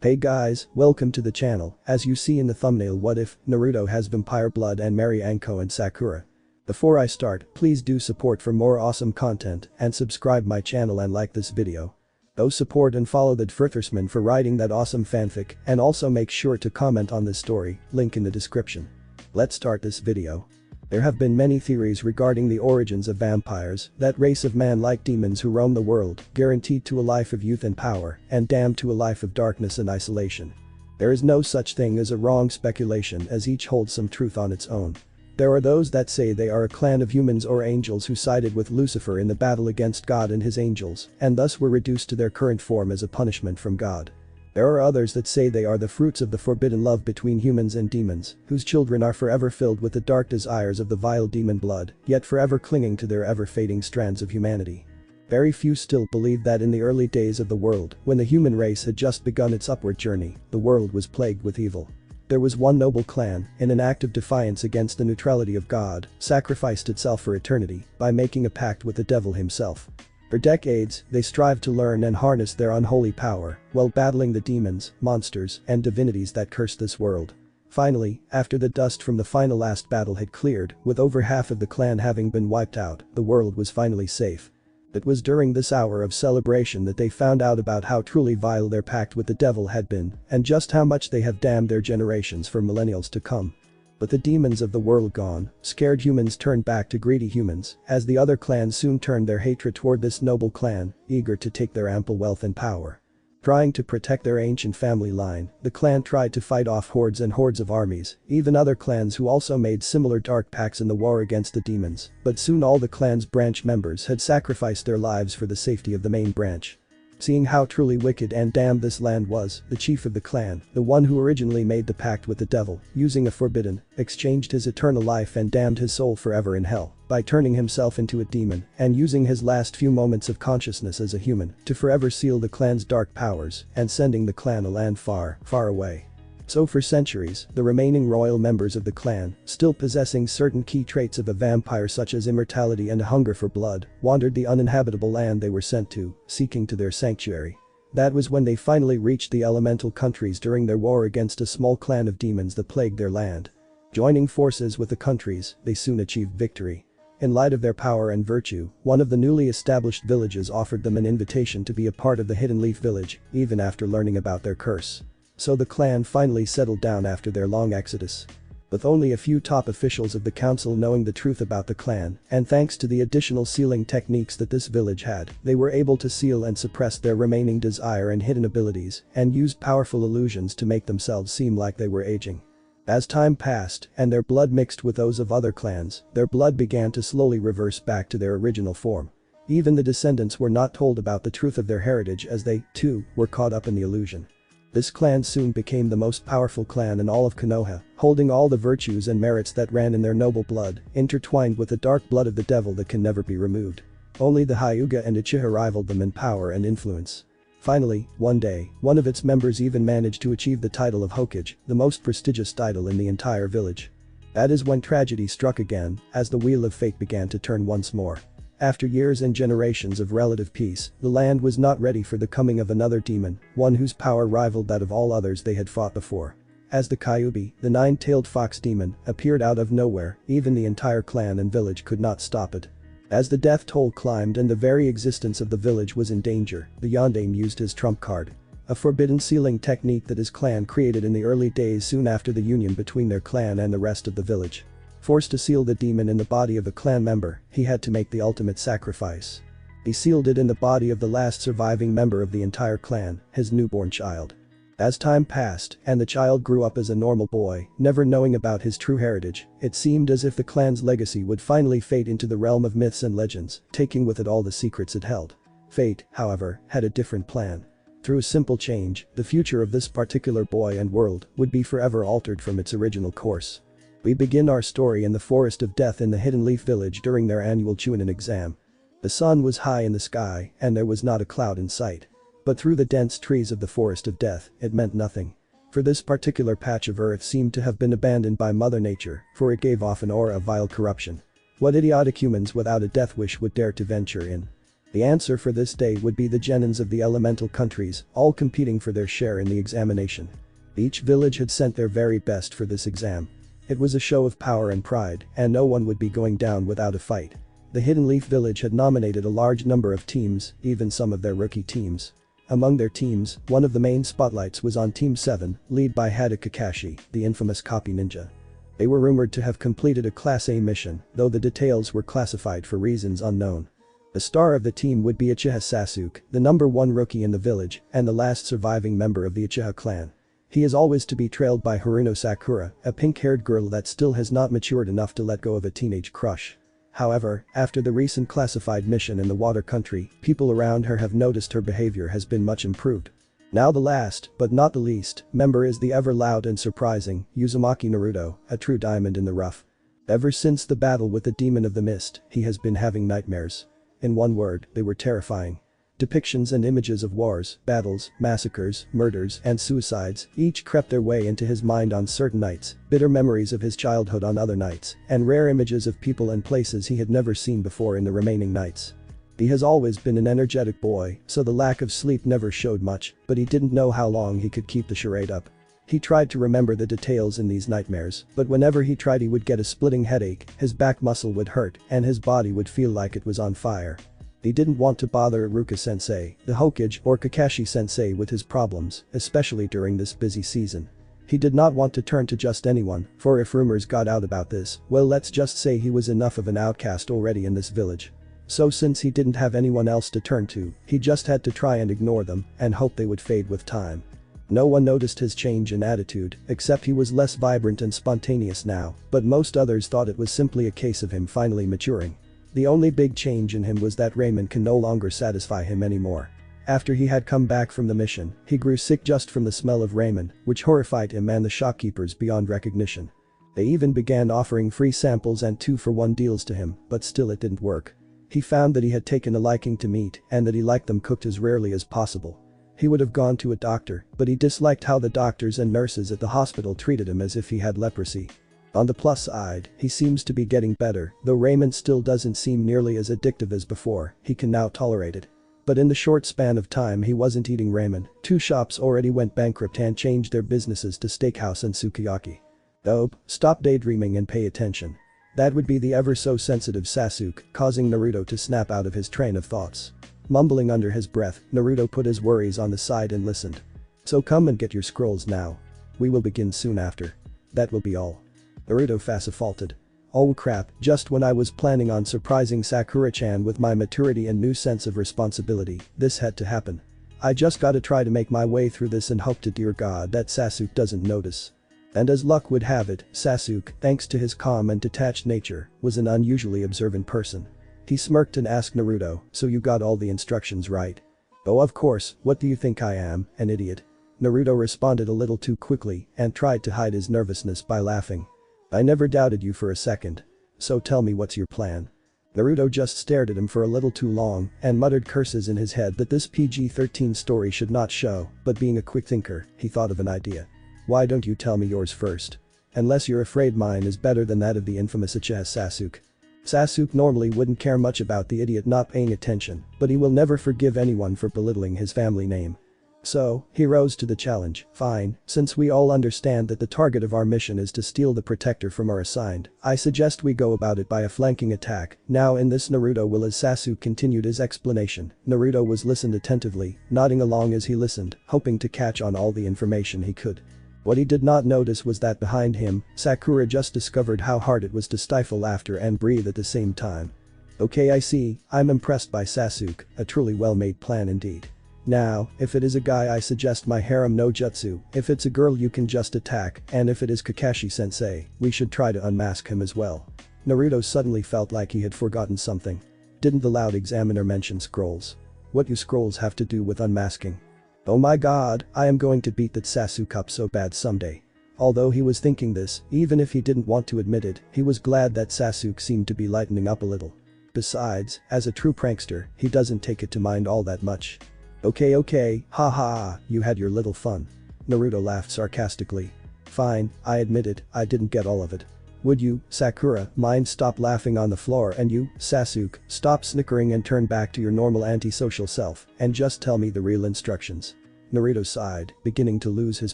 Hey guys, welcome to the channel. As you see in the thumbnail, what if Naruto has vampire blood and marry Anko and Sakura? Before I start, please do support for more awesome content and subscribe my channel and like this video. Go support and follow the dfourthhorseman for writing that awesome fanfic, and also make sure to comment on this story, link in the description. Let's start this video. There have been many theories regarding the origins of vampires, that race of man-like demons who roam the world, guaranteed to a life of youth and power, and damned to a life of darkness and isolation. There is no such thing as a wrong speculation, as each holds some truth on its own. There are those that say they are a clan of humans or angels who sided with Lucifer in the battle against God and his angels, and thus were reduced to their current form as a punishment from God. There are others that say they are the fruits of the forbidden love between humans and demons, whose children are forever filled with the dark desires of the vile demon blood, yet forever clinging to their ever-fading strands of humanity. Very few still believe that in the early days of the world, when the human race had just begun its upward journey, the world was plagued with evil. There was one noble clan, in an act of defiance against the neutrality of God, sacrificed itself for eternity by making a pact with the devil himself. For decades, they strived to learn and harness their unholy power, while battling the demons, monsters, and divinities that cursed this world. Finally, after the dust from the final last battle had cleared, with over half of the clan having been wiped out, the world was finally safe. It was during this hour of celebration that they found out about how truly vile their pact with the devil had been, and just how much they have damned their generations for millennials to come. But the demons of the world gone, scared humans turned back to greedy humans, as the other clans soon turned their hatred toward this noble clan, eager to take their ample wealth and power. Trying to protect their ancient family line, the clan tried to fight off hordes and hordes of armies, even other clans who also made similar dark pacts in the war against the demons, but soon all the clan's branch members had sacrificed their lives for the safety of the main branch. Seeing how truly wicked and damned this land was, the chief of the clan, the one who originally made the pact with the devil, using a forbidden, exchanged his eternal life and damned his soul forever in hell, by turning himself into a demon and using his last few moments of consciousness as a human to forever seal the clan's dark powers and sending the clan a land far, far away. So for centuries, the remaining royal members of the clan, still possessing certain key traits of a vampire such as immortality and a hunger for blood, wandered the uninhabitable land they were sent to, seeking to their sanctuary. That was when they finally reached the elemental countries during their war against a small clan of demons that plagued their land. Joining forces with the countries, they soon achieved victory. In light of their power and virtue, one of the newly established villages offered them an invitation to be a part of the Hidden Leaf village, even after learning about their curse. So the clan finally settled down after their long exodus. With only a few top officials of the council knowing the truth about the clan, and thanks to the additional sealing techniques that this village had, they were able to seal and suppress their remaining desire and hidden abilities, and use powerful illusions to make themselves seem like they were aging. As time passed, and their blood mixed with those of other clans, their blood began to slowly reverse back to their original form. Even the descendants were not told about the truth of their heritage, as they, too, were caught up in the illusion. This clan soon became the most powerful clan in all of Konoha, holding all the virtues and merits that ran in their noble blood, intertwined with the dark blood of the devil that can never be removed. Only the Hyuga and Uchiha rivaled them in power and influence. Finally, one day, one of its members even managed to achieve the title of Hokage, the most prestigious title in the entire village. That is when tragedy struck again, as the wheel of fate began to turn once more. After years and generations of relative peace, the land was not ready for the coming of another demon, one whose power rivaled that of all others they had fought before. As the Kyubi, the nine-tailed fox demon, appeared out of nowhere, even the entire clan and village could not stop it. As the death toll climbed and the very existence of the village was in danger, the Yondaime used his trump card. A forbidden sealing technique that his clan created in the early days soon after the union between their clan and the rest of the village. Forced to seal the demon in the body of a clan member, he had to make the ultimate sacrifice. He sealed it in the body of the last surviving member of the entire clan, his newborn child. As time passed, and the child grew up as a normal boy, never knowing about his true heritage, it seemed as if the clan's legacy would finally fade into the realm of myths and legends, taking with it all the secrets it held. Fate, however, had a different plan. Through a simple change, the future of this particular boy and world would be forever altered from its original course. We begin our story in the Forest of Death in the Hidden Leaf village during their annual Chunin exam. The sun was high in the sky and there was not a cloud in sight. But through the dense trees of the Forest of Death, it meant nothing. For this particular patch of earth seemed to have been abandoned by Mother Nature, for it gave off an aura of vile corruption. What idiotic humans without a death wish would dare to venture in? The answer for this day would be the genins of the elemental countries, all competing for their share in the examination. Each village had sent their very best for this exam. It was a show of power and pride, and no one would be going down without a fight. The Hidden Leaf village had nominated a large number of teams, even some of their rookie teams. Among their teams, one of the main spotlights was on Team 7, led by Hada Kakashi, the infamous copy ninja. They were rumored to have completed a Class A mission, though the details were classified for reasons unknown. The star of the team would be Uchiha Sasuke, the #1 rookie in the village and the last surviving member of the Uchiha clan. He is always to be trailed by Haruno Sakura, a pink-haired girl that still has not matured enough to let go of a teenage crush. However, after the recent classified mission in the water country, people around her have noticed her behavior has been much improved. Now the last, but not the least, member is the ever loud and surprising Uzumaki Naruto, a true diamond in the rough. Ever since the battle with the Demon of the Mist, he has been having nightmares. In one word, they were terrifying. Depictions and images of wars, battles, massacres, murders, and suicides each crept their way into his mind on certain nights, bitter memories of his childhood on other nights, and rare images of people and places he had never seen before in the remaining nights. He has always been an energetic boy, so the lack of sleep never showed much, but he didn't know how long he could keep the charade up. He tried to remember the details in these nightmares, but whenever he tried he would get a splitting headache, his back muscle would hurt, and his body would feel like it was on fire. He didn't want to bother Iruka-sensei, the Hokage or Kakashi-sensei with his problems, especially during this busy season. He did not want to turn to just anyone, for if rumors got out about this, well, let's just say he was enough of an outcast already in this village. So since he didn't have anyone else to turn to, he just had to try and ignore them and hope they would fade with time. No one noticed his change in attitude, except he was less vibrant and spontaneous now, but most others thought it was simply a case of him finally maturing. The only big change in him was that ramen can no longer satisfy him anymore. After he had come back from the mission, he grew sick just from the smell of ramen, which horrified him and the shopkeepers beyond recognition. They even began offering free samples and 2-for-1 deals to him, but still it didn't work. He found that he had taken a liking to meat and that he liked them cooked as rarely as possible. He would have gone to a doctor, but he disliked how the doctors and nurses at the hospital treated him as if he had leprosy. On the plus side, he seems to be getting better, though ramen still doesn't seem nearly as addictive as before, he can now tolerate it. But in the short span of time he wasn't eating ramen, 2 shops already went bankrupt and changed their businesses to steakhouse and sukiyaki. Oh, stop daydreaming and pay attention. That would be the ever-so-sensitive Sasuke, causing Naruto to snap out of his train of thoughts. Mumbling under his breath, Naruto put his worries on the side and listened. So come and get your scrolls now. We will begin soon after. That will be all. Naruto faulted. Oh crap, just when I was planning on surprising Sakura-chan with my maturity and new sense of responsibility, this had to happen. I just gotta try to make my way through this and hope to dear God that Sasuke doesn't notice. And as luck would have it, Sasuke, thanks to his calm and detached nature, was an unusually observant person. He smirked and asked Naruto, so you got all the instructions right? Oh of course, what do you think I am, an idiot? Naruto responded a little too quickly and tried to hide his nervousness by laughing. I never doubted you for a second. So tell me what's your plan? Naruto just stared at him for a little too long and muttered curses in his head that this PG-13 story should not show, but being a quick thinker, he thought of an idea. Why don't you tell me yours first? Unless you're afraid mine is better than that of the infamous Uchiha Sasuke. Sasuke normally wouldn't care much about the idiot not paying attention, but he will never forgive anyone for belittling his family name. So, he rose to the challenge. Fine, since we all understand that the target of our mission is to steal the protector from our assigned, I suggest we go about it by a flanking attack. Now in this Naruto will as Sasuke continued his explanation, Naruto was listened attentively, nodding along as he listened, hoping to catch on all the information he could. What he did not notice was that behind him, Sakura just discovered how hard it was to stifle laughter and breathe at the same time. Okay, I see, I'm impressed by Sasuke, a truly well-made plan indeed. Now, if it is a guy I suggest my harem no jutsu, if it's a girl you can just attack, and if it is Kakashi-sensei, we should try to unmask him as well. Naruto suddenly felt like he had forgotten something. Didn't the loud examiner mention scrolls? What do scrolls have to do with unmasking? Oh my god, I am going to beat that Sasuke up so bad someday. Although he was thinking this, even if he didn't want to admit it, he was glad that Sasuke seemed to be lightening up a little. Besides, as a true prankster, he doesn't take it to mind all that much. Okay, ha ha, you had your little fun. Naruto laughed sarcastically. Fine, I admit it, I didn't get all of it. Would you, Sakura, mind stop laughing on the floor, and you, Sasuke, stop snickering and turn back to your normal antisocial self and just tell me the real instructions?" Naruto sighed, beginning to lose his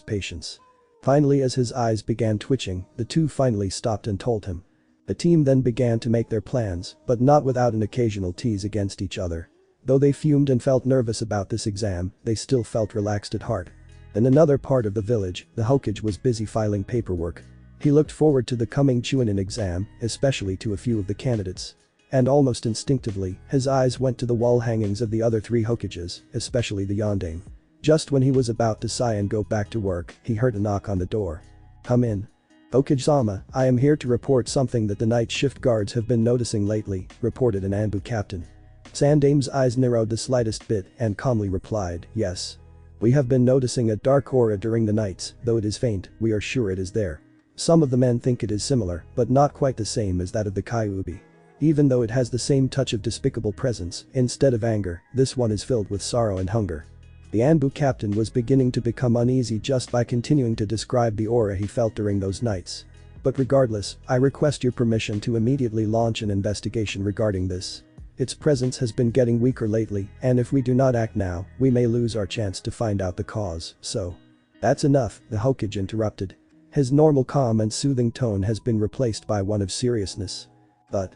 patience. Finally, as his eyes began twitching, the two finally stopped and told him. The team then began to make their plans, but not without an occasional tease against each other. Though they fumed and felt nervous about this exam, they still felt relaxed at heart. In another part of the village, the Hokage was busy filing paperwork. He looked forward to the coming Chunin exam, especially to a few of the candidates. And almost instinctively, his eyes went to the wall hangings of the other 3 Hokages, especially the Yondaime. Just when he was about to sigh and go back to work, he heard a knock on the door. "Come in." "Hokage-sama, I am here to report something that the night shift guards have been noticing lately," reported an Ambu captain. Sandaime's eyes narrowed the slightest bit and calmly replied, "Yes. We have been noticing a dark aura during the nights, though it is faint, we are sure it is there. Some of the men think it is similar, but not quite the same as that of the Kyuubi. Even though it has the same touch of despicable presence, instead of anger, this one is filled with sorrow and hunger." The Anbu captain was beginning to become uneasy just by continuing to describe the aura he felt during those nights. "But regardless, I request your permission to immediately launch an investigation regarding this. Its presence has been getting weaker lately, and if we do not act now, we may lose our chance to find out the cause, so." "That's enough," the Hokage interrupted. His normal calm and soothing tone has been replaced by one of seriousness. But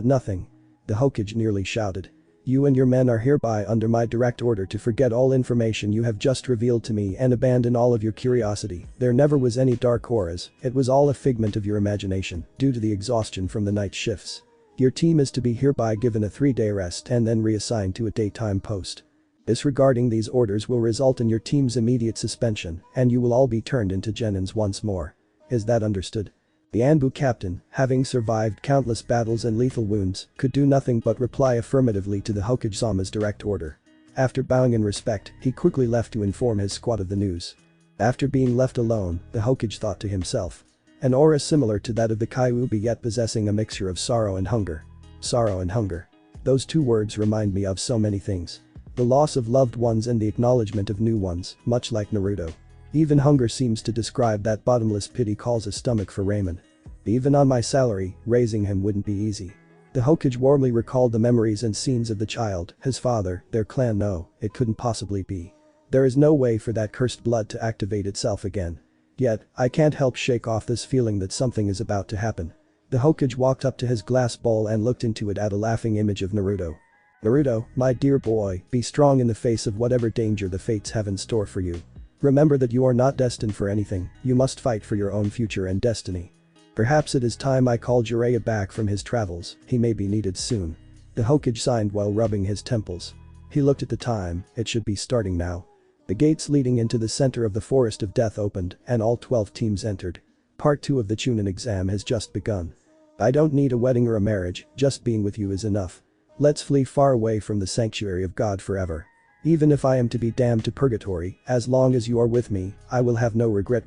nothing," the Hokage nearly shouted. "You and your men are hereby under my direct order to forget all information you have just revealed to me and abandon all of your curiosity. There never was any dark auras, it was all a figment of your imagination, due to the exhaustion from the night shifts. Your team is to be hereby given a 3-day rest and then reassigned to a daytime post. Disregarding these orders will result in your team's immediate suspension, and you will all be turned into genins once more. Is that understood?" The Anbu captain, having survived countless battles and lethal wounds, could do nothing but reply affirmatively to the Hokage-sama's direct order. After bowing in respect, he quickly left to inform his squad of the news. After being left alone, the Hokage thought to himself. An aura similar to that of the Kyuubi, yet possessing a mixture of sorrow and hunger. Sorrow and hunger. Those 2 words remind me of so many things. The loss of loved ones and the acknowledgement of new ones, much like Naruto. Even hunger seems to describe that bottomless pit he calls a stomach for ramen. Even on my salary, raising him wouldn't be easy. The Hokage warmly recalled the memories and scenes of the child, his father, their clan. No, it couldn't possibly be. There is no way for that cursed blood to activate itself again. Yet, I can't help shake off this feeling that something is about to happen. The Hokage walked up to his glass bowl and looked into it at a laughing image of Naruto. "Naruto, my dear boy, be strong in the face of whatever danger the fates have in store for you. Remember that you are not destined for anything, you must fight for your own future and destiny. Perhaps it is time I called Jiraiya back from his travels, he may be needed soon." The Hokage signed while rubbing his temples. He looked at the time, it should be starting now. The gates leading into the center of the Forest of Death opened and all 12 teams entered. Part 2 of the Chunin exam has just begun. "I don't need a wedding or a marriage, just being with you is enough. Let's flee far away from the sanctuary of God forever. Even if I am to be damned to purgatory, as long as you are with me, I will have no regret.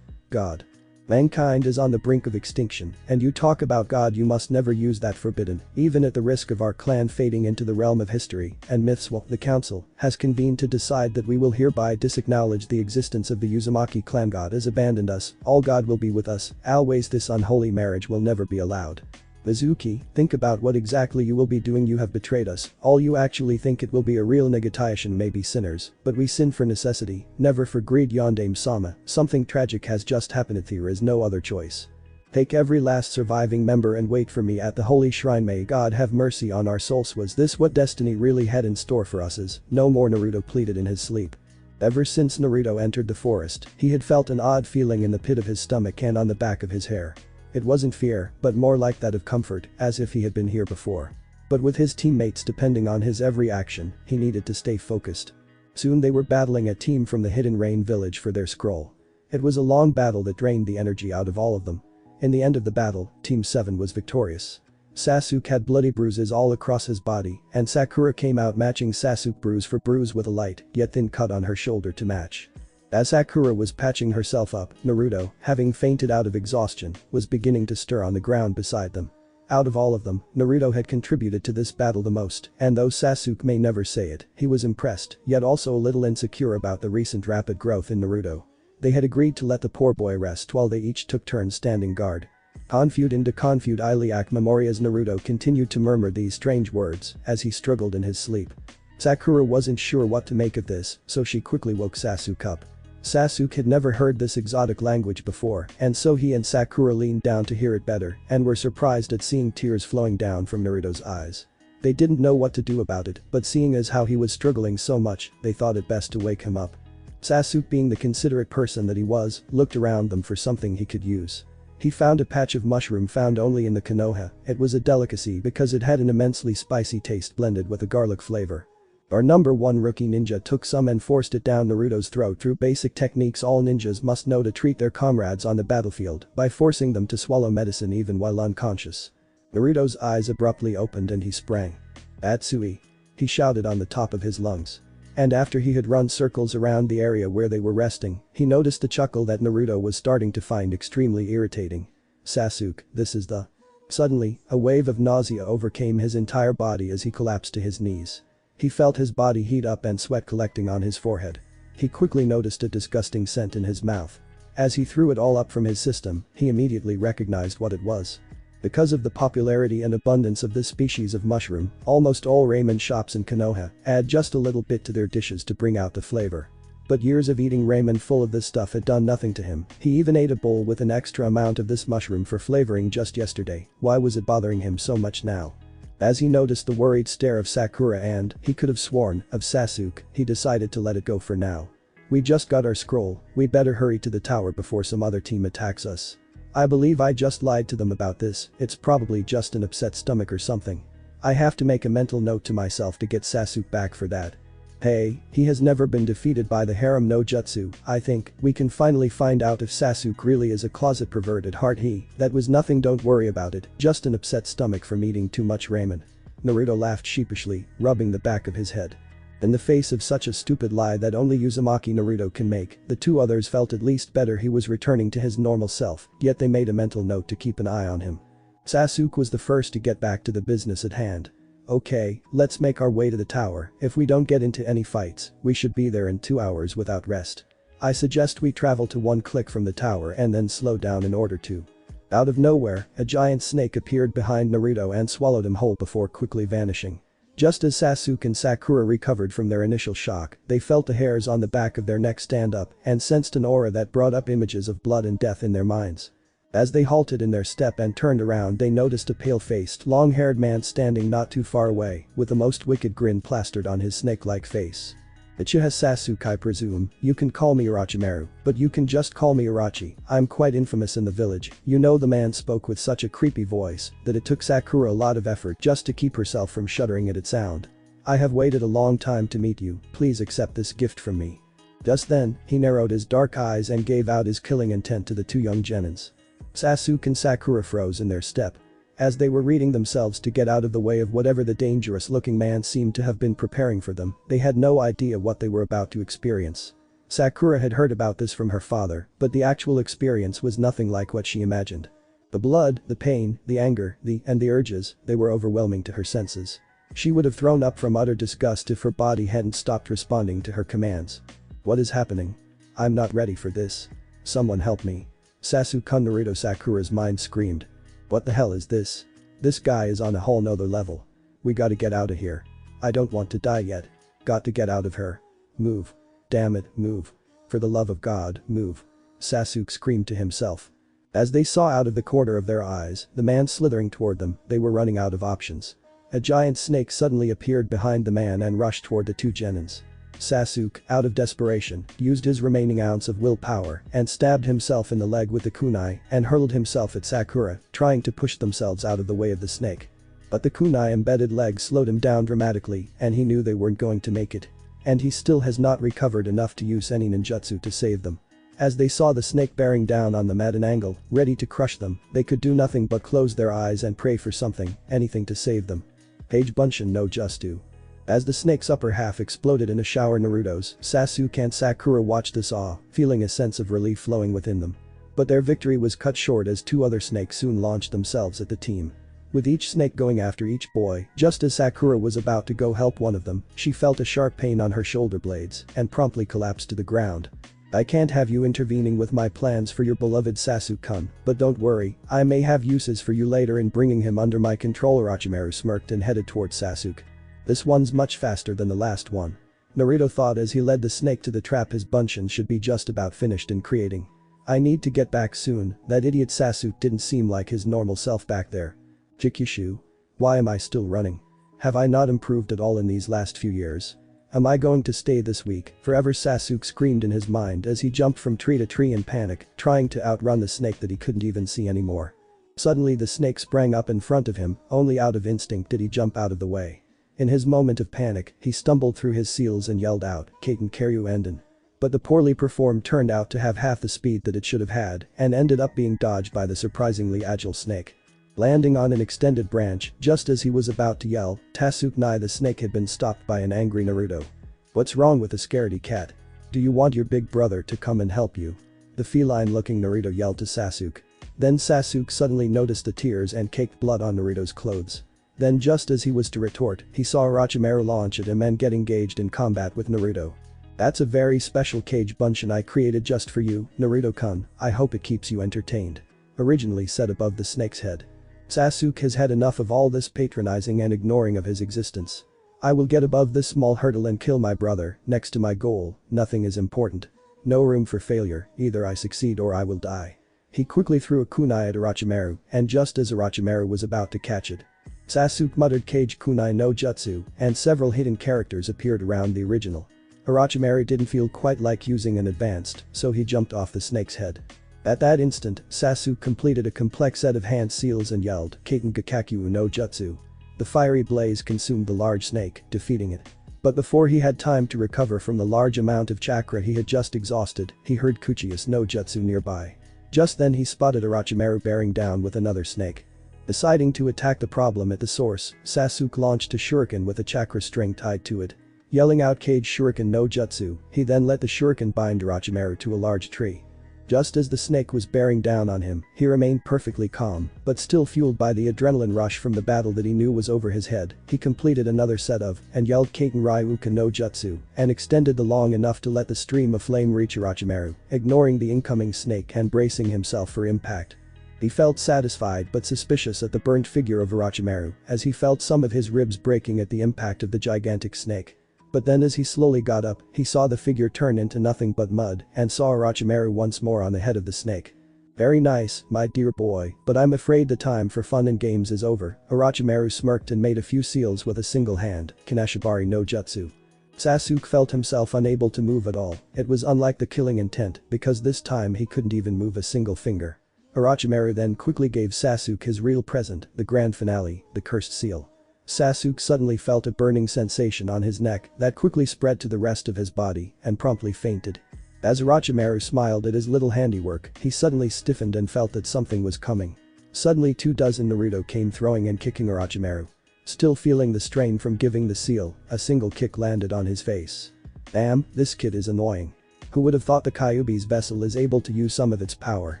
God. Mankind is on the brink of extinction, and you talk about God, you must never use that, forbidden, even at the risk of our clan fading into the realm of history and myths. Well, the council has convened to decide that we will hereby disacknowledge the existence of the Uzumaki clan. God has abandoned us, all God will be with us, always. This unholy marriage will never be allowed. Mizuki, think about what exactly you will be doing. You have betrayed us, all you actually think it will be a real negotiation. May be sinners, but we sin for necessity, never for greed. Yondaime-sama, something tragic has just happened. There is no other choice. Take every last surviving member and wait for me at the holy shrine. May God have mercy on our souls. Was this what destiny really had in store for us? No more. Naruto pleaded in his sleep. Ever since Naruto entered the forest, he had felt an odd feeling in the pit of his stomach and on the back of his hair. It wasn't fear, but more like that of comfort, as if he had been here before. But with his teammates depending on his every action, he needed to stay focused. Soon they were battling a team from the Hidden Rain village for their scroll. It was a long battle that drained the energy out of all of them. In the end of the battle, Team 7 was victorious. Sasuke had bloody bruises all across his body, and Sakura came out matching Sasuke bruise for bruise with a light, yet thin cut on her shoulder to match. As Sakura was patching herself up, Naruto, having fainted out of exhaustion, was beginning to stir on the ground beside them. Out of all of them, Naruto had contributed to this battle the most, and though Sasuke may never say it, he was impressed, yet also a little insecure about the recent rapid growth in Naruto. They had agreed to let the poor boy rest while they each took turns standing guard. Confute iliac memory as Naruto continued to murmur these strange words as he struggled in his sleep. Sakura wasn't sure what to make of this, so she quickly woke Sasuke up. Sasuke had never heard this exotic language before, and so he and Sakura leaned down to hear it better and were surprised at seeing tears flowing down from Naruto's eyes. They didn't know what to do about it, but seeing as how he was struggling so much, they thought it best to wake him up. Sasuke, being the considerate person that he was, looked around them for something he could use. He found a patch of mushroom found only in the Konoha. It was a delicacy because it had an immensely spicy taste blended with a garlic flavor. Our number 1 rookie ninja took some and forced it down Naruto's throat through basic techniques all ninjas must know to treat their comrades on the battlefield by forcing them to swallow medicine even while unconscious. Naruto's eyes abruptly opened and he sprang. "Atsui!" he shouted on the top of his lungs. And after he had run circles around the area where they were resting, he noticed the chuckle that Naruto was starting to find extremely irritating. "Sasuke, this is the..." Suddenly, a wave of nausea overcame his entire body as he collapsed to his knees. He felt his body heat up and sweat collecting on his forehead. He quickly noticed a disgusting scent in his mouth. As he threw it all up from his system, he immediately recognized what it was. Because of the popularity and abundance of this species of mushroom, almost all ramen shops in Konoha add just a little bit to their dishes to bring out the flavor. But years of eating ramen full of this stuff had done nothing to him. He even ate a bowl with an extra amount of this mushroom for flavoring just yesterday. Why was it bothering him so much now? As he noticed the worried stare of Sakura and, he could have sworn, of Sasuke, he decided to let it go for now. "We just got our scroll, we'd better hurry to the tower before some other team attacks us. I believe I just lied to them about this, it's probably just an upset stomach or something. I have to make a mental note to myself to get Sasuke back for that. Hey, he has never been defeated by the harem no jutsu. I think we can finally find out if Sasuke really is a closet pervert at heart. That was nothing, don't worry about it, just an upset stomach from eating too much ramen." Naruto laughed sheepishly, rubbing the back of his head. In the face of such a stupid lie that only Uzumaki Naruto can make, the two others felt at least better he was returning to his normal self, yet they made a mental note to keep an eye on him. Sasuke was the first to get back to the business at hand. "Okay, let's make our way to the tower. If we don't get into any fights, we should be there in 2 hours without rest. I suggest we travel to 1 click from the tower and then slow down in order to..." Out of nowhere, a giant snake appeared behind Naruto and swallowed him whole before quickly vanishing. Just as Sasuke and Sakura recovered from their initial shock, they felt the hairs on the back of their necks stand up and sensed an aura that brought up images of blood and death in their minds. As they halted in their step and turned around, they noticed a pale-faced, long-haired man standing not too far away, with the most wicked grin plastered on his snake-like face. "Ichiha Sasuke, I presume. You can call me Orochimaru, but you can just call me Orochi. I'm quite infamous in the village." You know, the man spoke with such a creepy voice that it took Sakura a lot of effort just to keep herself from shuddering at its sound. "I have waited a long time to meet you, please accept this gift from me." Just then, he narrowed his dark eyes and gave out his killing intent to the 2 young genins. Sasuke and Sakura froze in their step. As they were reading themselves to get out of the way of whatever the dangerous-looking man seemed to have been preparing for them, they had no idea what they were about to experience. Sakura had heard about this from her father, but the actual experience was nothing like what she imagined. The blood, the pain, the anger, and the urges, they were overwhelming to her senses. She would have thrown up from utter disgust if her body hadn't stopped responding to her commands. "What is happening? I'm not ready for this. Someone help me." Sasuke-kun, Naruto, Sakura's mind screamed. "What the hell is this? This guy is on a whole nother level. We gotta get out of here. I don't want to die yet. Got to get out of her. Move. Damn it, move. For the love of God, move." Sasuke screamed to himself. As they saw out of the corner of their eyes, the man slithering toward them, they were running out of options. A giant snake suddenly appeared behind the man and rushed toward the 2 genins. Sasuke, out of desperation, used his remaining ounce of willpower and stabbed himself in the leg with the kunai and hurled himself at Sakura, trying to push themselves out of the way of the snake. But the kunai-embedded leg slowed him down dramatically and he knew they weren't going to make it. And he still has not recovered enough to use any ninjutsu to save them. As they saw the snake bearing down on them at an angle, ready to crush them, they could do nothing but close their eyes and pray for something, anything to save them. Page Bunshin no Justu. As the snake's upper half exploded in a shower, Naruto's, Sasuke and Sakura watched this awe, feeling a sense of relief flowing within them. But their victory was cut short as 2 other snakes soon launched themselves at the team. With each snake going after each boy, just as Sakura was about to go help one of them, she felt a sharp pain on her shoulder blades and promptly collapsed to the ground. I can't have you intervening with my plans for your beloved Sasuke-kun, but don't worry, I may have uses for you later in bringing him under my control. Orochimaru smirked and headed towards Sasuke. This one's much faster than the last one. Naruto thought as he led the snake to the trap his Bunshin should be just about finished in creating. I need to get back soon, that idiot Sasuke didn't seem like his normal self back there. Jikyushu? Why am I still running? Have I not improved at all in these last few years? Am I going to stay this weak forever? Sasuke screamed in his mind as he jumped from tree to tree in panic, trying to outrun the snake that he couldn't even see anymore. Suddenly the snake sprang up in front of him, only out of instinct did he jump out of the way. In his moment of panic, he stumbled through his seals and yelled out, "Kaiten Karyu Enden." But the poorly performed turned out to have half the speed that it should have had and ended up being dodged by the surprisingly agile snake. Landing on an extended branch just as he was about to yell, Sasuke the snake had been stopped by an angry Naruto. "What's wrong with the scaredy cat? Do you want your big brother to come and help you?" The feline-looking Naruto yelled to Sasuke. Then Sasuke suddenly noticed the tears and caked blood on Naruto's clothes. Then just as he was to retort, he saw Orochimaru launch at him and get engaged in combat with Naruto. "That's a very special cage Bunshin I created just for you, Naruto-kun, I hope it keeps you entertained," originally said above the snake's head. Sasuke has had enough of all this patronizing and ignoring of his existence. "I will get above this small hurdle and kill my brother, next to my goal, nothing is important. No room for failure, either I succeed or I will die." He quickly threw a kunai at Orochimaru, and just as Orochimaru was about to catch it, Sasuke muttered Kage Kunai no Jutsu, and several hidden characters appeared around the original. Orochimaru didn't feel quite like using an advanced, so he jumped off the snake's head. At that instant, Sasuke completed a complex set of hand seals and yelled, "Kaiten Gakakyu no Jutsu." The fiery blaze consumed the large snake, defeating it. But before he had time to recover from the large amount of chakra he had just exhausted, he heard Kuchius no Jutsu nearby. Just then he spotted Orochimaru bearing down with another snake. Deciding to attack the problem at the source, Sasuke launched a shuriken with a chakra string tied to it. Yelling out Kage Shuriken no Jutsu, he then let the shuriken bind Orochimaru to a large tree. Just as the snake was bearing down on him, he remained perfectly calm, but still fueled by the adrenaline rush from the battle that he knew was over his head, he completed another set of, and yelled Kaiten Ryuka no Jutsu, and extended the long enough to let the stream of flame reach Orochimaru, ignoring the incoming snake and bracing himself for impact. He felt satisfied but suspicious at the burnt figure of Orochimaru, as he felt some of his ribs breaking at the impact of the gigantic snake. But then as he slowly got up, he saw the figure turn into nothing but mud and saw Orochimaru once more on the head of the snake. "Very nice, my dear boy, but I'm afraid the time for fun and games is over." Orochimaru smirked and made a few seals with a single hand, Kanashibari no Jutsu. Sasuke felt himself unable to move at all. It was unlike the killing intent because this time he couldn't even move a single finger. Orochimaru then quickly gave Sasuke his real present, the grand finale, the cursed seal. Sasuke suddenly felt a burning sensation on his neck that quickly spread to the rest of his body and promptly fainted. As Orochimaru smiled at his little handiwork, he suddenly stiffened and felt that something was coming. Suddenly 24 Naruto came throwing and kicking Orochimaru. Still feeling the strain from giving the seal, a single kick landed on his face. "Damn, this kid is annoying. Who would have thought the Kyuubi's vessel is able to use some of its power,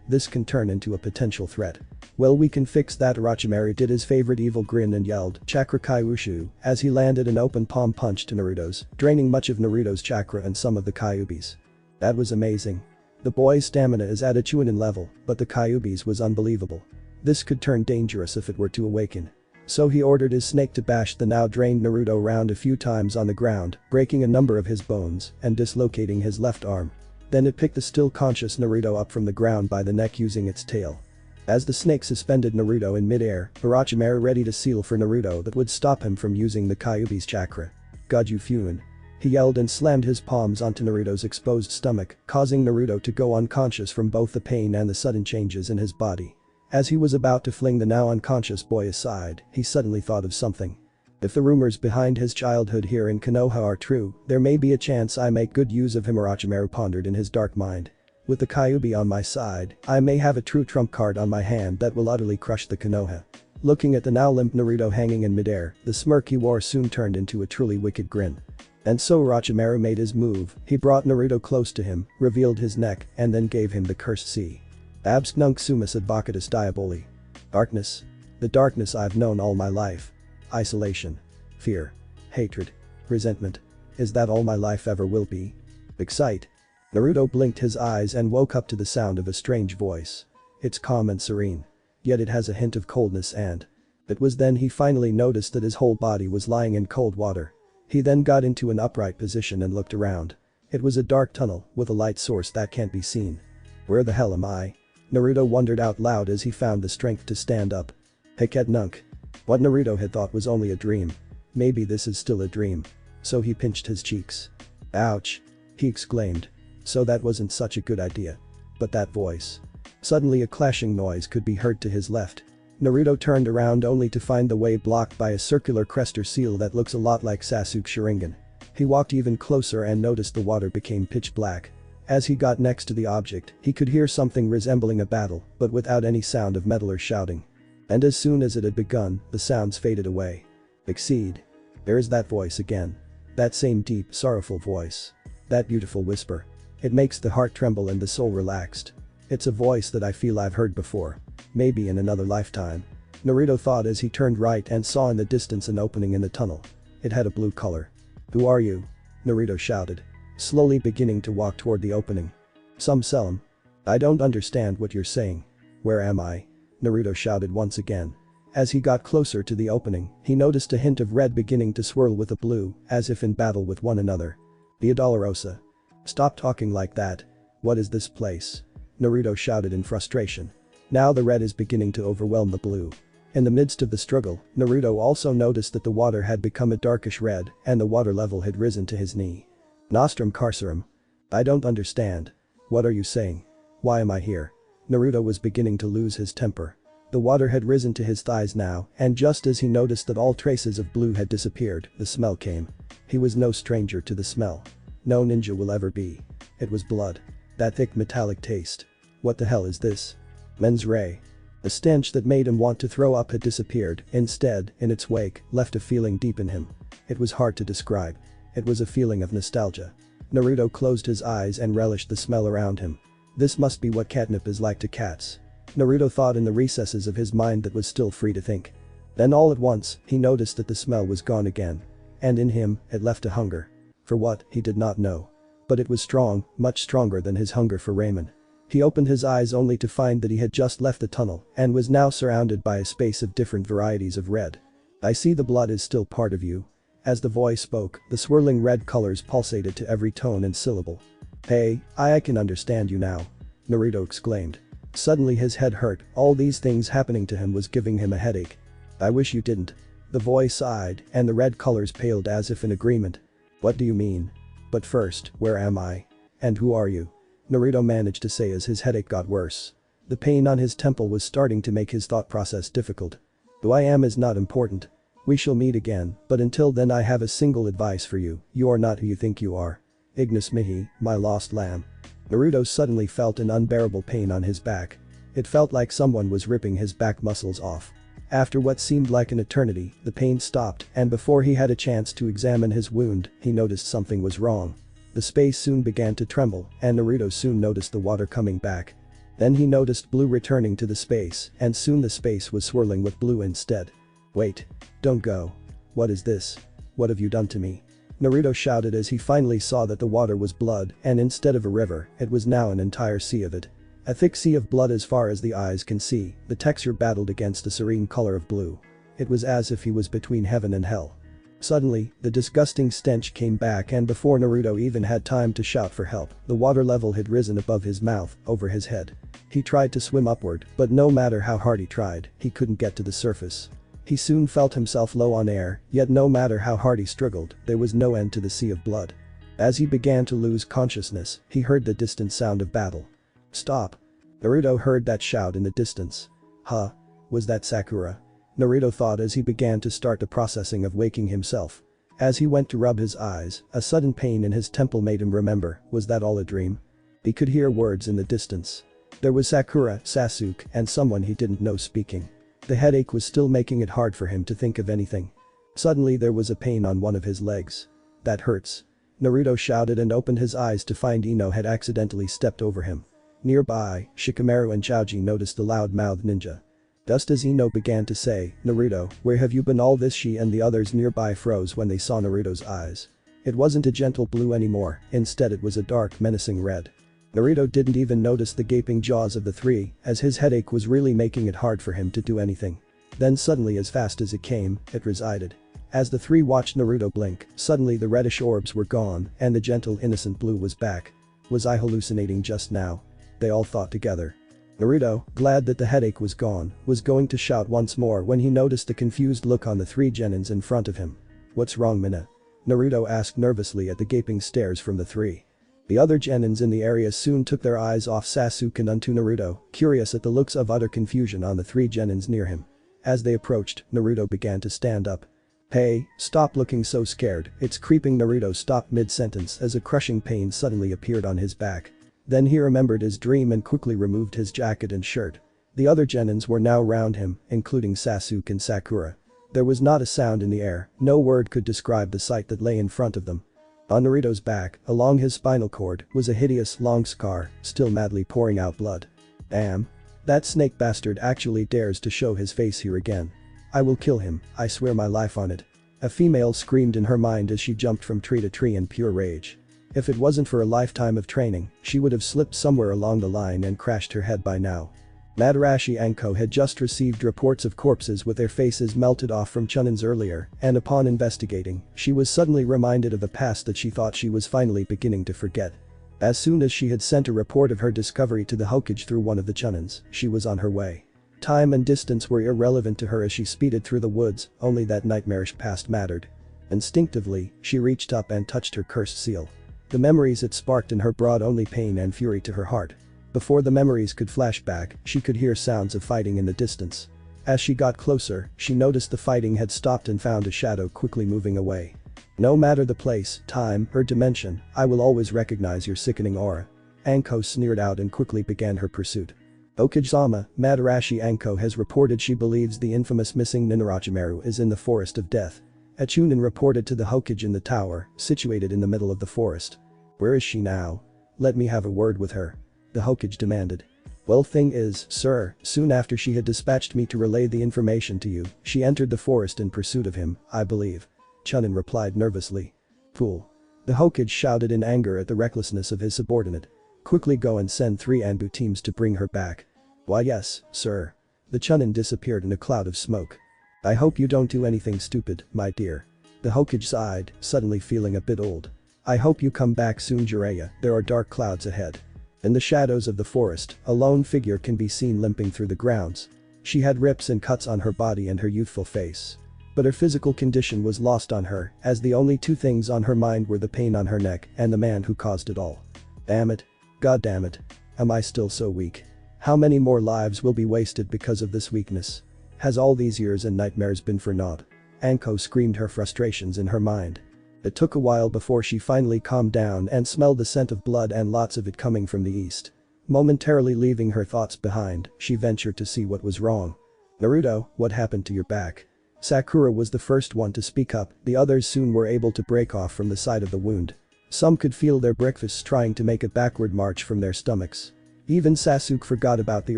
this can turn into a potential threat. Well, we can fix that." Orochimaru did his favorite evil grin and yelled, "Chakra Kyushu," as he landed an open palm punch to Naruto's, draining much of Naruto's chakra and some of the Kyuubi's. That was amazing. The boy's stamina is at a Chunin level, but the Kyuubi's was unbelievable. This could turn dangerous if it were to awaken. So he ordered his snake to bash the now drained Naruto around a few times on the ground, breaking a number of his bones and dislocating his left arm. Then it picked the still conscious Naruto up from the ground by the neck using its tail. As the snake suspended Naruto in midair, Orochimaru ready to seal for Naruto that would stop him from using the Kyuubi's chakra. "Goju Fuin." He yelled and slammed his palms onto Naruto's exposed stomach, causing Naruto to go unconscious from both the pain and the sudden changes in his body. As he was about to fling the now unconscious boy aside, he suddenly thought of something. If the rumors behind his childhood here in Konoha are true, there may be a chance I make good use of him. Orochimaru pondered in his dark mind. With the Kyuubi on my side, I may have a true trump card on my hand that will utterly crush the Konoha. Looking at the now limp Naruto hanging in midair, the smirk he wore soon turned into a truly wicked grin. And so Orochimaru made his move. He brought Naruto close to him, revealed his neck, and then gave him the cursed sea. Abs nunc sumus advocatus diaboli. Darkness. The darkness I've known all my life. Isolation. Fear. Hatred. Resentment. Is that all my life ever will be? Excite. Naruto blinked his eyes and woke up to the sound of a strange voice. It's calm and serene. Yet it has a hint of coldness and. It was then he finally noticed that his whole body was lying in cold water. He then got into an upright position and looked around. It was a dark tunnel with a light source that can't be seen. Where the hell am I? Naruto wondered out loud as he found the strength to stand up. Hiket nunk. What Naruto had thought was only a dream. Maybe this is still a dream. So he pinched his cheeks. Ouch. He exclaimed. So that wasn't such a good idea. But that voice. Suddenly a clashing noise could be heard to his left. Naruto turned around only to find the way blocked by a circular crested seal that looks a lot like Sasuke's Sharingan. He walked even closer and noticed the water became pitch black. As he got next to the object, he could hear something resembling a battle, but without any sound of metal or shouting. And as soon as it had begun, the sounds faded away. Exceed. There's that voice again. That same deep, sorrowful voice. That beautiful whisper. It makes the heart tremble and the soul relaxed. It's a voice that I feel I've heard before. Maybe in another lifetime. Naruto thought as he turned right and saw in the distance an opening in the tunnel. It had a blue color. Who are you? Naruto shouted. Slowly beginning to walk toward the opening. Some Selim. I don't understand what you're saying. Where am I? Naruto shouted once again. As he got closer to the opening, he noticed a hint of red beginning to swirl with a blue, as if in battle with one another. The Dolorosa. Stop talking like that. What is this place? Naruto shouted in frustration. Now the red is beginning to overwhelm the blue. In the midst of the struggle, Naruto also noticed that the water had become a darkish red and the water level had risen to his knee. Nostrum carcerum. I don't understand. What are you saying? Why am I here? Naruto was beginning to lose his temper. The water had risen to his thighs now, and just as he noticed that all traces of blue had disappeared, the smell came. He was no stranger to the smell. No ninja will ever be. It was blood. That thick metallic taste. What the hell is this? Mens rea. The stench that made him want to throw up had disappeared, instead, in its wake, left a feeling deep in him. It was hard to describe. It was a feeling of nostalgia. Naruto closed his eyes and relished the smell around him. This must be what catnip is like to cats. Naruto thought in the recesses of his mind that was still free to think. Then all at once, he noticed that the smell was gone again. And in him, it left a hunger. For what, he did not know. But it was strong, much stronger than his hunger for ramen. He opened his eyes only to find that he had just left the tunnel and was now surrounded by a space of different varieties of red. I see the blood is still part of you. As the voice spoke, the swirling red colors pulsated to every tone and syllable. Hey, I can understand you now. Naruto exclaimed. Suddenly his head hurt, all these things happening to him was giving him a headache. I wish you didn't. The voice sighed, and the red colors paled as if in agreement. What do you mean? But first, where am I? And who are you? Naruto managed to say as his headache got worse. The pain on his temple was starting to make his thought process difficult. Who I am is not important. We shall meet again, but until then I have a single advice for you, you are not who you think you are. Ignis mihi, my lost lamb. Naruto suddenly felt an unbearable pain on his back. It felt like someone was ripping his back muscles off. After what seemed like an eternity, the pain stopped and before he had a chance to examine his wound, he noticed something was wrong. The space soon began to tremble and Naruto soon noticed the water coming back. Then he noticed blue returning to the space and soon the space was swirling with blue instead. Wait. Don't go. What is this? What have you done to me? Naruto shouted as he finally saw that the water was blood and instead of a river, it was now an entire sea of it. A thick sea of blood as far as the eyes can see, the texture battled against a serene color of blue. It was as if he was between heaven and hell. Suddenly, the disgusting stench came back and before Naruto even had time to shout for help, the water level had risen above his mouth, over his head. He tried to swim upward, but no matter how hard he tried, he couldn't get to the surface. He soon felt himself low on air, yet no matter how hard he struggled, there was no end to the sea of blood. As he began to lose consciousness, he heard the distant sound of battle. Stop. Naruto heard that shout in the distance. Huh? Was that Sakura? Naruto thought as he began to start the processing of waking himself. As he went to rub his eyes, a sudden pain in his temple made him remember, was that all a dream? He could hear words in the distance. There was Sakura, Sasuke, and someone he didn't know speaking. The headache was still making it hard for him to think of anything. Suddenly there was a pain on one of his legs. That hurts. Naruto shouted and opened his eyes to find Ino had accidentally stepped over him. Nearby, Shikamaru and Choji noticed the loud-mouthed ninja. Just as Ino began to say, Naruto, where have you been all this? She and the others nearby froze when they saw Naruto's eyes. It wasn't a gentle blue anymore, instead it was a dark, menacing red. Naruto didn't even notice the gaping jaws of the three, as his headache was really making it hard for him to do anything. Then suddenly, as fast as it came, it resided. As the three watched Naruto blink, suddenly the reddish orbs were gone and the gentle innocent blue was back. Was I hallucinating just now? They all thought together. Naruto, glad that the headache was gone, was going to shout once more when he noticed the confused look on the three genins in front of him. "What's wrong, Mina?" Naruto asked nervously at the gaping stares from the three. The other genins in the area soon took their eyes off Sasuke and onto Naruto, curious at the looks of utter confusion on the three genins near him. As they approached, Naruto began to stand up. "Hey, stop looking so scared, it's creeping." Naruto stopped mid-sentence as a crushing pain suddenly appeared on his back. Then he remembered his dream and quickly removed his jacket and shirt. The other genins were now around him, including Sasuke and Sakura. There was not a sound in the air, no word could describe the sight that lay in front of them. On Naruto's back, along his spinal cord, was a hideous long scar, still madly pouring out blood. "Damn. That snake bastard actually dares to show his face here again. I will kill him, I swear my life on it." A female screamed in her mind as she jumped from tree to tree in pure rage. If it wasn't for a lifetime of training, she would have slipped somewhere along the line and crashed her head by now. Madarashi Anko had just received reports of corpses with their faces melted off from Chunins earlier, and upon investigating, she was suddenly reminded of a past that she thought she was finally beginning to forget. As soon as she had sent a report of her discovery to the Hokage through one of the Chunins, she was on her way. Time and distance were irrelevant to her as she speeded through the woods, only that nightmarish past mattered. Instinctively, she reached up and touched her cursed seal. The memories it sparked in her brought only pain and fury to her heart. Before the memories could flash back, she could hear sounds of fighting in the distance. As she got closer, she noticed the fighting had stopped and found a shadow quickly moving away. "No matter the place, time, or dimension, I will always recognize your sickening aura." Anko sneered out and quickly began her pursuit. "Okage-sama, Madarashi Anko has reported she believes the infamous missing Orochimaru is in the Forest of Death." A Chunin reported to the Hokage in the tower, situated in the middle of the forest. "Where is she now? Let me have a word with her," the Hokage demanded. "Well, thing is, sir, soon after she had dispatched me to relay the information to you, she entered the forest in pursuit of him, I believe," Chunin replied nervously. "Fool." The Hokage shouted in anger at the recklessness of his subordinate. "Quickly go and send 3 Ambu teams to bring her back." "Why yes, sir." The Chunin disappeared in a cloud of smoke. "I hope you don't do anything stupid, my dear." The Hokage sighed, suddenly feeling a bit old. "I hope you come back soon, Jiraiya, there are dark clouds ahead." In the shadows of the forest, a lone figure can be seen limping through the grounds. She had rips and cuts on her body and her youthful face. But her physical condition was lost on her, as the only 2 things on her mind were the pain on her neck and the man who caused it all. "Damn it. God damn it. Am I still so weak? How many more lives will be wasted because of this weakness? Has all these years and nightmares been for naught?" Anko screamed her frustrations in her mind. It took a while before she finally calmed down and smelled the scent of blood and lots of it coming from the east. Momentarily leaving her thoughts behind, she ventured to see what was wrong. "Naruto, what happened to your back?" Sakura was the first one to speak up, the others soon were able to break off from the side of the wound. Some could feel their breakfasts trying to make a backward march from their stomachs. Even Sasuke forgot about the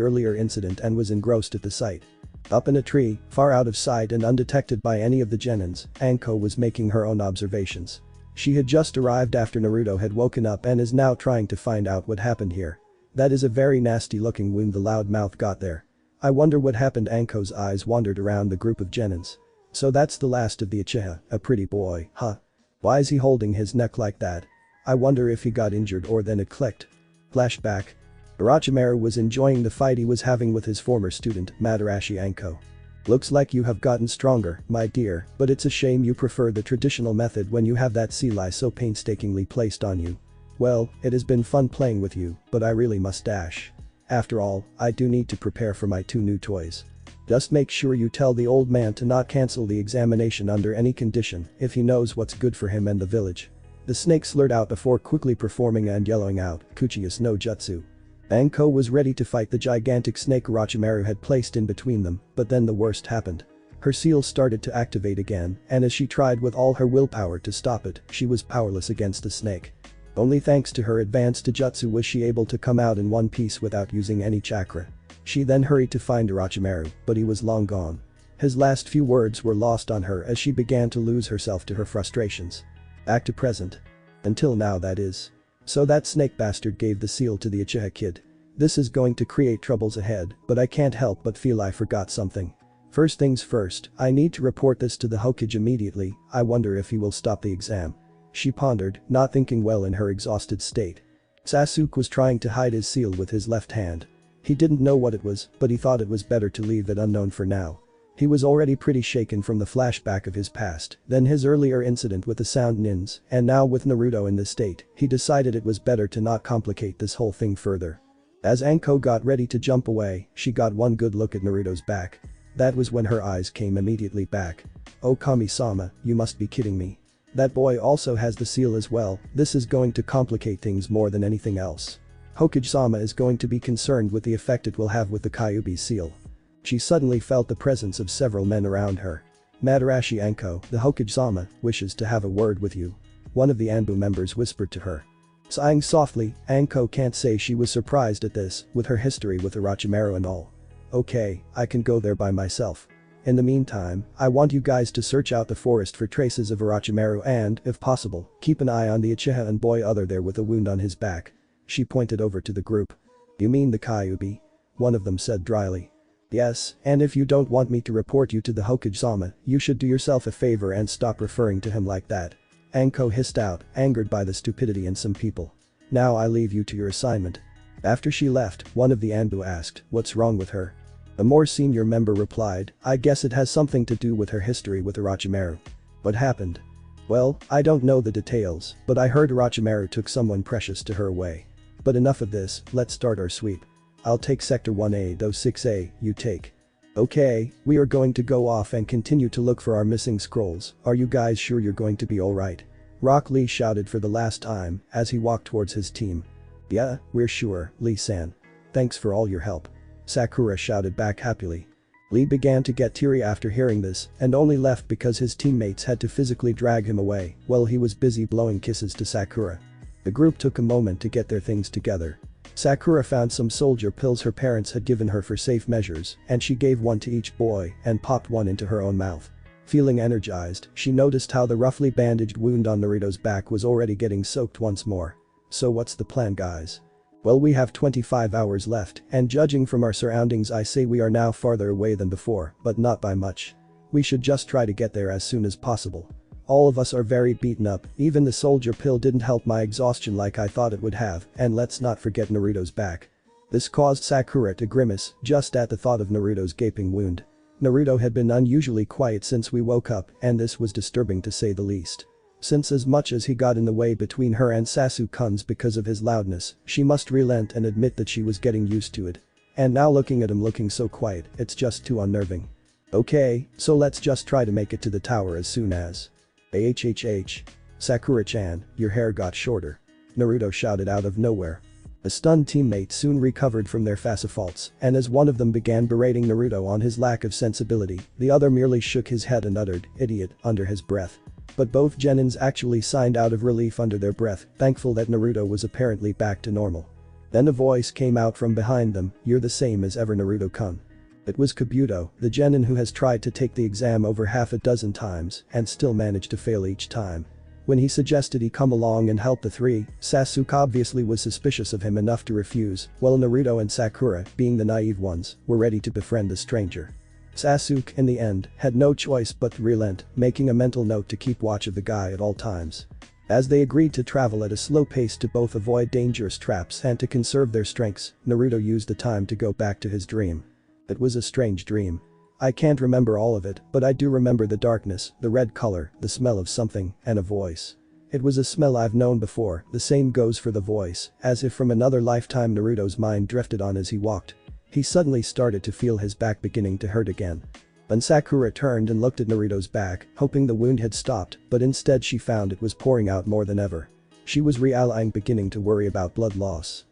earlier incident and was engrossed at the sight. Up in a tree, far out of sight and undetected by any of the genins, Anko was making her own observations. She had just arrived after Naruto had woken up and is now trying to find out what happened here. "That is a very nasty looking wound the loud mouth got there. I wonder what happened." Anko's eyes wandered around the group of genins. "So that's the last of the Uchiha, a pretty boy, huh? Why is he holding his neck like that? I wonder if he got injured or then it clicked." Flashback. Orochimaru was enjoying the fight he was having with his former student, Madarashi Anko. "Looks like you have gotten stronger, my dear, but it's a shame you prefer the traditional method when you have that seali so painstakingly placed on you. Well, it has been fun playing with you, but I really must dash. After all, I do need to prepare for my 2 new toys. Just make sure you tell the old man to not cancel the examination under any condition if he knows what's good for him and the village." The snake slurred out before quickly performing and yellowing out, "Kuchiyas no Jutsu." Anko was ready to fight the gigantic snake Orochimaru had placed in between them, but then the worst happened. Her seal started to activate again, and as she tried with all her willpower to stop it, she was powerless against the snake. Only thanks to her advanced jutsu was she able to come out in one piece without using any chakra. She then hurried to find Orochimaru, but he was long gone. His last few words were lost on her as she began to lose herself to her frustrations. Back to present. Until now, that is. So that snake bastard gave the seal to the Uchiha kid. This is going to create troubles ahead, but I can't help but feel I forgot something. First things first, I need to report this to the Hokage immediately. I wonder if he will stop the exam. She pondered, not thinking well in her exhausted state. Sasuke was trying to hide his seal with his left hand. He didn't know what it was, but he thought it was better to leave it unknown for now. He was already pretty shaken from the flashback of his past, then his earlier incident with the Sound Nins, and now with Naruto in this state, he decided it was better to not complicate this whole thing further. As Anko got ready to jump away, she got one good look at Naruto's back. That was when her eyes came immediately back. "Oh Kami-sama, you must be kidding me. That boy also has the seal as well. This is going to complicate things more than anything else. Hokage-sama is going to be concerned with the effect it will have with the Kyuubi seal." She suddenly felt the presence of several men around her. "Madarashi Anko, the Hokage-sama, wishes to have a word with you," one of the Ambu members whispered to her. Sighing softly, Anko can't say she was surprised at this, with her history with Orochimaru and all. "Okay, I can go there by myself. In the meantime, I want you guys to search out the forest for traces of Orochimaru and, if possible, keep an eye on the Uchiha and boy other there with a wound on his back." She pointed over to the group. "You mean the Kyuubi?" one of them said dryly. "Yes, and if you don't want me to report you to the Hokage-sama, you should do yourself a favor and stop referring to him like that," Anko hissed out, angered by the stupidity in some people. "Now I leave you to your assignment." After she left, one of the Anbu asked, "What's wrong with her?" A more senior member replied, "I guess it has something to do with her history with Orochimaru." "What happened?" "Well, I don't know the details, but I heard Orochimaru took someone precious to her away. But enough of this, let's start our sweep. I'll take Sector 1A, though 6A, you take." "Okay, we are going to go off and continue to look for our missing scrolls. Are you guys sure you're going to be alright?" Rock Lee shouted for the last time as he walked towards his team. "Yeah, we're sure, Lee-san. Thanks for all your help," Sakura shouted back happily. Lee began to get teary after hearing this and only left because his teammates had to physically drag him away while he was busy blowing kisses to Sakura. The group took a moment to get their things together. Sakura found some soldier pills her parents had given her for safe measures and she gave one to each boy and popped one into her own mouth. Feeling energized, she noticed how the roughly bandaged wound on Naruto's back was already getting soaked once more. "So what's the plan, guys?" "Well, we have 25 hours left and judging from our surroundings I say we are now farther away than before, but not by much. We should just try to get there as soon as possible. All of us are very beaten up, even the soldier pill didn't help my exhaustion like I thought it would have, and let's not forget Naruto's back." This caused Sakura to grimace just at the thought of Naruto's gaping wound. Naruto had been unusually quiet since we woke up and this was disturbing to say the least. Since as much as he got in the way between her and Sasuke-kun's because of his loudness, she must relent and admit that she was getting used to it. And now looking at him looking so quiet, it's just too unnerving. "Okay, so let's just try to make it to the tower as soon as." "Ahhh. Sakura-chan, your hair got shorter," Naruto shouted out of nowhere. The stunned teammates soon recovered from their fast faults, and as one of them began berating Naruto on his lack of sensibility, the other merely shook his head and uttered, "Idiot," under his breath. But both genins actually signed out of relief under their breath, thankful that Naruto was apparently back to normal. Then a voice came out from behind them, "You're the same as ever, Naruto-kun." It was Kabuto, the genin who has tried to take the exam over half a dozen times and still managed to fail each time. When he suggested he come along and help the three, Sasuke obviously was suspicious of him enough to refuse, while Naruto and Sakura, being the naive ones, were ready to befriend the stranger. Sasuke, in the end, had no choice but to relent, making a mental note to keep watch of the guy at all times. As they agreed to travel at a slow pace to both avoid dangerous traps and to conserve their strengths, Naruto used the time to go back to his dream. It was a strange dream. I can't remember all of it, but I do remember the darkness, the red color, the smell of something, and a voice. It was a smell I've known before, the same goes for the voice, as if from another lifetime. Naruto's mind drifted on as he walked. He suddenly started to feel his back beginning to hurt again. Then Sakura turned and looked at Naruto's back, hoping the wound had stopped, but instead she found it was pouring out more than ever. She was beginning to worry about blood loss.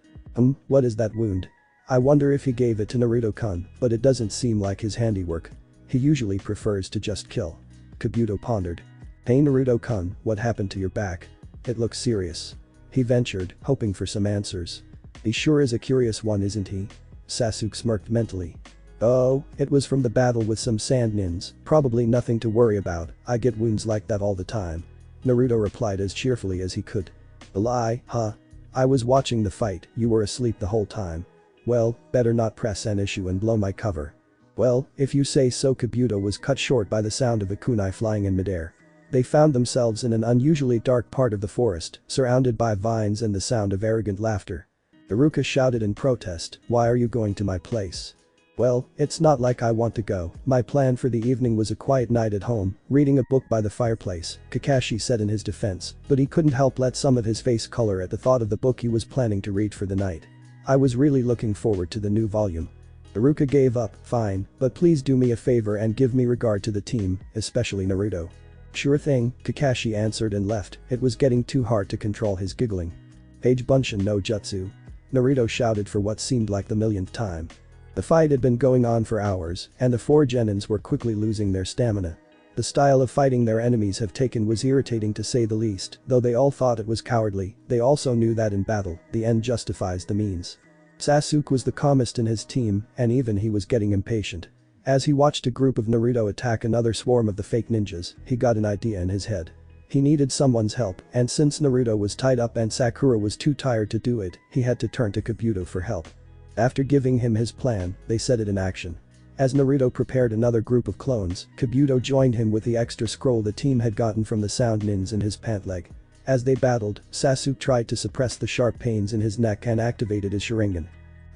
What is that wound? I wonder if he gave it to Naruto-kun, but it doesn't seem like his handiwork. He usually prefers to just kill. Kabuto pondered. "Hey Naruto-kun, what happened to your back? It looks serious." He ventured, hoping for some answers. "He sure is a curious one, isn't he?" Sasuke smirked mentally. "Oh, it was from the battle with some sand nins, probably nothing to worry about, I get wounds like that all the time." Naruto replied as cheerfully as he could. A lie, huh? I was watching the fight, you were asleep the whole time. Well, better not press an issue and blow my cover. Well, if you say so. Kabuto was cut short by the sound of a kunai flying in midair. They found themselves in an unusually dark part of the forest, surrounded by vines and the sound of arrogant laughter. Iruka shouted in protest, "Why are you going to my place?" "Well, it's not like I want to go, my plan for the evening was a quiet night at home, reading a book by the fireplace," Kakashi said in his defense, but he couldn't help let some of his face color at the thought of the book he was planning to read for the night. "I was really looking forward to the new volume." Iruka gave up, "Fine, but please do me a favor and give me regard to the team, especially Naruto." "Sure thing," Kakashi answered and left, it was getting too hard to control his giggling. "Page Bunshin no Jutsu." Naruto shouted for what seemed like the millionth time. The fight had been going on for hours, and the four genins were quickly losing their stamina. The style of fighting their enemies have taken was irritating to say the least, though they all thought it was cowardly, they also knew that in battle, the end justifies the means. Sasuke was the calmest in his team, and even he was getting impatient. As he watched a group of Naruto attack another swarm of the fake ninjas, he got an idea in his head. He needed someone's help, and since Naruto was tied up and Sakura was too tired to do it, he had to turn to Kabuto for help. After giving him his plan, they set it in action. As Naruto prepared another group of clones, Kabuto joined him with the extra scroll the team had gotten from the sound nins in his pant leg. As they battled, Sasuke tried to suppress the sharp pains in his neck and activated his Sharingan.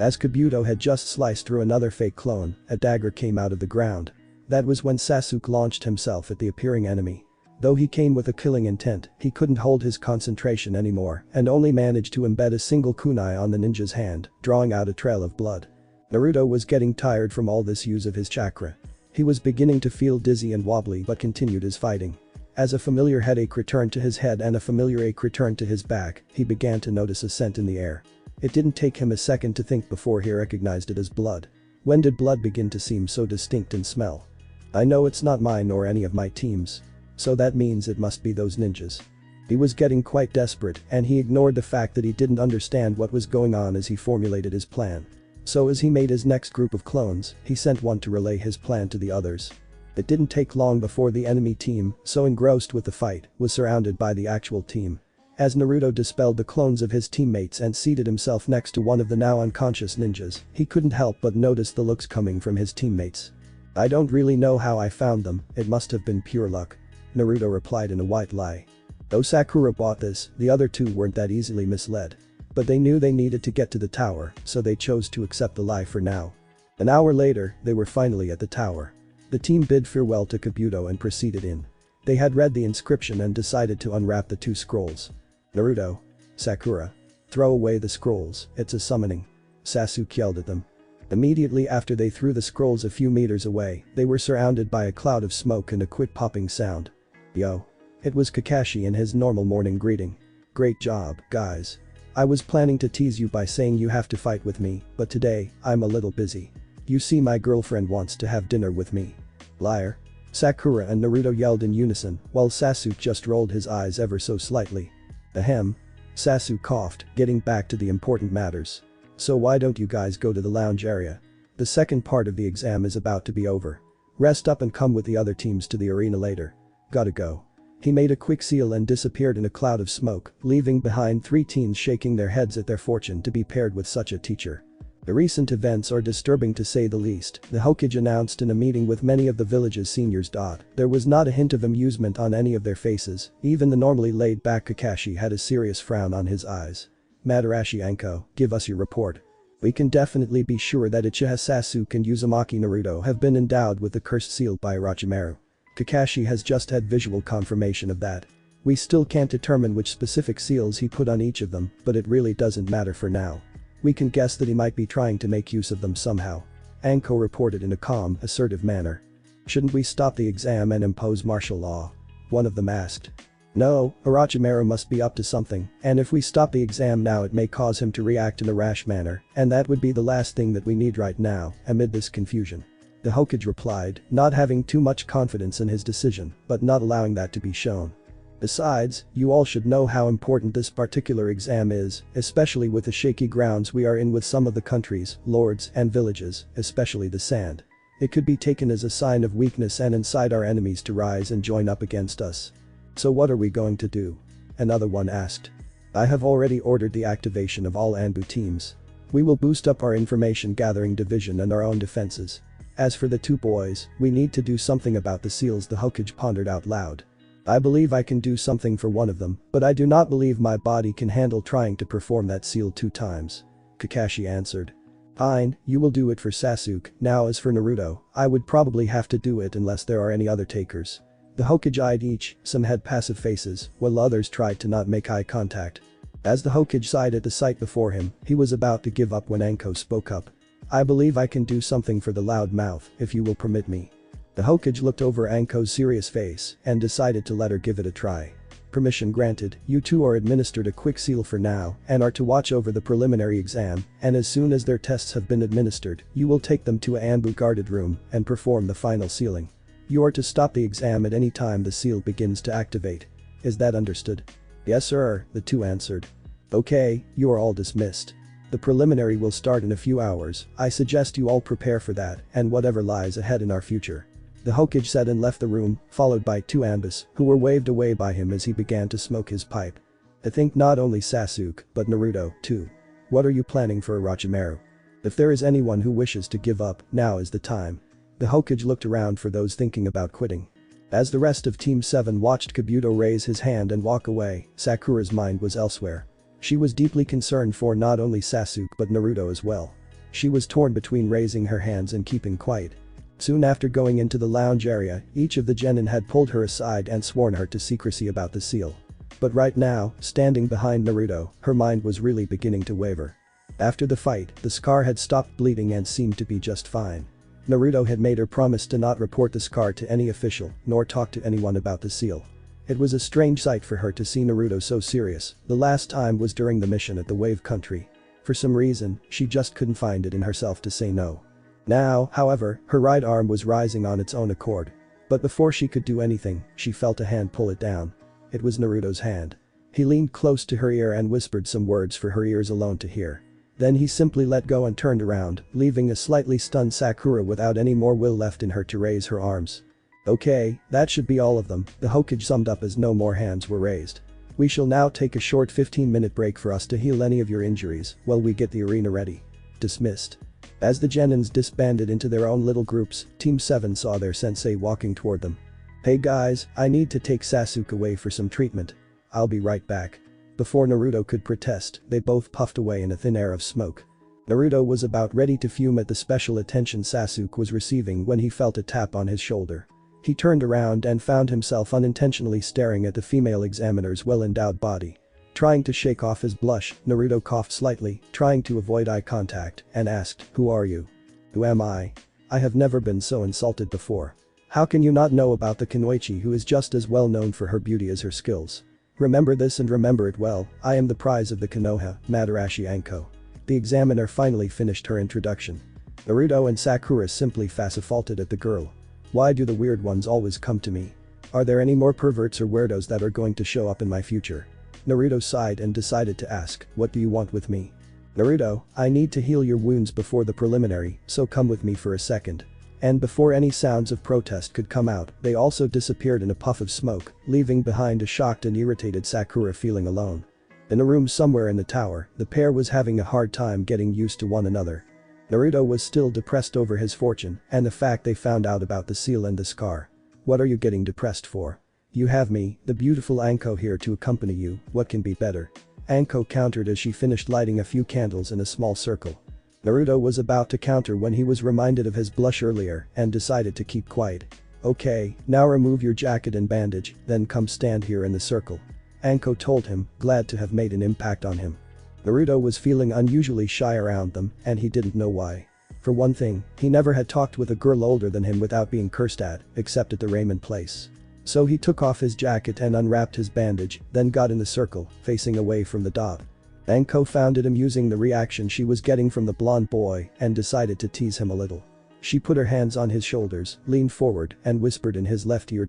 As Kabuto had just sliced through another fake clone, a dagger came out of the ground. That was when Sasuke launched himself at the appearing enemy. Though he came with a killing intent, he couldn't hold his concentration anymore and only managed to embed a single kunai on the ninja's hand, drawing out a trail of blood. Naruto was getting tired from all this use of his chakra. He was beginning to feel dizzy and wobbly but continued his fighting. As a familiar headache returned to his head and a familiar ache returned to his back, he began to notice a scent in the air. It didn't take him a second to think before he recognized it as blood. When did blood begin to seem so distinct in smell? "I know it's not mine or any of my team's. So that means it must be those ninjas." He was getting quite desperate and he ignored the fact that he didn't understand what was going on as he formulated his plan. So as he made his next group of clones, he sent one to relay his plan to the others. It didn't take long before the enemy team, so engrossed with the fight, was surrounded by the actual team. As Naruto dispelled the clones of his teammates and seated himself next to one of the now unconscious ninjas, he couldn't help but notice the looks coming from his teammates. "I don't really know how I found them, it must have been pure luck," Naruto replied in a white lie. Though Sakura bought this, the other two weren't that easily misled. But they knew they needed to get to the tower, so they chose to accept the lie for now. An hour later, they were finally at the tower. The team bid farewell to Kabuto and proceeded in. They had read the inscription and decided to unwrap the two scrolls. "Naruto. Sakura. Throw away the scrolls, it's a summoning," Sasuke yelled at them. Immediately after they threw the scrolls a few meters away, they were surrounded by a cloud of smoke and a quick popping sound. "Yo." It was Kakashi in his normal morning greeting. "Great job, guys. I was planning to tease you by saying you have to fight with me, but today, I'm a little busy. You see, my girlfriend wants to have dinner with me." "Liar." Sakura and Naruto yelled in unison, while Sasuke just rolled his eyes ever so slightly. "Ahem." Sasuke coughed, getting back to the important matters. "So why don't you guys go to the lounge area? The second part of the exam is about to be over. Rest up and come with the other teams to the arena later. Gotta go." He made a quick seal and disappeared in a cloud of smoke, leaving behind three teens shaking their heads at their fortune to be paired with such a teacher. The recent events are disturbing to say the least, the Hokage announced in a meeting with many of the village's seniors. There was not a hint of amusement on any of their faces, even the normally laid-back Kakashi had a serious frown on his eyes. "Madarashi Anko, give us your report. We can definitely be sure that Uchiha Sasuke and Uzumaki Naruto have been endowed with the cursed seal by Orochimaru. Kakashi has just had visual confirmation of that. We still can't determine which specific seals he put on each of them, but it really doesn't matter for now. We can guess that he might be trying to make use of them somehow." Anko reported in a calm, assertive manner. "Shouldn't we stop the exam and impose martial law?" one of them asked. "No, Orochimaru must be up to something, and if we stop the exam now it may cause him to react in a rash manner, and that would be the last thing that we need right now, amid this confusion," the Hokage replied, not having too much confidence in his decision, but not allowing that to be shown. "Besides, you all should know how important this particular exam is, especially with the shaky grounds we are in with some of the countries, lords, and villages, especially the sand. It could be taken as a sign of weakness and incite our enemies to rise and join up against us." "So what are we going to do?" another one asked. "I have already ordered the activation of all Ambu teams. We will boost up our information gathering division and our own defenses. As for the two boys, we need to do something about the seals," the Hokage pondered out loud. "I believe I can do something for one of them, but I do not believe my body can handle trying to perform that seal 2 times. Kakashi answered. "Fine, you will do it for Sasuke. Now as for Naruto, I would probably have to do it unless there are any other takers." The Hokage eyed each, some had passive faces, while others tried to not make eye contact. As the Hokage sighed at the sight before him, he was about to give up when Anko spoke up. "I believe I can do something for the loud mouth, if you will permit me." The Hokage looked over Anko's serious face and decided to let her give it a try. "Permission granted, you two are administered a quick seal for now and are to watch over the preliminary exam, and as soon as their tests have been administered, you will take them to a Ambu guarded room and perform the final sealing. You are to stop the exam at any time the seal begins to activate. Is that understood?" "Yes sir," the two answered. "Okay, you are all dismissed. The preliminary will start in a few hours. I suggest you all prepare for that and whatever lies ahead in our future." The Hokage said and left the room, followed by 2 Ambus, who were waved away by him as he began to smoke his pipe. "I think not only Sasuke, but Naruto, too. What are you planning for Orochimaru? If there is anyone who wishes to give up, now is the time." The Hokage looked around for those thinking about quitting. As the rest of Team 7 watched Kabuto raise his hand and walk away, Sakura's mind was elsewhere. She was deeply concerned for not only Sasuke but Naruto as well. She was torn between raising her hands and keeping quiet. Soon after going into the lounge area, each of the genin had pulled her aside and sworn her to secrecy about the seal. But right now, standing behind Naruto, her mind was really beginning to waver. After the fight, the scar had stopped bleeding and seemed to be just fine. Naruto had made her promise to not report the scar to any official, nor talk to anyone about the seal. It was a strange sight for her to see Naruto so serious. The last time was during the mission at the Wave Country. For some reason, she just couldn't find it in herself to say no. Now, however, her right arm was rising on its own accord. But before she could do anything, she felt a hand pull it down. It was Naruto's hand. He leaned close to her ear and whispered some words for her ears alone to hear. Then he simply let go and turned around, leaving a slightly stunned Sakura without any more will left in her to raise her arms. "Okay, that should be all of them," the Hokage summed up as no more hands were raised. "We shall now take a short 15-minute break for us to heal any of your injuries while we get the arena ready." Dismissed. As the genins disbanded into their own little groups, Team 7 saw their sensei walking toward them. "Hey guys, I need to take Sasuke away for some treatment. I'll be right back." Before Naruto could protest, they both puffed away in a thin air of smoke. Naruto was about ready to fume at the special attention Sasuke was receiving when he felt a tap on his shoulder. He turned around and found himself unintentionally staring at the female examiner's well-endowed body. Trying to shake off his blush, Naruto coughed slightly, trying to avoid eye contact, and asked, "Who are you?" "Who am I? I have never been so insulted before. How can you not know about the Kunoichi who is just as well known for her beauty as her skills? Remember this and remember it well, I am the prize of the Konoha, Madarashi Anko." The examiner finally finished her introduction. Naruto and Sakura simply faulted at the girl. "Why do the weird ones always come to me? Are there any more perverts or weirdos that are going to show up in my future?" Naruto sighed and decided to ask, "What do you want with me?" "Naruto, I need to heal your wounds before the preliminary, so come with me for a second." And before any sounds of protest could come out, they also disappeared in a puff of smoke, leaving behind a shocked and irritated Sakura feeling alone. In a room somewhere in the tower, the pair was having a hard time getting used to one another. Naruto was still depressed over his fortune and the fact they found out about the seal and the scar. "What are you getting depressed for? You have me, the beautiful Anko here to accompany you, what can be better?" Anko countered as she finished lighting a few candles in a small circle. Naruto was about to counter when he was reminded of his blush earlier and decided to keep quiet. "Okay, now remove your jacket and bandage, then come stand here in the circle," Anko told him, glad to have made an impact on him. Naruto was feeling unusually shy around them and he didn't know why. For one thing, he never had talked with a girl older than him without being cursed at, except at the ramen place. So he took off his jacket and unwrapped his bandage, then got in the circle, facing away from the dot. Anko found it amusing the reaction she was getting from the blonde boy and decided to tease him a little. She put her hands on his shoulders, leaned forward and whispered in his left ear.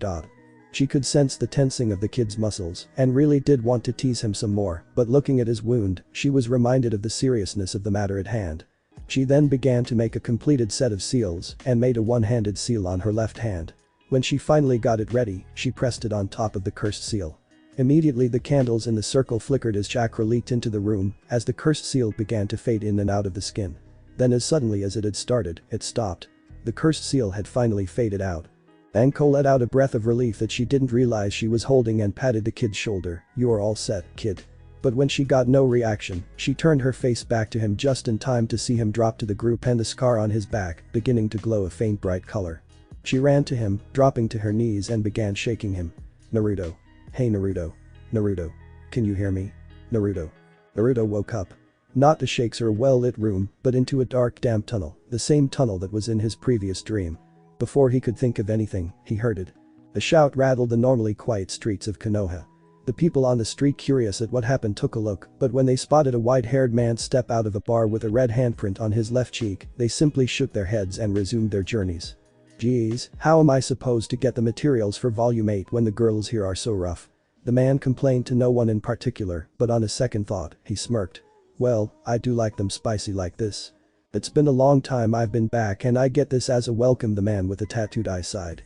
She could sense the tensing of the kid's muscles and really did want to tease him some more, but looking at his wound, she was reminded of the seriousness of the matter at hand. She then began to make a completed set of seals and made a one-handed seal on her left hand. When she finally got it ready, she pressed it on top of the cursed seal. Immediately the candles in the circle flickered as chakra leaked into the room as the cursed seal began to fade in and out of the skin. Then as suddenly as it had started, it stopped. The cursed seal had finally faded out. Anko let out a breath of relief that she didn't realize she was holding and patted the kid's shoulder. "You are all set, kid." But when she got no reaction, she turned her face back to him just in time to see him drop to the group and the scar on his back beginning to glow a faint bright color. She ran to him, dropping to her knees and began shaking him. "Naruto. Hey Naruto. Naruto. Can you hear me? Naruto." Naruto woke up. Not to Shakes or well-lit room, but into a dark damp tunnel, the same tunnel that was in his previous dream. Before he could think of anything, he heard it. A shout rattled the normally quiet streets of Konoha. The people on the street, curious at what happened, took a look, but when they spotted a white-haired man step out of a bar with a red handprint on his left cheek, they simply shook their heads and resumed their journeys. "Geez, how am I supposed to get the materials for volume 8 when the girls here are so rough?" The man complained to no one in particular, but on a second thought, he smirked. "Well, I do like them spicy like this. It's been a long time I've been back and I get this as a welcome," the man with the tattooed eye sighed.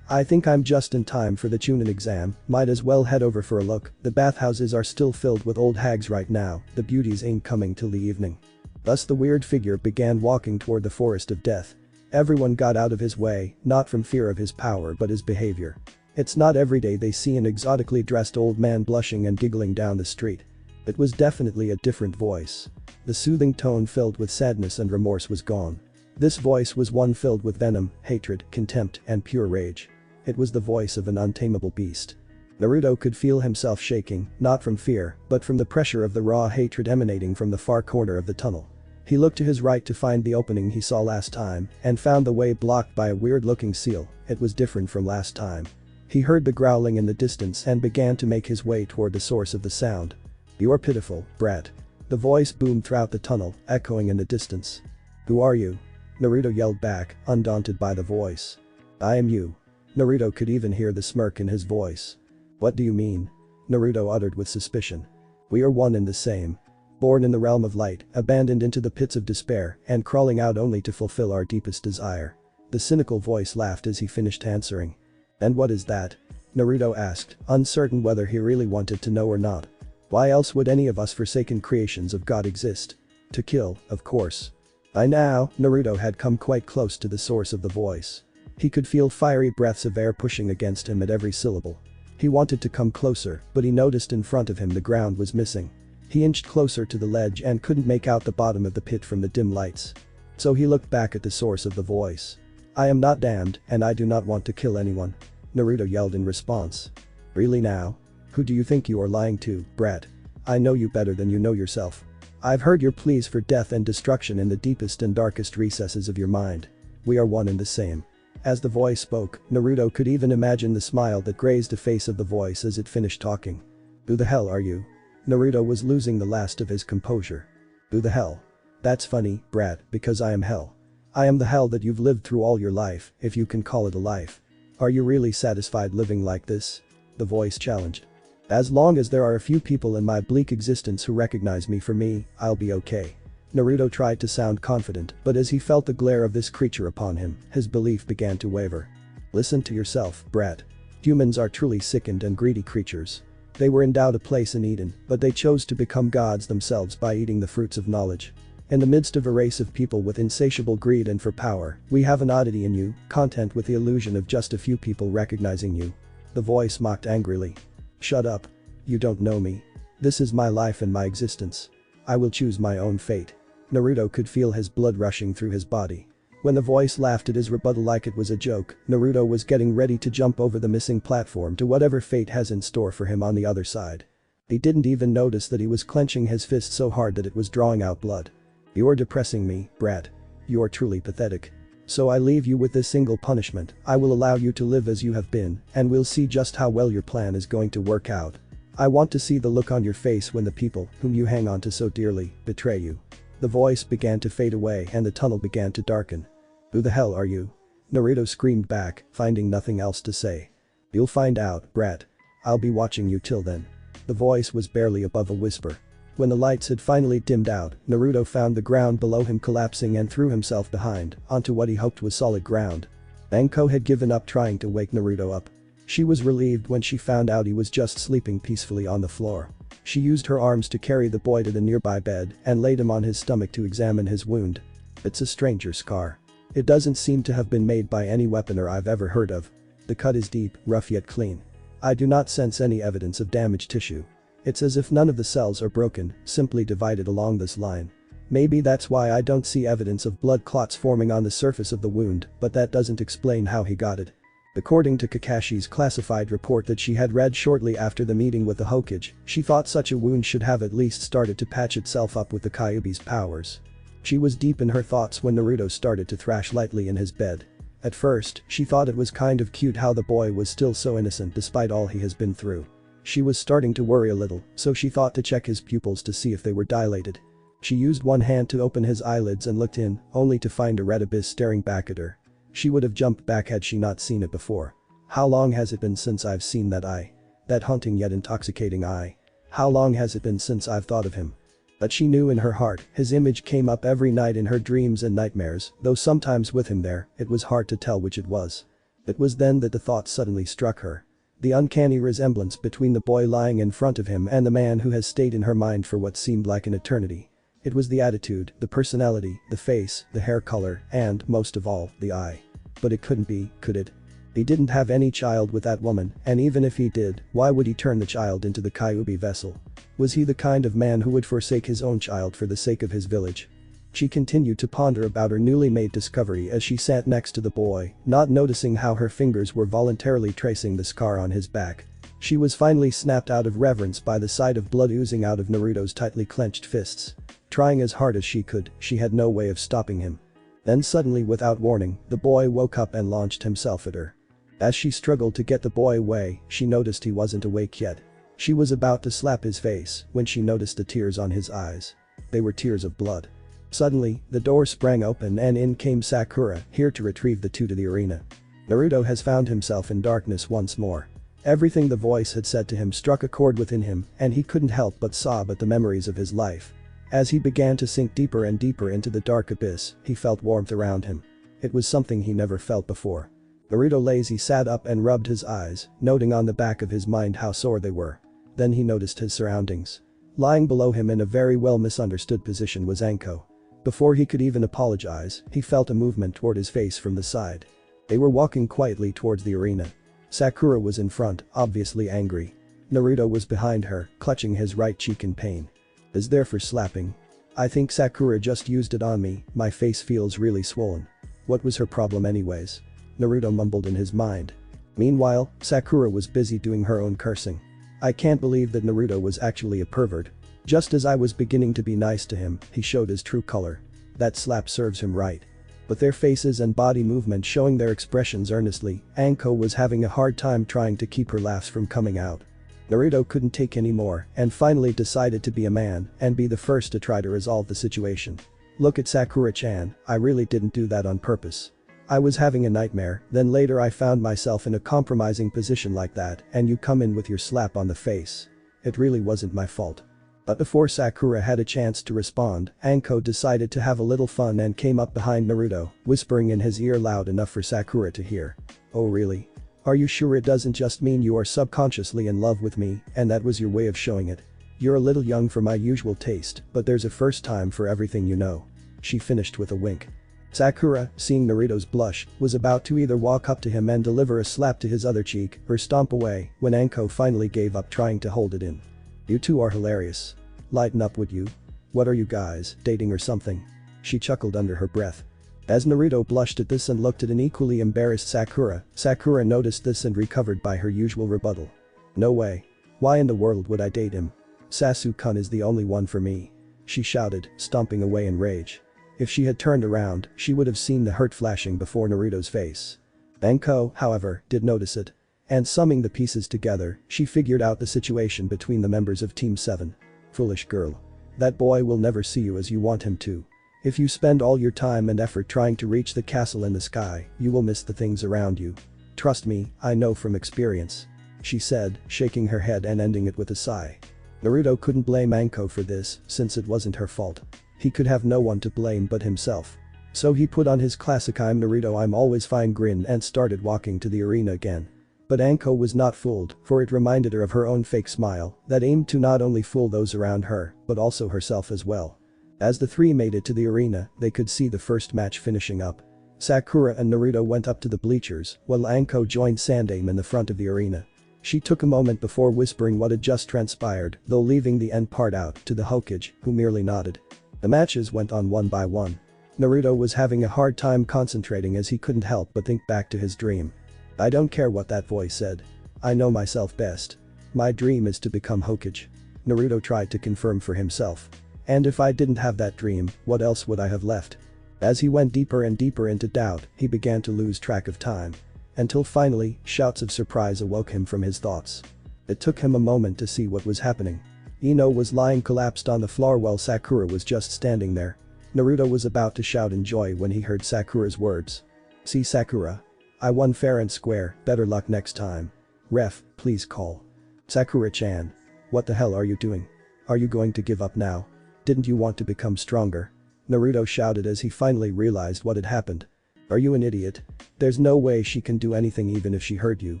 I think I'm just in time for the Chunin exam, might as well head over for a look. The bathhouses are still filled with old hags right now, the beauties ain't coming till the evening." Thus the weird figure began walking toward the forest of death. Everyone got out of his way, not from fear of his power but his behavior. It's not every day they see an exotically dressed old man blushing and giggling down the street. It was definitely a different voice. The soothing tone filled with sadness and remorse was gone. This voice was one filled with venom, hatred, contempt, and pure rage. It was the voice of an untamable beast. Naruto could feel himself shaking, not from fear, but from the pressure of the raw hatred emanating from the far corner of the tunnel. He looked to his right to find the opening he saw last time, and found the way blocked by a weird-looking seal. It was different from last time. He heard the growling in the distance and began to make his way toward the source of the sound. "You are pitiful, brat." The voice boomed throughout the tunnel, echoing in the distance. "Who are you?" Naruto yelled back, undaunted by the voice. "I am you." Naruto could even hear the smirk in his voice. "What do you mean?" Naruto uttered with suspicion. "We are one and the same. Born in the realm of light, abandoned into the pits of despair, and crawling out only to fulfill our deepest desire." The cynical voice laughed as he finished answering. "And what is that?" Naruto asked, uncertain whether he really wanted to know or not. Why else would any of us forsaken creations of God exist? To kill, of course. By now, Naruto had come quite close to the source of the voice. He could feel fiery breaths of air pushing against him at every syllable. He wanted to come closer, but he noticed in front of him the ground was missing. He inched closer to the ledge and couldn't make out the bottom of the pit from the dim lights. So he looked back at the source of the voice. "I am not damned, and I do not want to kill anyone," Naruto yelled in response. "Really now? Who do you think you are lying to, brat? I know you better than you know yourself. I've heard your pleas for death and destruction in the deepest and darkest recesses of your mind. We are one and the same." As the voice spoke, Naruto could even imagine the smile that grazed the face of the voice as it finished talking. "Who the hell are you?" Naruto was losing the last of his composure. "Who the hell? That's funny, brat, because I am hell. I am the hell that you've lived through all your life, if you can call it a life. Are you really satisfied living like this?" The voice challenged. "As long as there are a few people in my bleak existence who recognize me for me, I'll be okay." Naruto tried to sound confident, but as he felt the glare of this creature upon him, his belief began to waver. "Listen to yourself, brat. Humans are truly sickened and greedy creatures. They were endowed a place in Eden, but they chose to become gods themselves by eating the fruits of knowledge. In the midst of a race of people with insatiable greed and for power, we have an oddity in you, content with the illusion of just a few people recognizing you." The voice mocked angrily. "Shut up. You don't know me. This is my life and my existence. I will choose my own fate." Naruto could feel his blood rushing through his body. When the voice laughed at his rebuttal like it was a joke, Naruto was getting ready to jump over the missing platform to whatever fate has in store for him on the other side. He didn't even notice that he was clenching his fist so hard that it was drawing out blood. "You're depressing me, brat. You're truly pathetic. So I leave you with this single punishment. I will allow you to live as you have been, and we'll see just how well your plan is going to work out. I want to see the look on your face when the people, whom you hang on to so dearly, betray you." The voice began to fade away and the tunnel began to darken. "Who the hell are you?" Naruto screamed back, finding nothing else to say. "You'll find out, brat. I'll be watching you till then." The voice was barely above a whisper. When the lights had finally dimmed out, Naruto found the ground below him collapsing and threw himself behind, onto what he hoped was solid ground. Anko had given up trying to wake Naruto up. She was relieved when she found out he was just sleeping peacefully on the floor. She used her arms to carry the boy to the nearby bed and laid him on his stomach to examine his wound. It's a stranger scar. It doesn't seem to have been made by any weaponer I've ever heard of. The cut is deep, rough yet clean. I do not sense any evidence of damaged tissue. It's as if none of the cells are broken, simply divided along this line. Maybe that's why I don't see evidence of blood clots forming on the surface of the wound, but that doesn't explain how he got it. According to Kakashi's classified report that she had read shortly after the meeting with the Hokage, she thought such a wound should have at least started to patch itself up with the Kyuubi's powers. She was deep in her thoughts when Naruto started to thrash lightly in his bed. At first, she thought it was kind of cute how the boy was still so innocent despite all he has been through. She was starting to worry a little, so she thought to check his pupils to see if they were dilated. She used one hand to open his eyelids and looked in, only to find a red abyss staring back at her. She would have jumped back had she not seen it before. How long has it been since I've seen that eye? That haunting yet intoxicating eye. How long has it been since I've thought of him? But she knew in her heart, his image came up every night in her dreams and nightmares, though sometimes with him there, it was hard to tell which it was. It was then that the thought suddenly struck her. The uncanny resemblance between the boy lying in front of him and the man who has stayed in her mind for what seemed like an eternity. It was the attitude, the personality, the face, the hair color, and, most of all, the eye. But it couldn't be, could it? He didn't have any child with that woman, and even if he did, why would he turn the child into the Kyuubi vessel? Was he the kind of man who would forsake his own child for the sake of his village? She continued to ponder about her newly made discovery as she sat next to the boy, not noticing how her fingers were voluntarily tracing the scar on his back. She was finally snapped out of reverence by the sight of blood oozing out of Naruto's tightly clenched fists. Trying as hard as she could, she had no way of stopping him. Then suddenly without warning, the boy woke up and launched himself at her. As she struggled to get the boy away, she noticed he wasn't awake yet. She was about to slap his face when she noticed the tears on his eyes. They were tears of blood. Suddenly, the door sprang open and in came Sakura, here to retrieve the two to the arena. Naruto has found himself in darkness once more. Everything the voice had said to him struck a chord within him, and he couldn't help but sob at the memories of his life. As he began to sink deeper and deeper into the dark abyss, he felt warmth around him. It was something he never felt before. Naruto lazy sat up and rubbed his eyes, noting on the back of his mind how sore they were. Then he noticed his surroundings. Lying below him in a very well misunderstood position was Anko. Before he could even apologize, he felt a movement toward his face from the side. They were walking quietly towards the arena. Sakura was in front, obviously angry. Naruto was behind her, clutching his right cheek in pain. Is there for slapping? I think Sakura just used it on me, my face feels really swollen. What was her problem anyways? Naruto mumbled in his mind. Meanwhile, Sakura was busy doing her own cursing. I can't believe that Naruto was actually a pervert. Just as I was beginning to be nice to him, he showed his true color. That slap serves him right. With their faces and body movement showing their expressions earnestly, Anko was having a hard time trying to keep her laughs from coming out. Naruto couldn't take any more and finally decided to be a man and be the first to try to resolve the situation. Look at Sakura-chan, I really didn't do that on purpose. I was having a nightmare, then later I found myself in a compromising position like that and you come in with your slap on the face. It really wasn't my fault. But before Sakura had a chance to respond, Anko decided to have a little fun and came up behind Naruto, whispering in his ear loud enough for Sakura to hear. Oh really? Are you sure it doesn't just mean you are subconsciously in love with me and that was your way of showing it? You're a little young for my usual taste, but there's a first time for everything you know. She finished with a wink. Sakura, seeing Naruto's blush, was about to either walk up to him and deliver a slap to his other cheek or stomp away when Anko finally gave up trying to hold it in. You two are hilarious. Lighten up would you? What are you guys, dating or something? She chuckled under her breath. As Naruto blushed at this and looked at an equally embarrassed Sakura, Sakura noticed this and recovered by her usual rebuttal. No way. Why in the world would I date him? Sasuke-kun is the only one for me. She shouted, stomping away in rage. If she had turned around, she would have seen the hurt flashing before Naruto's face. Anko, however, did notice it. And summing the pieces together, she figured out the situation between the members of Team 7. Foolish girl. That boy will never see you as you want him to. If you spend all your time and effort trying to reach the castle in the sky, you will miss the things around you. Trust me, I know from experience. She said, shaking her head and ending it with a sigh. Naruto couldn't blame Anko for this, since it wasn't her fault. He could have no one to blame but himself. So he put on his classic "I'm Naruto I'm always fine" grin and started walking to the arena again. But Anko was not fooled, for it reminded her of her own fake smile that aimed to not only fool those around her, but also herself as well. As the three made it to the arena, they could see the first match finishing up. Sakura and Naruto went up to the bleachers, while Anko joined Sandaime in the front of the arena. She took a moment before whispering what had just transpired, though leaving the end part out to the Hokage, who merely nodded. The matches went on one by one. Naruto was having a hard time concentrating as he couldn't help but think back to his dream. "I don't care what that voice said. I know myself best. My dream is to become Hokage." Naruto tried to confirm for himself. "And if I didn't have that dream, what else would I have left?" As he went deeper and deeper into doubt, he began to lose track of time. Until finally, shouts of surprise awoke him from his thoughts. It took him a moment to see what was happening. Ino was lying collapsed on the floor while Sakura was just standing there. Naruto was about to shout in joy when he heard Sakura's words. "See, Sakura. I won fair and square, better luck next time. Ref, please call." "Sakura-chan. What the hell are you doing? Are you going to give up now? Didn't you want to become stronger?" Naruto shouted as he finally realized what had happened. "Are you an idiot? There's no way she can do anything even if she hurt you.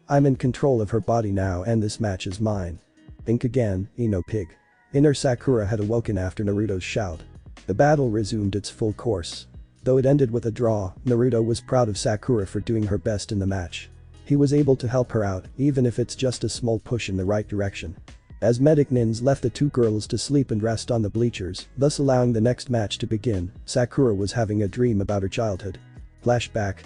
I'm in control of her body now and this match is mine." "Think again, Ino pig." Inner Sakura had awoken after Naruto's shout. The battle resumed its full course. Though it ended with a draw, Naruto was proud of Sakura for doing her best in the match. He was able to help her out, even if it's just a small push in the right direction. As medic Nins left the two girls to sleep and rest on the bleachers, thus allowing the next match to begin, Sakura was having a dream about her childhood. Flashback.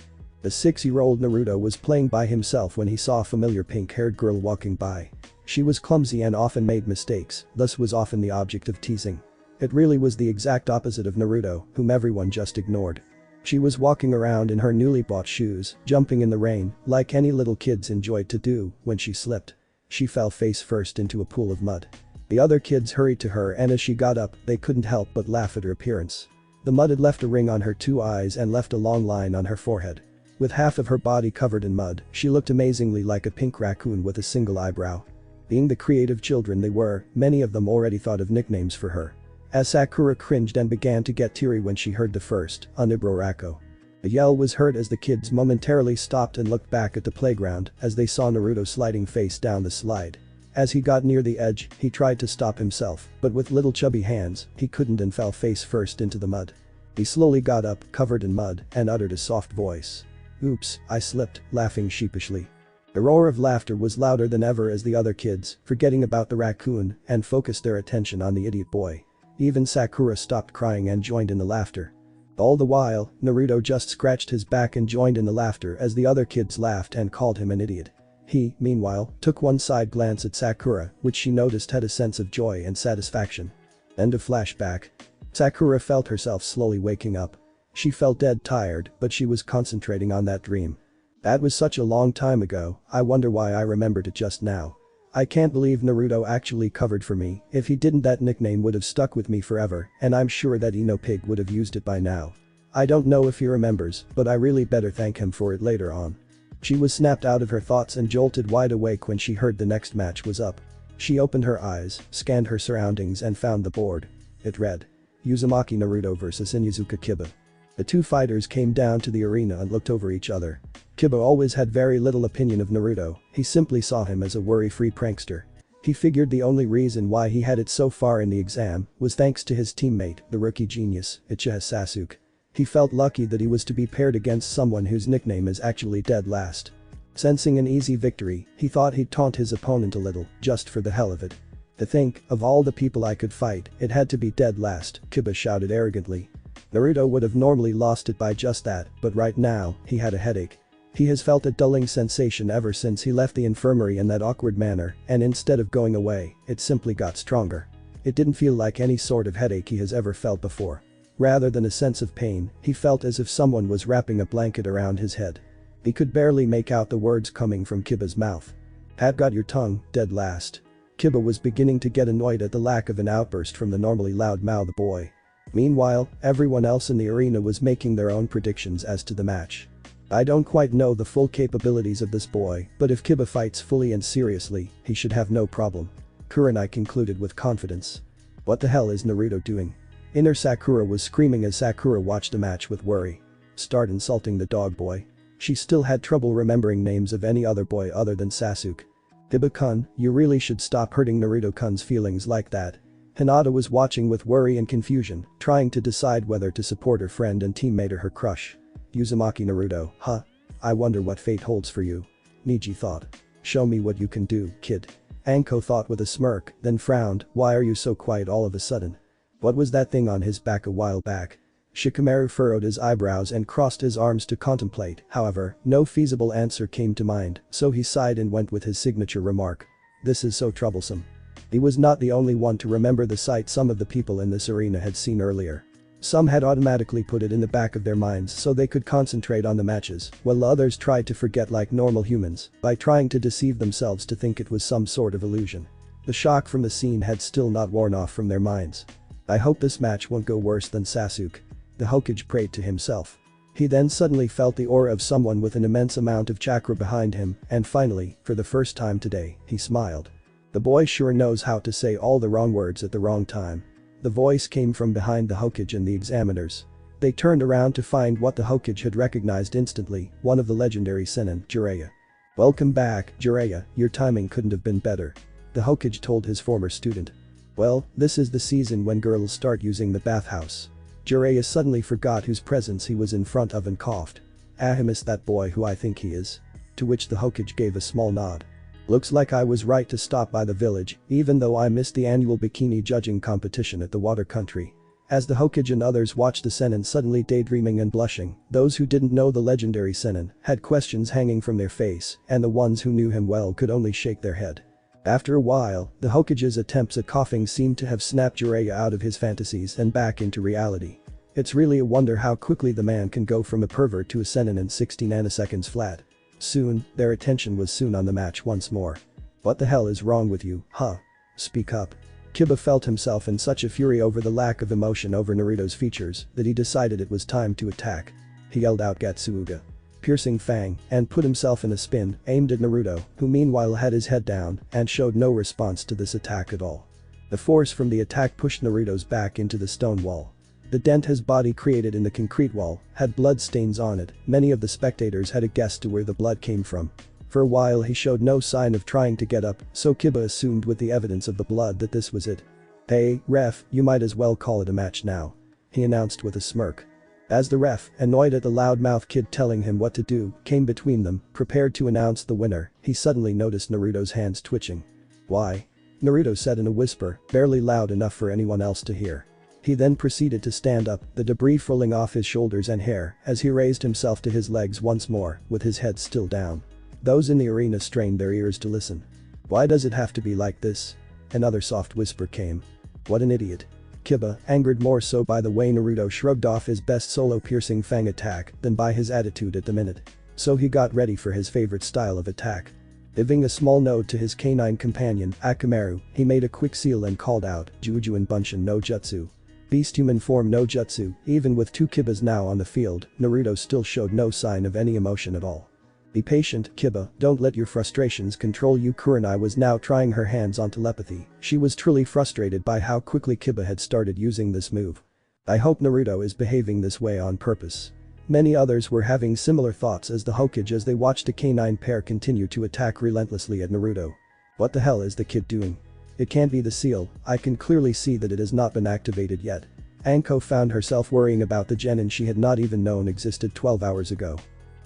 The 6-year-old Naruto was playing by himself when he saw a familiar pink-haired girl walking by. She was clumsy and often made mistakes, thus was often the object of teasing. It really was the exact opposite of Naruto, whom everyone just ignored. She was walking around in her newly bought shoes, jumping in the rain, like any little kids enjoyed to do, when she slipped. She fell face first into a pool of mud. The other kids hurried to her and as she got up, they couldn't help but laugh at her appearance. The mud had left a ring on her 2 eyes and left a long line on her forehead. With half of her body covered in mud, she looked amazingly like a pink raccoon with a single eyebrow. Being the creative children they were, many of them already thought of nicknames for her. As Sakura cringed and began to get teary when she heard the first, Onibrorako. A yell was heard as the kids momentarily stopped and looked back at the playground as they saw Naruto sliding face down the slide. As he got near the edge, he tried to stop himself, but with little chubby hands, he couldn't and fell face first into the mud. He slowly got up, covered in mud, and uttered a soft voice. "Oops, I slipped," laughing sheepishly. The roar of laughter was louder than ever as the other kids, forgetting about the raccoon, and focused their attention on the idiot boy. Even Sakura stopped crying and joined in the laughter. All the while, Naruto just scratched his back and joined in the laughter as the other kids laughed and called him an idiot. He, meanwhile, took one side glance at Sakura, which she noticed had a sense of joy and satisfaction. End of flashback. Sakura felt herself slowly waking up. She felt dead tired, but she was concentrating on that dream. "That was such a long time ago, I wonder why I remembered it just now. I can't believe Naruto actually covered for me. If he didn't, that nickname would have stuck with me forever, and I'm sure that Ino Pig would have used it by now. I don't know if he remembers, but I really better thank him for it later on." She was snapped out of her thoughts and jolted wide awake when she heard the next match was up. She opened her eyes, scanned her surroundings and found the board. It read, Uzumaki Naruto vs Inuzuka Kiba. The two fighters came down to the arena and looked over each other. Kiba always had very little opinion of Naruto, he simply saw him as a worry-free prankster. He figured the only reason why he had it so far in the exam was thanks to his teammate, the rookie genius, Uchiha Sasuke. He felt lucky that he was to be paired against someone whose nickname is actually dead last. Sensing an easy victory, he thought he'd taunt his opponent a little, just for the hell of it. "To think, of all the people I could fight, it had to be dead last," Kiba shouted arrogantly. Naruto would have normally lost it by just that, but right now, he had a headache. He has felt a dulling sensation ever since he left the infirmary in that awkward manner, and instead of going away, it simply got stronger. It didn't feel like any sort of headache he has ever felt before. Rather than a sense of pain, he felt as if someone was wrapping a blanket around his head. He could barely make out the words coming from Kiba's mouth. "Have got your tongue, dead last." Kiba was beginning to get annoyed at the lack of an outburst from the normally loud-mouthed boy. Meanwhile, everyone else in the arena was making their own predictions as to the match. "I don't quite know the full capabilities of this boy, but if Kiba fights fully and seriously, he should have no problem," Kurenai concluded with confidence. "What the hell is Naruto doing? Inner Sakura was screaming as Sakura watched a match with worry. Start insulting the dog boy. She still had trouble remembering names of any other boy other than Sasuke. Hiba-kun, you really should stop hurting Naruto-kun's feelings like that. Hinata was watching with worry and confusion, trying to decide whether to support her friend and teammate or her crush. Uzumaki Naruto, huh? I wonder what fate holds for you. Niji thought. Show me what you can do, kid. Anko thought with a smirk, then frowned, why are you so quiet all of a sudden? What was that thing on his back a while back? Shikamaru furrowed his eyebrows and crossed his arms to contemplate, however, no feasible answer came to mind, so he sighed and went with his signature remark. This is so troublesome. He was not the only one to remember the sight some of the people in this arena had seen earlier. Some had automatically put it in the back of their minds so they could concentrate on the matches, while others tried to forget like normal humans by trying to deceive themselves to think it was some sort of illusion. The shock from the scene had still not worn off from their minds. I hope this match won't go worse than Sasuke. The Hokage prayed to himself. He then suddenly felt the aura of someone with an immense amount of chakra behind him, and finally, for the first time today, he smiled. The boy sure knows how to say all the wrong words at the wrong time. The voice came from behind the Hokage and the examiners. They turned around to find what the Hokage had recognized instantly, one of the legendary Chunin, Jiraiya. Welcome back, Jiraiya, your timing couldn't have been better. The Hokage told his former student. Well, this is the season when girls start using the bathhouse. Jiraiya suddenly forgot whose presence he was in front of and coughed. I miss that boy who I think he is. To which the Hokage gave a small nod. Looks like I was right to stop by the village, even though I missed the annual bikini judging competition at the water country. As the Hokage and others watched the Sennin suddenly daydreaming and blushing, those who didn't know the legendary Sennin had questions hanging from their face, and the ones who knew him well could only shake their head. After a while, the Hokage's attempts at coughing seemed to have snapped Jiraiya out of his fantasies and back into reality. It's really a wonder how quickly the man can go from a pervert to a Sennin in 60 nanoseconds flat. Soon, their attention was soon on the match once more. What the hell is wrong with you, huh? Speak up. Kiba felt himself in such a fury over the lack of emotion over Naruto's features that he decided it was time to attack. He yelled out Gatsuga. Piercing fang, and put himself in a spin, aimed at Naruto, who meanwhile had his head down and showed no response to this attack at all. The force from the attack pushed Naruto's back into the stone wall. The dent his body created in the concrete wall had blood stains on it. Many of the spectators had a guess to where the blood came from. For a while he showed no sign of trying to get up, so Kiba assumed with the evidence of the blood that this was it. Hey, ref, you might as well call it a match now. He announced with a smirk. As the ref, annoyed at the loudmouth kid telling him what to do, came between them, prepared to announce the winner, he suddenly noticed Naruto's hands twitching. Why? Naruto said in a whisper, barely loud enough for anyone else to hear. He then proceeded to stand up, the debris falling off his shoulders and hair, as he raised himself to his legs once more, with his head still down. Those in the arena strained their ears to listen. Why does it have to be like this? Another soft whisper came. What an idiot. Kiba, angered more so by the way Naruto shrugged off his best solo piercing fang attack than by his attitude at the minute. So he got ready for his favorite style of attack. Giving a small nod to his canine companion, Akamaru, he made a quick seal and called out, Juujuen Bunshin no Jutsu. Beast human form no Jutsu. Even with two Kibas now on the field, Naruto still showed no sign of any emotion at all. Be patient, Kiba, don't let your frustrations control you. Kurenai was now trying her hands on telepathy. She was truly frustrated by how quickly Kiba had started using this move. I hope Naruto is behaving this way on purpose. Many others were having similar thoughts as the Hokage as they watched the canine pair continue to attack relentlessly at Naruto. What the hell is the kid doing? It can't be the seal, I can clearly see that it has not been activated yet. Anko found herself worrying about the genin she had not even known existed 12 hours ago.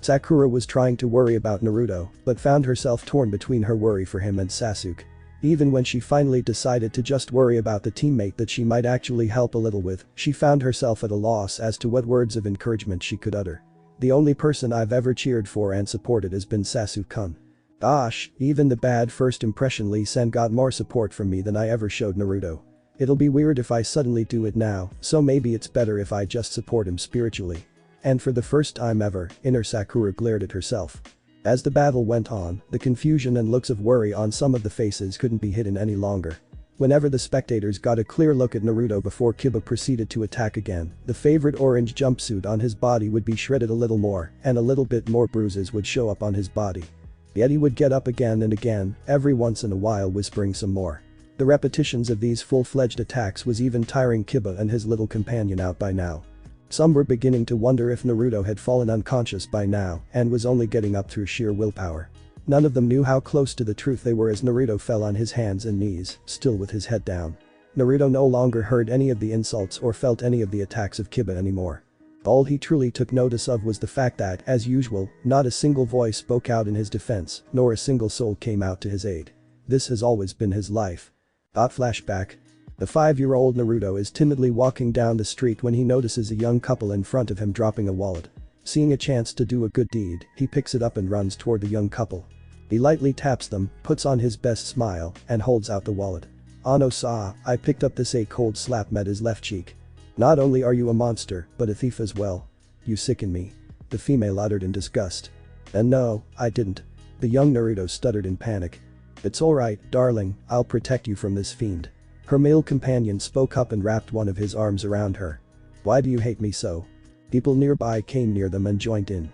Sakura was trying to worry about Naruto, but found herself torn between her worry for him and Sasuke. Even when she finally decided to just worry about the teammate that she might actually help a little with, she found herself at a loss as to what words of encouragement she could utter. The only person I've ever cheered for and supported has been Sasuke-kun. Gosh, even the bad first impression Lee-sen got more support from me than I ever showed Naruto. It'll be weird if I suddenly do it now, so maybe it's better if I just support him spiritually. And for the first time ever, inner Sakura glared at herself. As the battle went on, the confusion and looks of worry on some of the faces couldn't be hidden any longer. Whenever the spectators got a clear look at Naruto before Kiba proceeded to attack again, the favorite orange jumpsuit on his body would be shredded a little more, and a little bit more bruises would show up on his body. Yet he would get up again and again, every once in a while whispering some more. The repetitions of these full-fledged attacks was even tiring Kiba and his little companion out by now. Some were beginning to wonder if Naruto had fallen unconscious by now and was only getting up through sheer willpower. None of them knew how close to the truth they were as Naruto fell on his hands and knees, still with his head down. Naruto no longer heard any of the insults or felt any of the attacks of Kiba anymore. All he truly took notice of was the fact that, as usual, not a single voice spoke out in his defense, nor a single soul came out to his aid. This has always been his life. Flashback. The 5-year-old Naruto is timidly walking down the street when he notices a young couple in front of him dropping a wallet. Seeing a chance to do a good deed, he picks it up and runs toward the young couple. He lightly taps them, puts on his best smile, and holds out the wallet. "Ano-sa, I picked up this." A cold slap met his left cheek. "Not only are you a monster, but a thief as well. You sicken me," the female uttered in disgust. "And no, I didn't." The young Naruto stuttered in panic. "It's alright, darling, I'll protect you from this fiend." Her male companion spoke up and wrapped one of his arms around her. "Why do you hate me so?" People nearby came near them and joined in.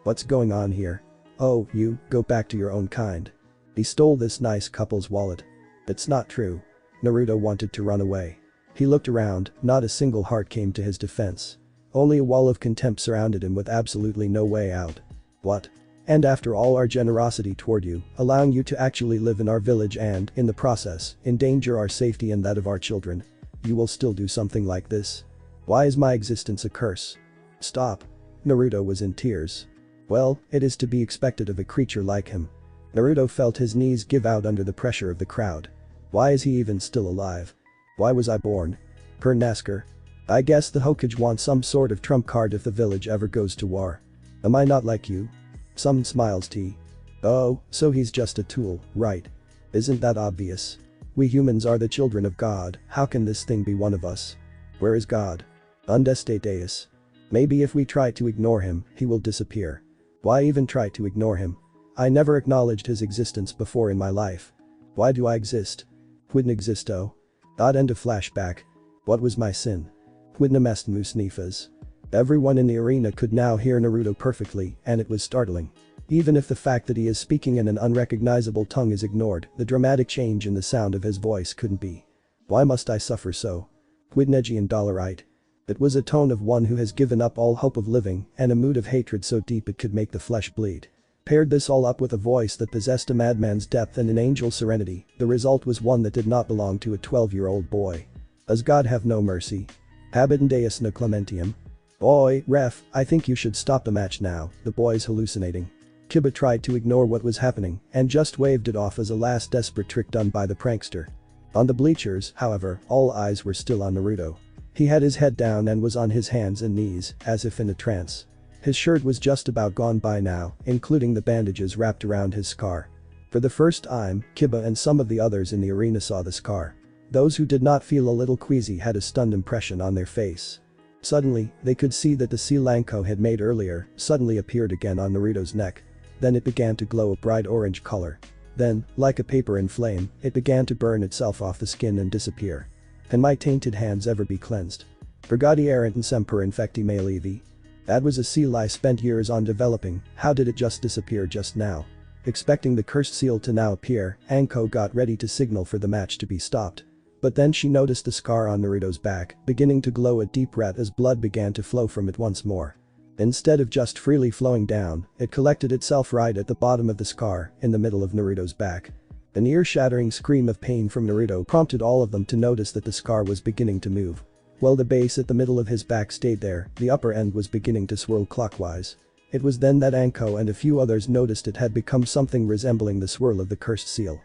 "What's going on here?" "Oh, you, go back to your own kind. He stole this nice couple's wallet." "It's not true." Naruto wanted to run away. He looked around, not a single heart came to his defense. Only a wall of contempt surrounded him with absolutely no way out. "What? And after all our generosity toward you, allowing you to actually live in our village and, in the process, endanger our safety and that of our children, you will still do something like this? Why is my existence a curse?" "Stop." Naruto was in tears. Well, it is to be expected of a creature like him. Naruto felt his knees give out under the pressure of the crowd. Why is he even still alive? Why was I born? Per Nasker. I guess the Hokage wants some sort of trump card if the village ever goes to war. Am I not like you? Some smiles T. Oh, so he's just a tool, right? Isn't that obvious? We humans are the children of God, how can this thing be one of us? Where is God? Undeste Deus. Maybe if we try to ignore him, he will disappear. Why even try to ignore him? I never acknowledged his existence before in my life. Why do I exist? Quidn existo? End of flashback. What was my sin? Quidnam est musnifas. Everyone in the arena could now hear Naruto perfectly, and it was startling. Even if the fact that he is speaking in an unrecognizable tongue is ignored, the dramatic change in the sound of his voice couldn't be. Why must I suffer so? Quidnegian dollarite. It was a tone of one who has given up all hope of living, and a mood of hatred so deep it could make the flesh bleed. Paired this all up with a voice that possessed a madman's depth and an angel's serenity, the result was one that did not belong to a 12-year-old boy. Does God have no mercy? Habit Deus no clementium? Boy, ref, I think you should stop the match now, the boy's hallucinating. Kiba tried to ignore what was happening and just waved it off as a last desperate trick done by the prankster. On the bleachers, however, all eyes were still on Naruto. He had his head down and was on his hands and knees, as if in a trance. His shirt was just about gone by now, including the bandages wrapped around his scar. For the first time, Kiba and some of the others in the arena saw the scar. Those who did not feel a little queasy had a stunned impression on their face. Suddenly, they could see that the seal Anko had made earlier suddenly appeared again on Naruto's neck. Then it began to glow a bright orange color. Then, like a paper in flame, it began to burn itself off the skin and disappear. Can my tainted hands ever be cleansed? Vergati erant and semper infecti me levi. That was a seal I spent years on developing, how did it just disappear just now? Expecting the cursed seal to now appear, Anko got ready to signal for the match to be stopped. But then she noticed the scar on Naruto's back, beginning to glow a deep red as blood began to flow from it once more. Instead of just freely flowing down, it collected itself right at the bottom of the scar, in the middle of Naruto's back. An ear-shattering scream of pain from Naruto prompted all of them to notice that the scar was beginning to move. While the base at the middle of his back stayed there, the upper end was beginning to swirl clockwise. It was then that Anko and a few others noticed it had become something resembling the swirl of the cursed seal.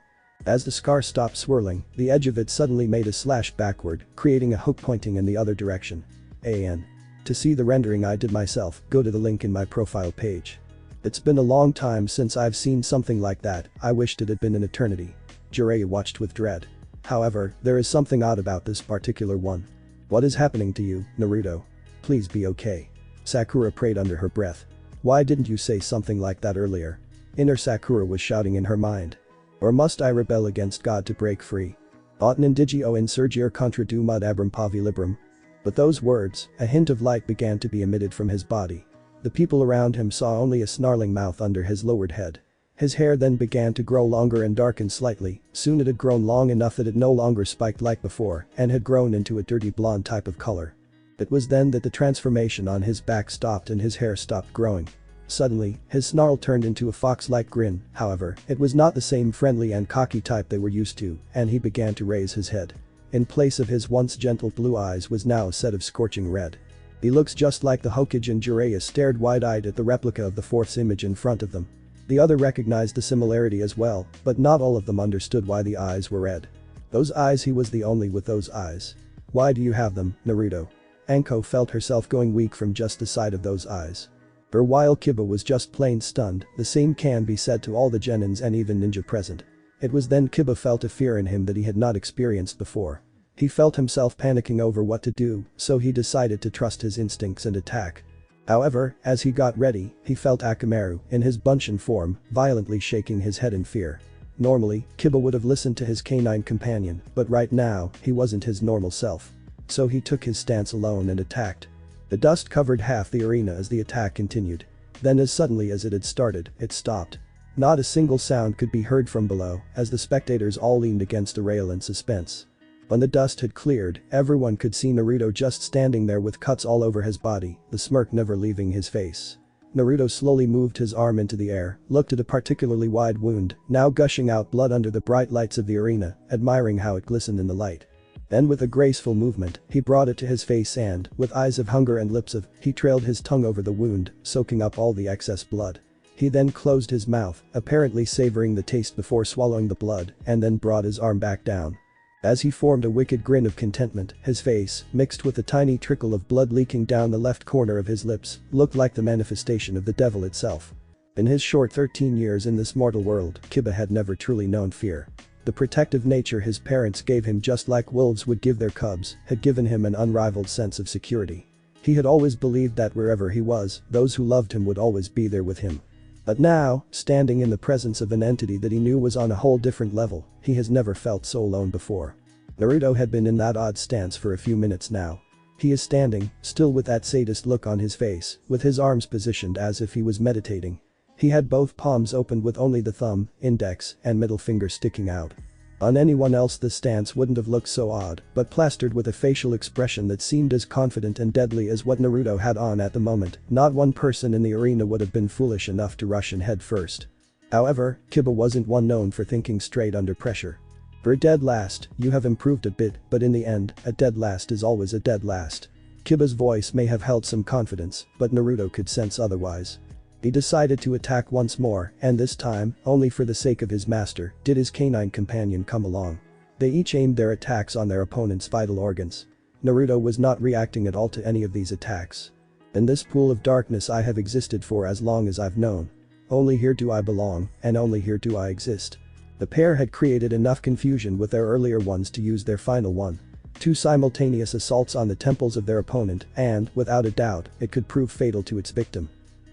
As the scar stopped swirling, the edge of it suddenly made a slash backward, creating a hook pointing in the other direction. To see the rendering I did myself, go to the link in my profile page. It's been a long time since I've seen something like that, I wished it had been an eternity. Jiraiya watched with dread. However, there is something odd about this particular one. What is happening to you, Naruto? Please be okay. Sakura prayed under her breath. Why didn't you say something like that earlier? Inner Sakura was shouting in her mind. Or must I rebel against God to break free? Aut indigio insurgere contra dumad abram pavi librum. With those words, a hint of light began to be emitted from his body. The people around him saw only a snarling mouth under his lowered head. His hair then began to grow longer and darken slightly, soon it had grown long enough that it no longer spiked like before and had grown into a dirty blonde type of color. It was then that the transformation on his back stopped and his hair stopped growing. Suddenly, his snarl turned into a fox-like grin, however, it was not the same friendly and cocky type they were used to, and he began to raise his head. In place of his once gentle blue eyes was now a set of scorching red. He looks just like the Hokage, and Jiraiya stared wide-eyed at the replica of the fourth's image in front of them. The other recognized the similarity as well, but not all of them understood why the eyes were red. Those eyes, he was the only with those eyes. Why do you have them, Naruto? Anko felt herself going weak from just the sight of those eyes. For while Kiba was just plain stunned, the same can be said to all the genins and even ninja present. It was then Kiba felt a fear in him that he had not experienced before. He felt himself panicking over what to do, so he decided to trust his instincts and attack. However, as he got ready, he felt Orochimaru, in his Bunshin form, violently shaking his head in fear. Normally, Kiba would have listened to his canine companion, but right now, he wasn't his normal self. So he took his stance alone and attacked. The dust covered half the arena as the attack continued. Then as suddenly as it had started, it stopped. Not a single sound could be heard from below, as the spectators all leaned against the rail in suspense. When the dust had cleared, everyone could see Naruto just standing there with cuts all over his body, the smirk never leaving his face. Naruto slowly moved his arm into the air, looked at a particularly wide wound, now gushing out blood under the bright lights of the arena, admiring how it glistened in the light. Then with a graceful movement, he brought it to his face and, with eyes of hunger and lips of, he trailed his tongue over the wound, soaking up all the excess blood. He then closed his mouth, apparently savoring the taste before swallowing the blood, and then brought his arm back down. As he formed a wicked grin of contentment, his face, mixed with a tiny trickle of blood leaking down the left corner of his lips, looked like the manifestation of the devil itself. In his short 13 years in this mortal world, Kiba had never truly known fear. The protective nature his parents gave him, just like wolves would give their cubs, had given him an unrivaled sense of security. He had always believed that wherever he was, those who loved him would always be there with him. But now, standing in the presence of an entity that he knew was on a whole different level, he has never felt so alone before. Naruto had been in that odd stance for a few minutes now. He is standing, still with that sadist look on his face, with his arms positioned as if he was meditating. He had both palms open with only the thumb, index, and middle finger sticking out. On anyone else this stance wouldn't have looked so odd, but plastered with a facial expression that seemed as confident and deadly as what Naruto had on at the moment, not one person in the arena would have been foolish enough to rush in head first. However, Kiba wasn't one known for thinking straight under pressure. For a dead last, you have improved a bit, but in the end, a dead last is always a dead last. Kiba's voice may have held some confidence, but Naruto could sense otherwise. He decided to attack once more, and this time, only for the sake of his master, did his canine companion come along. They each aimed their attacks on their opponent's vital organs. Naruto was not reacting at all to any of these attacks. In this pool of darkness I have existed for as long as I've known. Only here do I belong, and only here do I exist. The pair had created enough confusion with their earlier ones to use their final one. 2 simultaneous assaults on the temples of their opponent, and, without a doubt, it could prove fatal to its victim.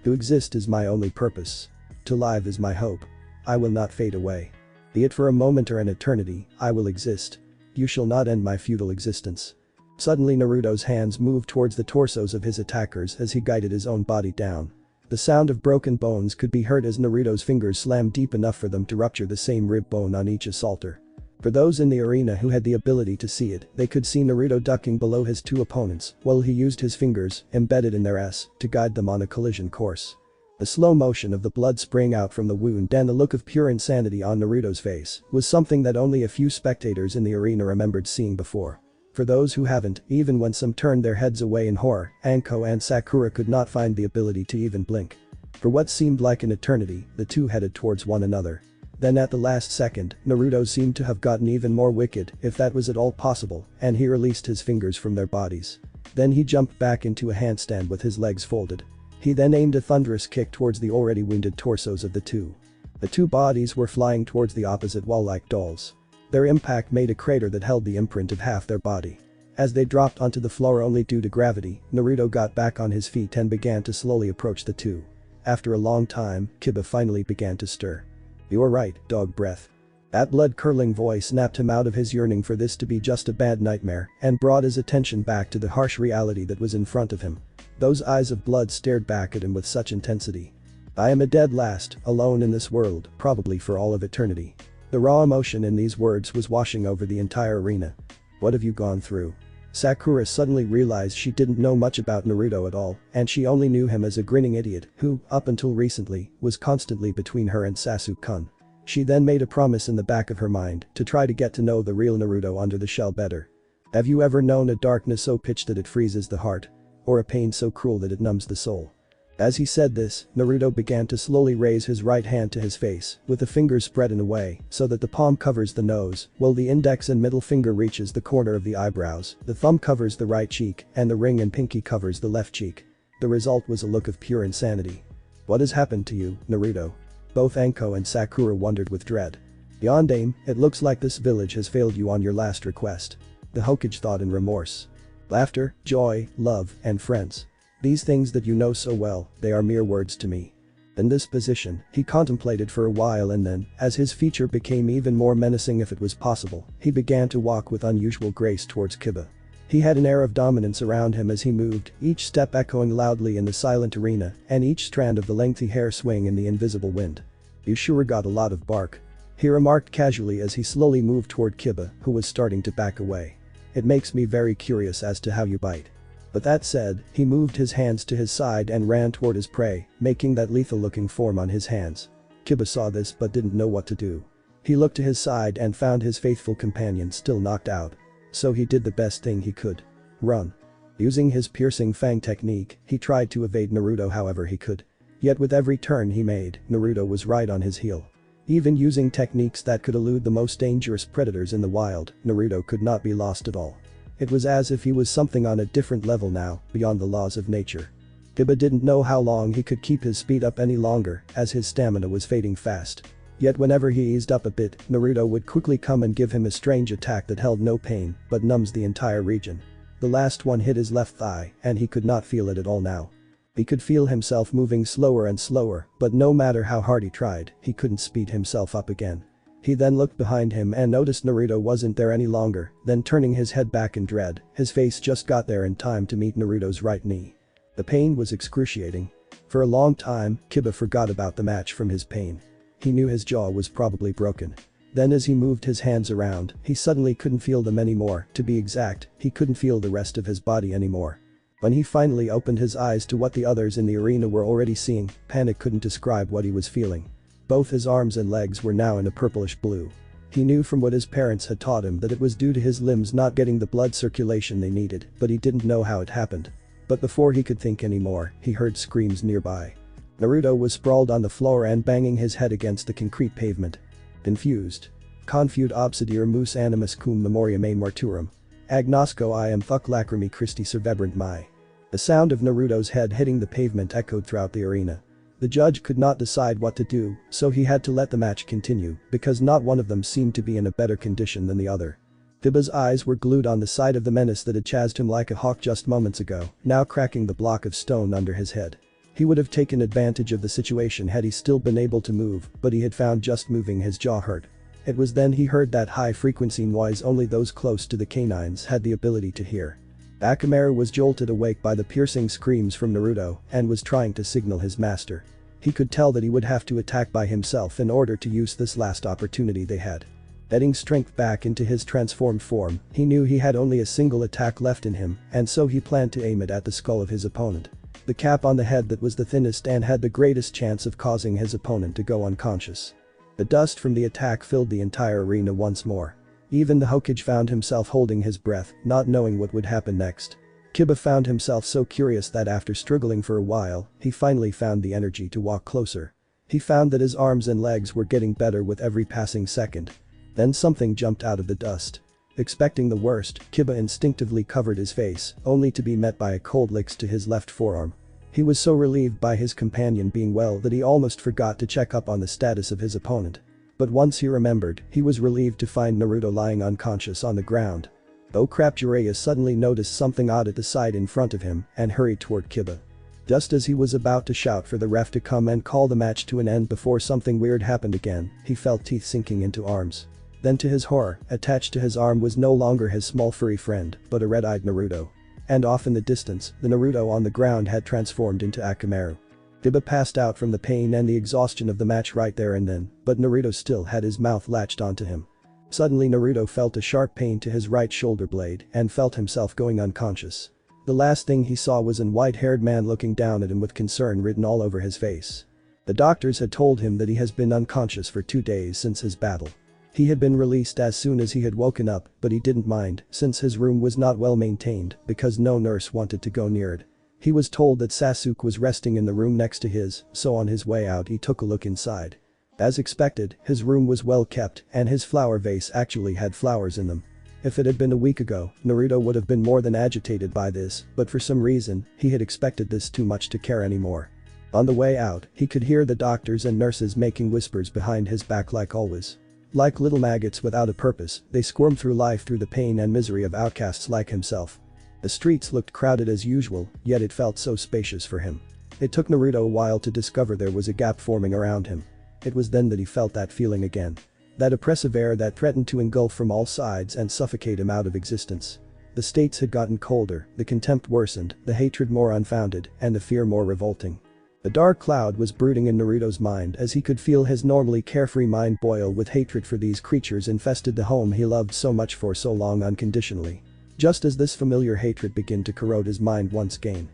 To exist is my only purpose. To live is my hope. I will not fade away. Be it for a moment or an eternity, I will exist. You shall not end my futile existence. Suddenly Naruto's hands moved towards the torsos of his attackers as he guided his own body down. The sound of broken bones could be heard as Naruto's fingers slammed deep enough for them to rupture the same rib bone on each assaulter. For those in the arena who had the ability to see it, they could see Naruto ducking below his 2 opponents while he used his fingers, embedded in their S, to guide them on a collision course. The slow motion of the blood spraying out from the wound and the look of pure insanity on Naruto's face was something that only a few spectators in the arena remembered seeing before. For those who haven't, even when some turned their heads away in horror, Anko and Sakura could not find the ability to even blink. For what seemed like an eternity, the two headed towards one another. Then at the last second, Naruto seemed to have gotten even more wicked, if that was at all possible, and he released his fingers from their bodies. Then he jumped back into a handstand with his legs folded. He then aimed a thunderous kick towards the already wounded torsos of the two. The 2 bodies were flying towards the opposite wall like dolls. Their impact made a crater that held the imprint of half their body. As they dropped onto the floor only due to gravity, Naruto got back on his feet and began to slowly approach the 2. After a long time, Kiba finally began to stir. "You're right, dog breath." That blood-curdling voice snapped him out of his yearning for this to be just a bad nightmare and brought his attention back to the harsh reality that was in front of him. Those eyes of blood stared back at him with such intensity. I am a dead last, alone in this world, probably for all of eternity. The raw emotion in these words was washing over the entire arena. What have you gone through? Sakura suddenly realized she didn't know much about Naruto at all, and she only knew him as a grinning idiot who, up until recently, was constantly between her and Sasuke-kun. She then made a promise in the back of her mind to try to get to know the real Naruto under the shell better. Have you ever known a darkness so pitched that it freezes the heart? Or a pain so cruel that it numbs the soul? As he said this, Naruto began to slowly raise his right hand to his face, with the fingers spread in a way so that the palm covers the nose, while the index and middle finger reaches the corner of the eyebrows, the thumb covers the right cheek, and the ring and pinky covers the left cheek. The result was a look of pure insanity. What has happened to you, Naruto? Both Anko and Sakura wondered with dread. Beyond aim, it looks like this village has failed you on your last request. The Hokage thought in remorse. Laughter, joy, love, and friends. These things that you know so well, they are mere words to me. In this position, he contemplated for a while and then, as his feature became even more menacing if it was possible, he began to walk with unusual grace towards Kiba. He had an air of dominance around him as he moved, each step echoing loudly in the silent arena, and each strand of the lengthy hair swing in the invisible wind. You sure got a lot of bark. He remarked casually as he slowly moved toward Kiba, who was starting to back away. It makes me very curious as to how you bite. But that said, he moved his hands to his side and ran toward his prey, making that lethal-looking form on his hands. Kiba saw this but didn't know what to do. He looked to his side and found his faithful companion still knocked out. So he did the best thing he could. Run. Using his piercing fang technique, he tried to evade Naruto however he could. Yet with every turn he made, Naruto was right on his heel. Even using techniques that could elude the most dangerous predators in the wild, Naruto could not be lost at all. It was as if he was something on a different level now, beyond the laws of nature. Kiba didn't know how long he could keep his speed up any longer, as his stamina was fading fast. Yet whenever he eased up a bit, Naruto would quickly come and give him a strange attack that held no pain, but numbs the entire region. The last one hit his left thigh, and he could not feel it at all now. He could feel himself moving slower and slower, but no matter how hard he tried, he couldn't speed himself up again. He then looked behind him and noticed Naruto wasn't there any longer, then turning his head back in dread, his face just got there in time to meet Naruto's right knee. The pain was excruciating. For a long time, Kiba forgot about the match from his pain. He knew his jaw was probably broken. Then as he moved his hands around, he suddenly couldn't feel them anymore, to be exact, he couldn't feel the rest of his body anymore. When he finally opened his eyes to what the others in the arena were already seeing, panic couldn't describe what he was feeling. Both his arms and legs were now in a purplish blue. He knew from what his parents had taught him that it was due to his limbs not getting the blood circulation they needed, but he didn't know how it happened. But before he could think anymore, he heard screams nearby. Naruto was sprawled on the floor and banging his head against the concrete pavement. Confused. Confute obsidier mus animus cum memoria me mortuum. Agnosco I am thuc lacrimi Christi servebrant mai. The sound of Naruto's head hitting the pavement echoed throughout the arena. The judge could not decide what to do, so he had to let the match continue, because not one of them seemed to be in a better condition than the other. Kiba's eyes were glued on the sight of the menace that had chased him like a hawk just moments ago, now cracking the block of stone under his head. He would have taken advantage of the situation had he still been able to move, but he had found just moving his jaw hurt. It was then he heard that high-frequency noise only those close to the canines had the ability to hear. Akamaru was jolted awake by the piercing screams from Naruto and was trying to signal his master. He could tell that he would have to attack by himself in order to use this last opportunity they had. Adding strength back into his transformed form, he knew he had only a single attack left in him, and so he planned to aim it at the skull of his opponent. The cap on the head that was the thinnest and had the greatest chance of causing his opponent to go unconscious. The dust from the attack filled the entire arena once more. Even the Hokage found himself holding his breath, not knowing what would happen next. Kiba found himself so curious that after struggling for a while, he finally found the energy to walk closer. He found that his arms and legs were getting better with every passing second. Then something jumped out of the dust. Expecting the worst, Kiba instinctively covered his face, only to be met by a cold lick to his left forearm. He was so relieved by his companion being well that he almost forgot to check up on the status of his opponent. But once he remembered, he was relieved to find Naruto lying unconscious on the ground. Oh crap, Jiraiya suddenly noticed something odd at the side in front of him and hurried toward Kiba. Just as he was about to shout for the ref to come and call the match to an end before something weird happened again, he felt teeth sinking into arms. Then to his horror, attached to his arm was no longer his small furry friend, but a red-eyed Naruto. And off in the distance, the Naruto on the ground had transformed into Akamaru. Iba passed out from the pain and the exhaustion of the match right there and then, but Naruto still had his mouth latched onto him. Suddenly Naruto felt a sharp pain to his right shoulder blade and felt himself going unconscious. The last thing he saw was an white-haired man looking down at him with concern written all over his face. The doctors had told him that he has been unconscious for 2 days since his battle. He had been released as soon as he had woken up, but he didn't mind since his room was not well maintained because no nurse wanted to go near it. He was told that Sasuke was resting in the room next to his, so on his way out he took a look inside. As expected, his room was well kept and his flower vase actually had flowers in them. If it had been a week ago, Naruto would have been more than agitated by this, but for some reason, he had expected this too much to care anymore. On the way out, he could hear the doctors and nurses making whispers behind his back like always. Like little maggots without a purpose, they squirm through life through the pain and misery of outcasts like himself. The streets looked crowded as usual, yet it felt so spacious for him. It took Naruto a while to discover there was a gap forming around him. It was then that he felt that feeling again. That oppressive air that threatened to engulf from all sides and suffocate him out of existence. The states had gotten colder, the contempt worsened, the hatred more unfounded, and the fear more revolting. A dark cloud was brooding in Naruto's mind as he could feel his normally carefree mind boil with hatred for these creatures infested the home he loved so much for so long unconditionally. Just as this familiar hatred began to corrode his mind once again.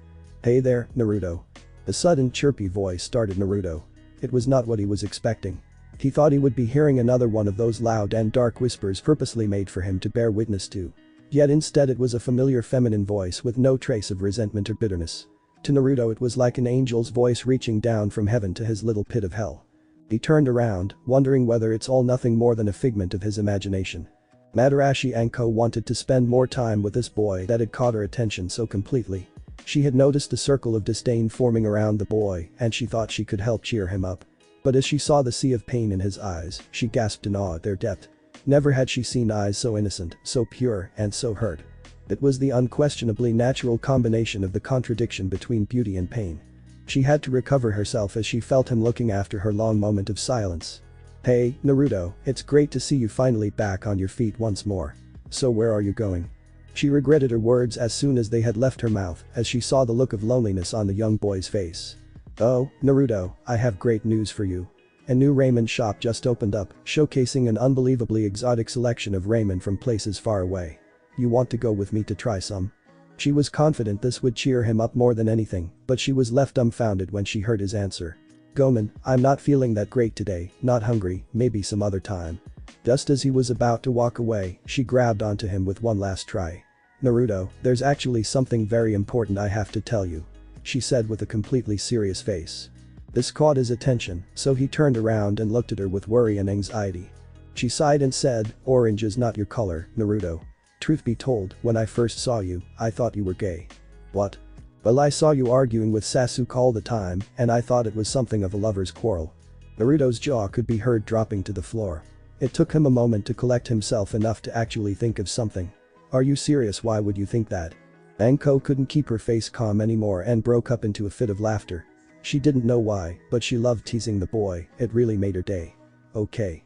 "Hey there, Naruto." A sudden chirpy voice startled Naruto. It was not what he was expecting. He thought he would be hearing another one of those loud and dark whispers purposely made for him to bear witness to. Yet instead it was a familiar feminine voice with no trace of resentment or bitterness. To Naruto it was like an angel's voice reaching down from heaven to his little pit of hell. He turned around, wondering whether it's all nothing more than a figment of his imagination. Madarashi Anko wanted to spend more time with this boy that had caught her attention so completely. She had noticed a circle of disdain forming around the boy and she thought she could help cheer him up. But as she saw the sea of pain in his eyes, she gasped in awe at their depth. Never had she seen eyes so innocent, so pure, and so hurt. It was the unquestionably natural combination of the contradiction between beauty and pain. She had to recover herself as she felt him looking after her long moment of silence. "Hey, Naruto, it's great to see you finally back on your feet once more. So where are you going?" She regretted her words as soon as they had left her mouth as she saw the look of loneliness on the young boy's face. "Oh, Naruto, I have great news for you. A new raiment shop just opened up, showcasing an unbelievably exotic selection of raiment from places far away. You want to go with me to try some?" She was confident this would cheer him up more than anything, but she was left dumbfounded when she heard his answer. "Gomen, I'm not feeling that great today, not hungry, maybe some other time." Just as he was about to walk away, she grabbed onto him with one last try. "Naruto, there's actually something very important I have to tell you," she said with a completely serious face. This caught his attention, so he turned around and looked at her with worry and anxiety. She sighed and said, "Orange is not your color, Naruto. Truth be told, when I first saw you, I thought you were gay." "What?" "Well, I saw you arguing with Sasuke all the time, and I thought it was something of a lover's quarrel." Naruto's jaw could be heard dropping to the floor. It took him a moment to collect himself enough to actually think of something. "Are you serious? Why would you think that?" Anko couldn't keep her face calm anymore and broke up into a fit of laughter. She didn't know why, but she loved teasing the boy, it really made her day. Okay.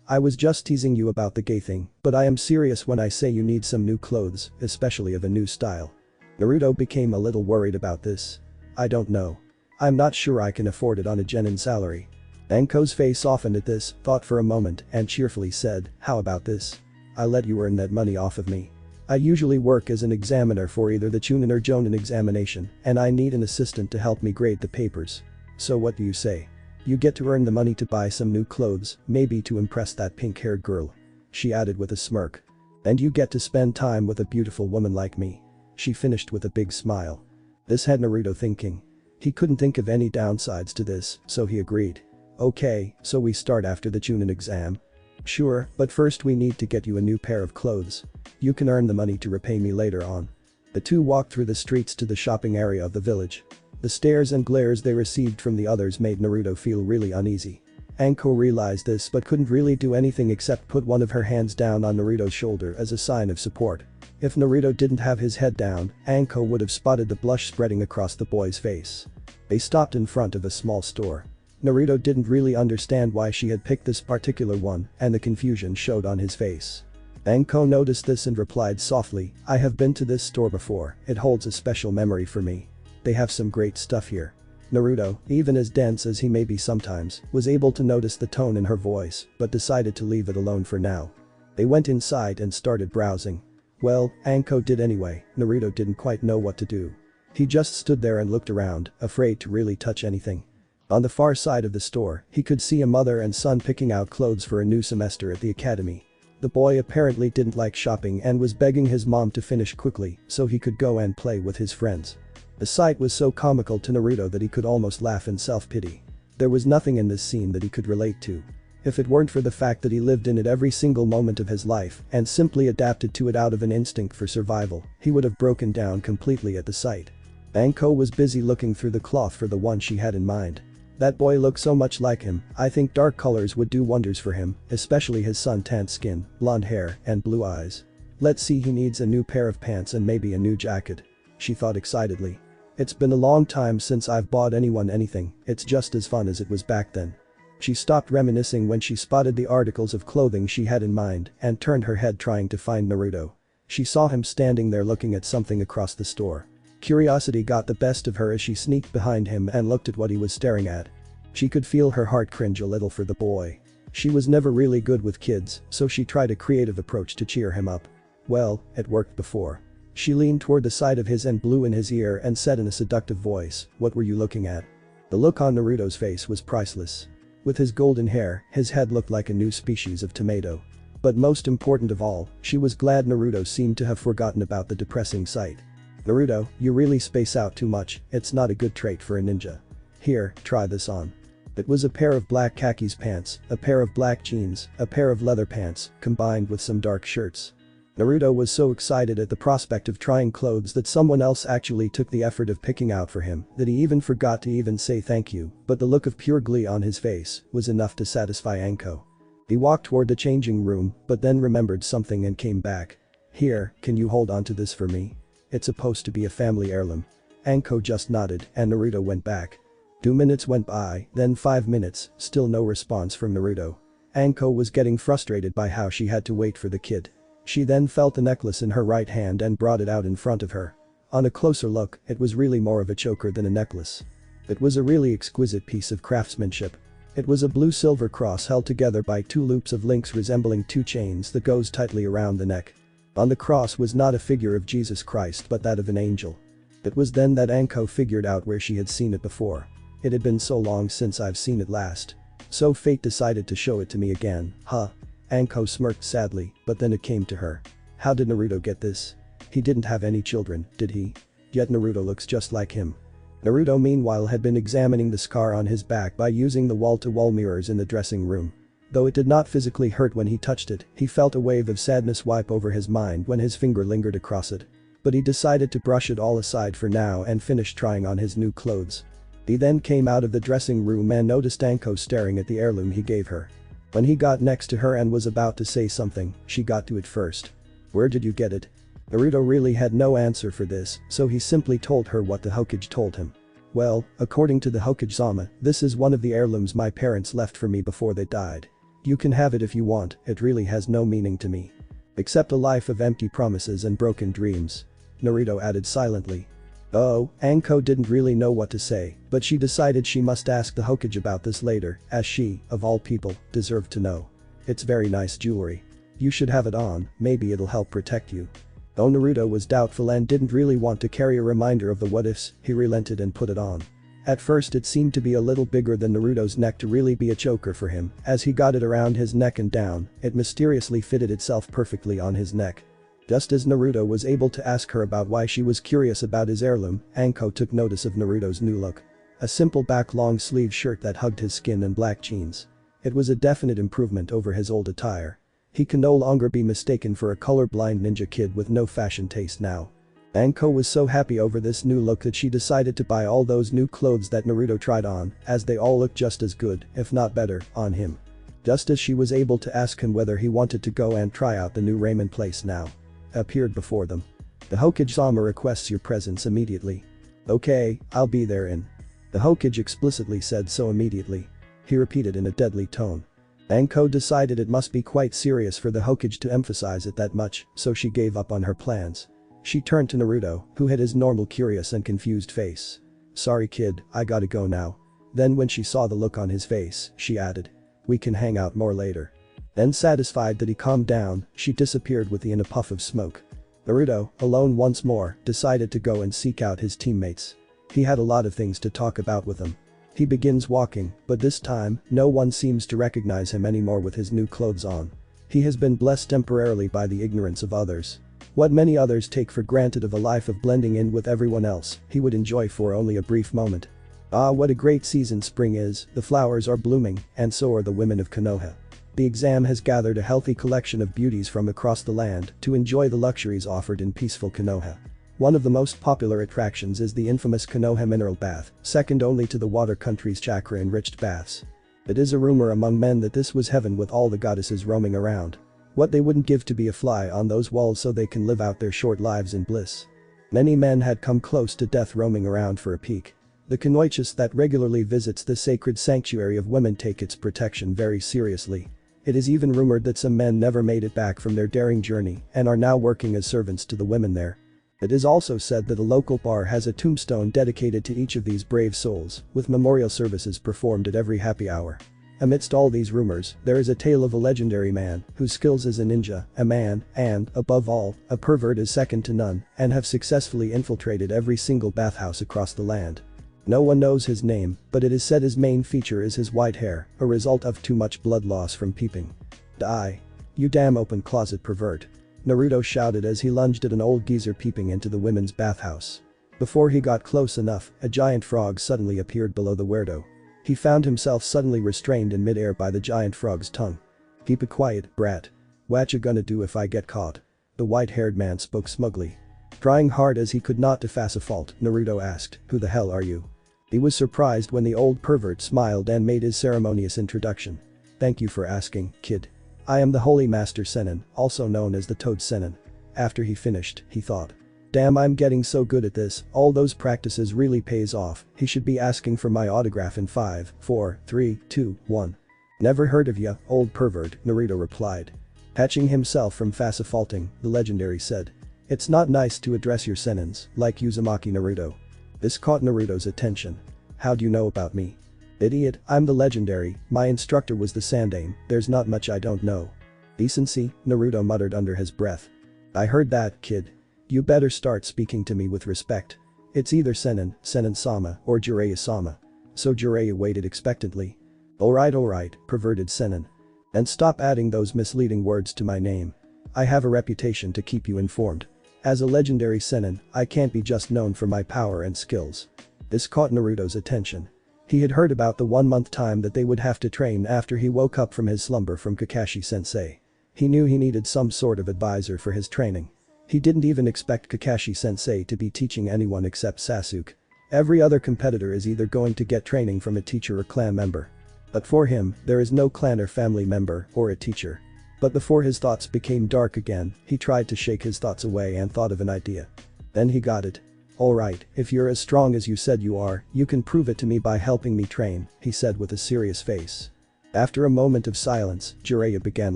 I was just teasing you about the gay thing, but I am serious when I say you need some new clothes, especially of a new style." Naruto became a little worried about this. "I don't know. I'm not sure I can afford it on a genin salary." Anko's face softened at this, thought for a moment, and cheerfully said, "How about this? I'll let you earn that money off of me. I usually work as an examiner for either the Chunin or Jonin examination, and I need an assistant to help me grade the papers. So what do you say? You get to earn the money to buy some new clothes, maybe to impress that pink-haired girl," she added with a smirk. "And you get to spend time with a beautiful woman like me," she finished with a big smile. This had Naruto thinking. He couldn't think of any downsides to this, so he agreed. "Okay, so we start after the Chunin exam?" "Sure, but first we need to get you a new pair of clothes. You can earn the money to repay me later on." The two walked through the streets to the shopping area of the village. The stares and glares they received from the others made Naruto feel really uneasy. Anko realized this but couldn't really do anything except put one of her hands down on Naruto's shoulder as a sign of support. If Naruto didn't have his head down, Anko would have spotted the blush spreading across the boy's face. They stopped in front of a small store. Naruto didn't really understand why she had picked this particular one, and the confusion showed on his face. Anko noticed this and replied softly, "I have been to this store before, it holds a special memory for me. They have some great stuff here." Naruto, even as dense as he may be sometimes, was able to notice the tone in her voice, but decided to leave it alone for now. They went inside and started browsing. Well, Anko did anyway. Naruto didn't quite know what to do. He just stood there and looked around, afraid to really touch anything. On the far side of the store, he could see a mother and son picking out clothes for a new semester at the academy. The boy apparently didn't like shopping and was begging his mom to finish quickly so he could go and play with his friends. The sight was so comical to Naruto that he could almost laugh in self-pity. There was nothing in this scene that he could relate to. If it weren't for the fact that he lived in it every single moment of his life and simply adapted to it out of an instinct for survival, he would have broken down completely at the sight. Anko was busy looking through the cloth for the one she had in mind. That boy looked so much like him. I think dark colors would do wonders for him, especially his sun-tanned skin, blonde hair, and blue eyes. Let's see, he needs a new pair of pants and maybe a new jacket. She thought excitedly. It's been a long time since I've bought anyone anything, it's just as fun as it was back then. She stopped reminiscing when she spotted the articles of clothing she had in mind and turned her head trying to find Naruto. She saw him standing there looking at something across the store. Curiosity got the best of her as she sneaked behind him and looked at what he was staring at. She could feel her heart cringe a little for the boy. She was never really good with kids, so she tried a creative approach to cheer him up. Well, it worked before. She leaned toward the side of his and blew in his ear and said in a seductive voice, "What were you looking at?" The look on Naruto's face was priceless. With his golden hair, his head looked like a new species of tomato. But most important of all, she was glad Naruto seemed to have forgotten about the depressing sight. "Naruto, you really space out too much, it's not a good trait for a ninja. Here, try this on." It was a pair of black khakis pants, a pair of black jeans, a pair of leather pants, combined with some dark shirts. Naruto was so excited at the prospect of trying clothes that someone else actually took the effort of picking out for him that he even forgot to even say thank you, but the look of pure glee on his face was enough to satisfy Anko. He walked toward the changing room, but then remembered something and came back. "Here, can you hold on to this for me? It's supposed to be a family heirloom." Anko just nodded and Naruto went back. 2 minutes went by, then 5 minutes, still no response from Naruto. Anko was getting frustrated by how she had to wait for the kid. She then felt the necklace in her right hand and brought it out in front of her. On a closer look, it was really more of a choker than a necklace. It was a really exquisite piece of craftsmanship. It was a blue-silver cross held together by 2 loops of links resembling 2 chains that goes tightly around the neck. On the cross was not a figure of Jesus Christ but that of an angel. It was then that Anko figured out where she had seen it before. It had been so long since I've seen it last. So fate decided to show it to me again, huh? Anko smirked sadly, but then it came to her. How did Naruto get this? He didn't have any children, did he? Yet Naruto looks just like him. Naruto meanwhile had been examining the scar on his back by using the wall-to-wall mirrors in the dressing room. Though it did not physically hurt when he touched it, he felt a wave of sadness wipe over his mind when his finger lingered across it. But he decided to brush it all aside for now and finish trying on his new clothes. He then came out of the dressing room and noticed Anko staring at the heirloom he gave her. When he got next to her and was about to say something, she got to it first. "Where did you get it?" Naruto really had no answer for this, so he simply told her what the Hokage told him. "Well, according to the Hokage-sama, this is one of the heirlooms my parents left for me before they died. You can have it if you want, it really has no meaning to me. Except a life of empty promises and broken dreams," Naruto added silently. Oh, Anko didn't really know what to say, but she decided she must ask the Hokage about this later, as she, of all people, deserved to know. "It's very nice jewelry. You should have it on, maybe it'll help protect you." Though Naruto was doubtful and didn't really want to carry a reminder of the what-ifs, he relented and put it on. At first it seemed to be a little bigger than Naruto's neck to really be a choker for him. As he got it around his neck and down, it mysteriously fitted itself perfectly on his neck. Just as Naruto was able to ask her about why she was curious about his heirloom, Anko took notice of Naruto's new look. A simple back long sleeve shirt that hugged his skin and black jeans. It was a definite improvement over his old attire. He can no longer be mistaken for a colorblind ninja kid with no fashion taste now. Anko was so happy over this new look that she decided to buy all those new clothes that Naruto tried on, as they all looked just as good, if not better, on him. Just as she was able to ask him whether he wanted to go and try out the new raiment place now. Appeared before them. "The Hokage-sama requests your presence immediately." "Okay, I'll be there in." The Hokage explicitly said so immediately. He repeated in a deadly tone. Anko decided it must be quite serious for the Hokage to emphasize it that much, so she gave up on her plans. She turned to Naruto, who had his normal curious and confused face. Sorry kid, I gotta go now. Then when she saw the look on his face, she added. We can hang out more later. Then satisfied that he calmed down, she disappeared in a puff of smoke. Naruto, alone once more, decided to go and seek out his teammates. He had a lot of things to talk about with them. He begins walking, but this time, no one seems to recognize him anymore with his new clothes on. He has been blessed temporarily by the ignorance of others. What many others take for granted of a life of blending in with everyone else, he would enjoy for only a brief moment. Ah, what a great season spring is, the flowers are blooming, and so are the women of Konoha. The exam has gathered a healthy collection of beauties from across the land to enjoy the luxuries offered in peaceful Konoha. One of the most popular attractions is the infamous Konoha mineral bath, second only to the water country's chakra-enriched baths. It is a rumor among men that this was heaven with all the goddesses roaming around. What they wouldn't give to be a fly on those walls so they can live out their short lives in bliss. Many men had come close to death roaming around for a peek. The Kunoichis that regularly visits the sacred sanctuary of women take its protection very seriously. It is even rumored that some men never made it back from their daring journey and are now working as servants to the women there. It is also said that a local bar has a tombstone dedicated to each of these brave souls, with memorial services performed at every happy hour. Amidst all these rumors, there is a tale of a legendary man whose skills as a ninja, a man, and, above all, a pervert is second to none and have successfully infiltrated every single bathhouse across the land. No one knows his name, but it is said his main feature is his white hair, a result of too much blood loss from peeping. Die. You damn open closet pervert. Naruto shouted as he lunged at an old geezer peeping into the women's bathhouse. Before he got close enough, a giant frog suddenly appeared below the weirdo. He found himself suddenly restrained in midair by the giant frog's tongue. Keep it quiet, brat. What you gonna do if I get caught? The white-haired man spoke smugly. Trying hard as he could not to face a fault, Naruto asked, who the hell are you? He was surprised when the old pervert smiled and made his ceremonious introduction. Thank you for asking, kid. I am the Holy Master Sennin, also known as the Toad Sennin. After he finished, he thought. Damn, I'm getting so good at this, all those practices really pays off. He should be asking for my autograph in 5, 4, 3, 2, 1. Never heard of ya, old pervert, Naruto replied. Catching himself from faulting, the legendary said. It's not nice to address your Sennins, like Uzumaki Naruto. This caught Naruto's attention. How do you know about me? Idiot, I'm the legendary, my instructor was the Sandaime, there's not much I don't know. Decency, Naruto muttered under his breath. I heard that, kid. You better start speaking to me with respect. It's either Sennin, Sennin-sama, or Jiraiya-sama. So Jiraiya waited expectantly. Alright, perverted Sennin. And stop adding those misleading words to my name. I have a reputation to keep you informed. As a legendary Sennin, I can't be just known for my power and skills. This caught Naruto's attention. He had heard about the 1-month time that they would have to train after he woke up from his slumber from Kakashi-sensei. He knew he needed some sort of advisor for his training. He didn't even expect Kakashi-sensei to be teaching anyone except Sasuke. Every other competitor is either going to get training from a teacher or clan member. But for him, there is no clan or family member or a teacher. But before his thoughts became dark again, he tried to shake his thoughts away and thought of an idea. Then he got it. Alright, if you're as strong as you said you are, you can prove it to me by helping me train, he said with a serious face. After a moment of silence, Jiraiya began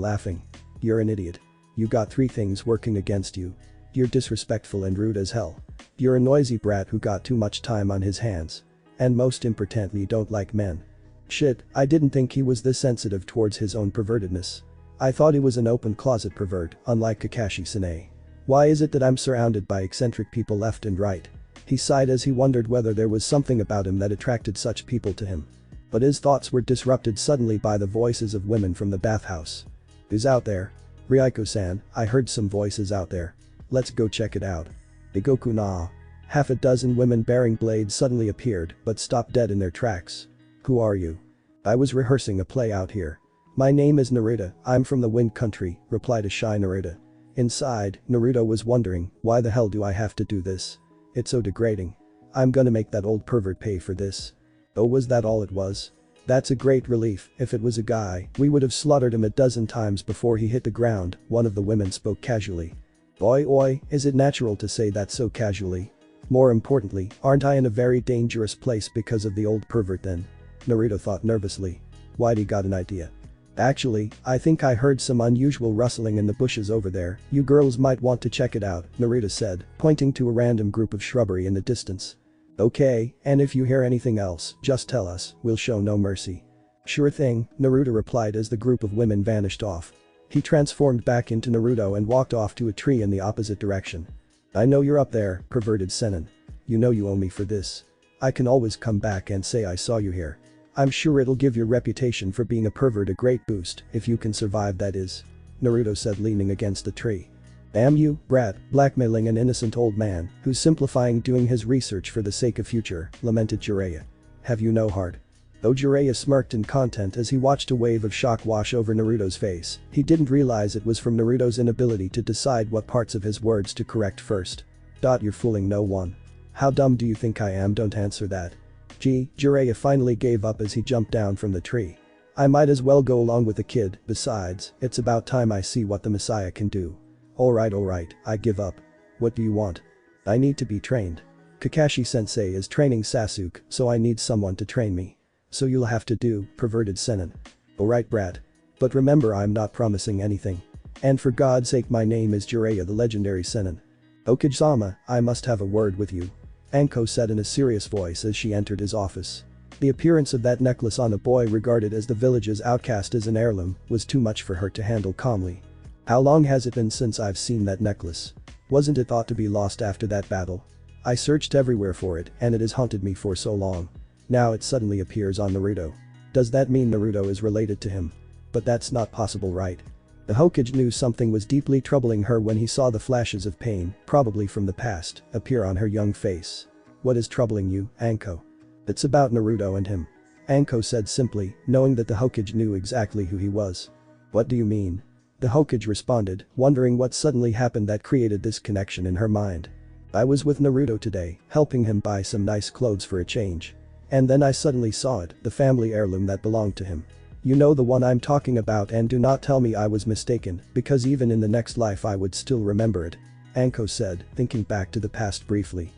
laughing. You're an idiot. You got 3 things working against you. You're disrespectful and rude as hell. You're a noisy brat who got too much time on his hands. And most importantly, you don't like men. Shit, I didn't think he was this sensitive towards his own pervertedness. I thought he was an open closet pervert, unlike Kakashi-sensei. Why is it that I'm surrounded by eccentric people left and right? He sighed as he wondered whether there was something about him that attracted such people to him. But his thoughts were disrupted suddenly by the voices of women from the bathhouse. Who's out there? Ryuko-san, I heard some voices out there. Let's go check it out. Igoku na. Half a dozen women bearing blades suddenly appeared but stopped dead in their tracks. Who are you? I was rehearsing a play out here. My name is Naruto, I'm from the Wind Country, replied a shy Naruto. Inside, Naruto was wondering, why the hell do I have to do this? It's so degrading. I'm gonna make that old pervert pay for this. Oh, was that all it was? That's a great relief. If it was a guy, we would have slaughtered him a dozen times before he hit the ground, one of the women spoke casually. Oi, is it natural to say that so casually? More importantly, aren't I in a very dangerous place because of the old pervert then? Naruto thought nervously. Why'd he got an idea? Actually, I think I heard some unusual rustling in the bushes over there, you girls might want to check it out, Naruto said, pointing to a random group of shrubbery in the distance. Okay, and if you hear anything else, just tell us, we'll show no mercy. Sure thing, Naruto replied as the group of women vanished off. He transformed back into Naruto and walked off to a tree in the opposite direction. I know you're up there, perverted Senin. You know you owe me for this. I can always come back and say I saw you here. I'm sure it'll give your reputation for being a pervert a great boost, if you can survive that is. Naruto said leaning against the tree. Damn you, brat, blackmailing an innocent old man who's simplifying doing his research for the sake of future, lamented Jiraiya. Have you no heart? Though Jiraiya smirked in content as he watched a wave of shock wash over Naruto's face, he didn't realize it was from Naruto's inability to decide what parts of his words to correct first. You're fooling no one. How dumb do you think I am? Don't answer that. Gee, Jiraiya finally gave up as he jumped down from the tree. I might as well go along with the kid, besides, it's about time I see what the Messiah can do. Alright, I give up. What do you want? I need to be trained. Kakashi-sensei is training Sasuke, so I need someone to train me. So you'll have to do, perverted Senin. Alright brat. But remember I'm not promising anything. And for God's sake my name is Jiraiya the legendary Senin. Hokage-sama, I must have a word with you. Anko said in a serious voice as she entered his office. The appearance of that necklace on a boy regarded as the village's outcast as an heirloom was too much for her to handle calmly. How long has it been since I've seen that necklace? Wasn't it thought to be lost after that battle? I searched everywhere for it and it has haunted me for so long. Now it suddenly appears on Naruto. Does that mean Naruto is related to him? But that's not possible, right? The Hokage knew something was deeply troubling her when he saw the flashes of pain, probably from the past, appear on her young face. What is troubling you, Anko? It's about Naruto and him. Anko said simply, knowing that the Hokage knew exactly who he was. What do you mean? The Hokage responded, wondering what suddenly happened that created this connection in her mind. I was with Naruto today, helping him buy some nice clothes for a change. And then I suddenly saw it, the family heirloom that belonged to him. You know the one I'm talking about, and do not tell me I was mistaken, because even in the next life I would still remember it. Anko said, thinking back to the past briefly.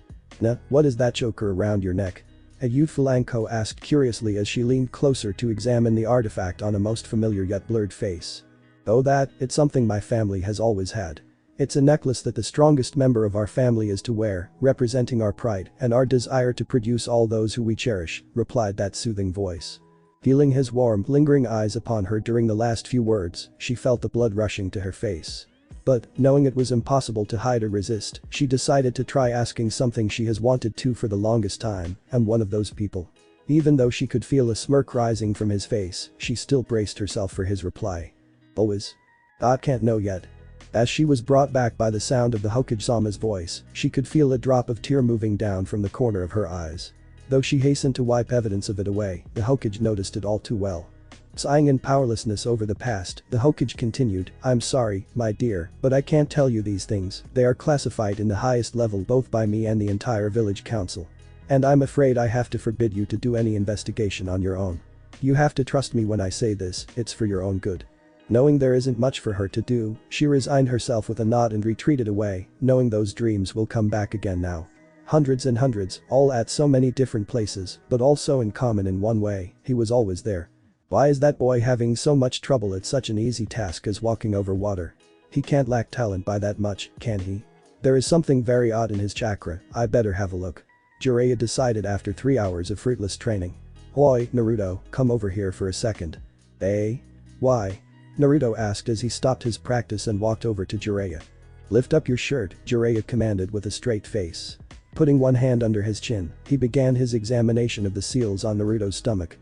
What is that choker around your neck? A youthful Anko asked curiously as she leaned closer to examine the artifact on a most familiar yet blurred face. Oh it's something my family has always had. It's a necklace that the strongest member of our family is to wear, representing our pride and our desire to produce all those who we cherish, replied that soothing voice. Feeling his warm, lingering eyes upon her during the last few words, she felt the blood rushing to her face. But, knowing it was impossible to hide or resist, she decided to try asking something she has wanted to for the longest time, and one of those people. Even though she could feel a smirk rising from his face, she still braced herself for his reply. Always. I can't know yet. As she was brought back by the sound of the Hokage-sama's voice, she could feel a drop of tear moving down from the corner of her eyes. Though she hastened to wipe evidence of it away, the Hokage noticed it all too well. Sighing in powerlessness over the past, the Hokage continued, I'm sorry, my dear, but I can't tell you these things, they are classified in the highest level both by me and the entire village council. And I'm afraid I have to forbid you to do any investigation on your own. You have to trust me when I say this, it's for your own good. Knowing there isn't much for her to do, she resigned herself with a nod and retreated away, knowing those dreams will come back again now. Hundreds and hundreds, all at so many different places, but all so in common in one way, he was always there. Why is that boy having so much trouble at such an easy task as walking over water? He can't lack talent by that much, can he? There is something very odd in his chakra, I better have a look. Jiraiya decided after 3 hours of fruitless training. Oi, Naruto, come over here for a second. Eh? Why? Naruto asked as he stopped his practice and walked over to Jiraiya. Lift up your shirt, Jiraiya commanded with a straight face. Putting one hand under his chin, he began his examination of the seals on Naruto's stomach.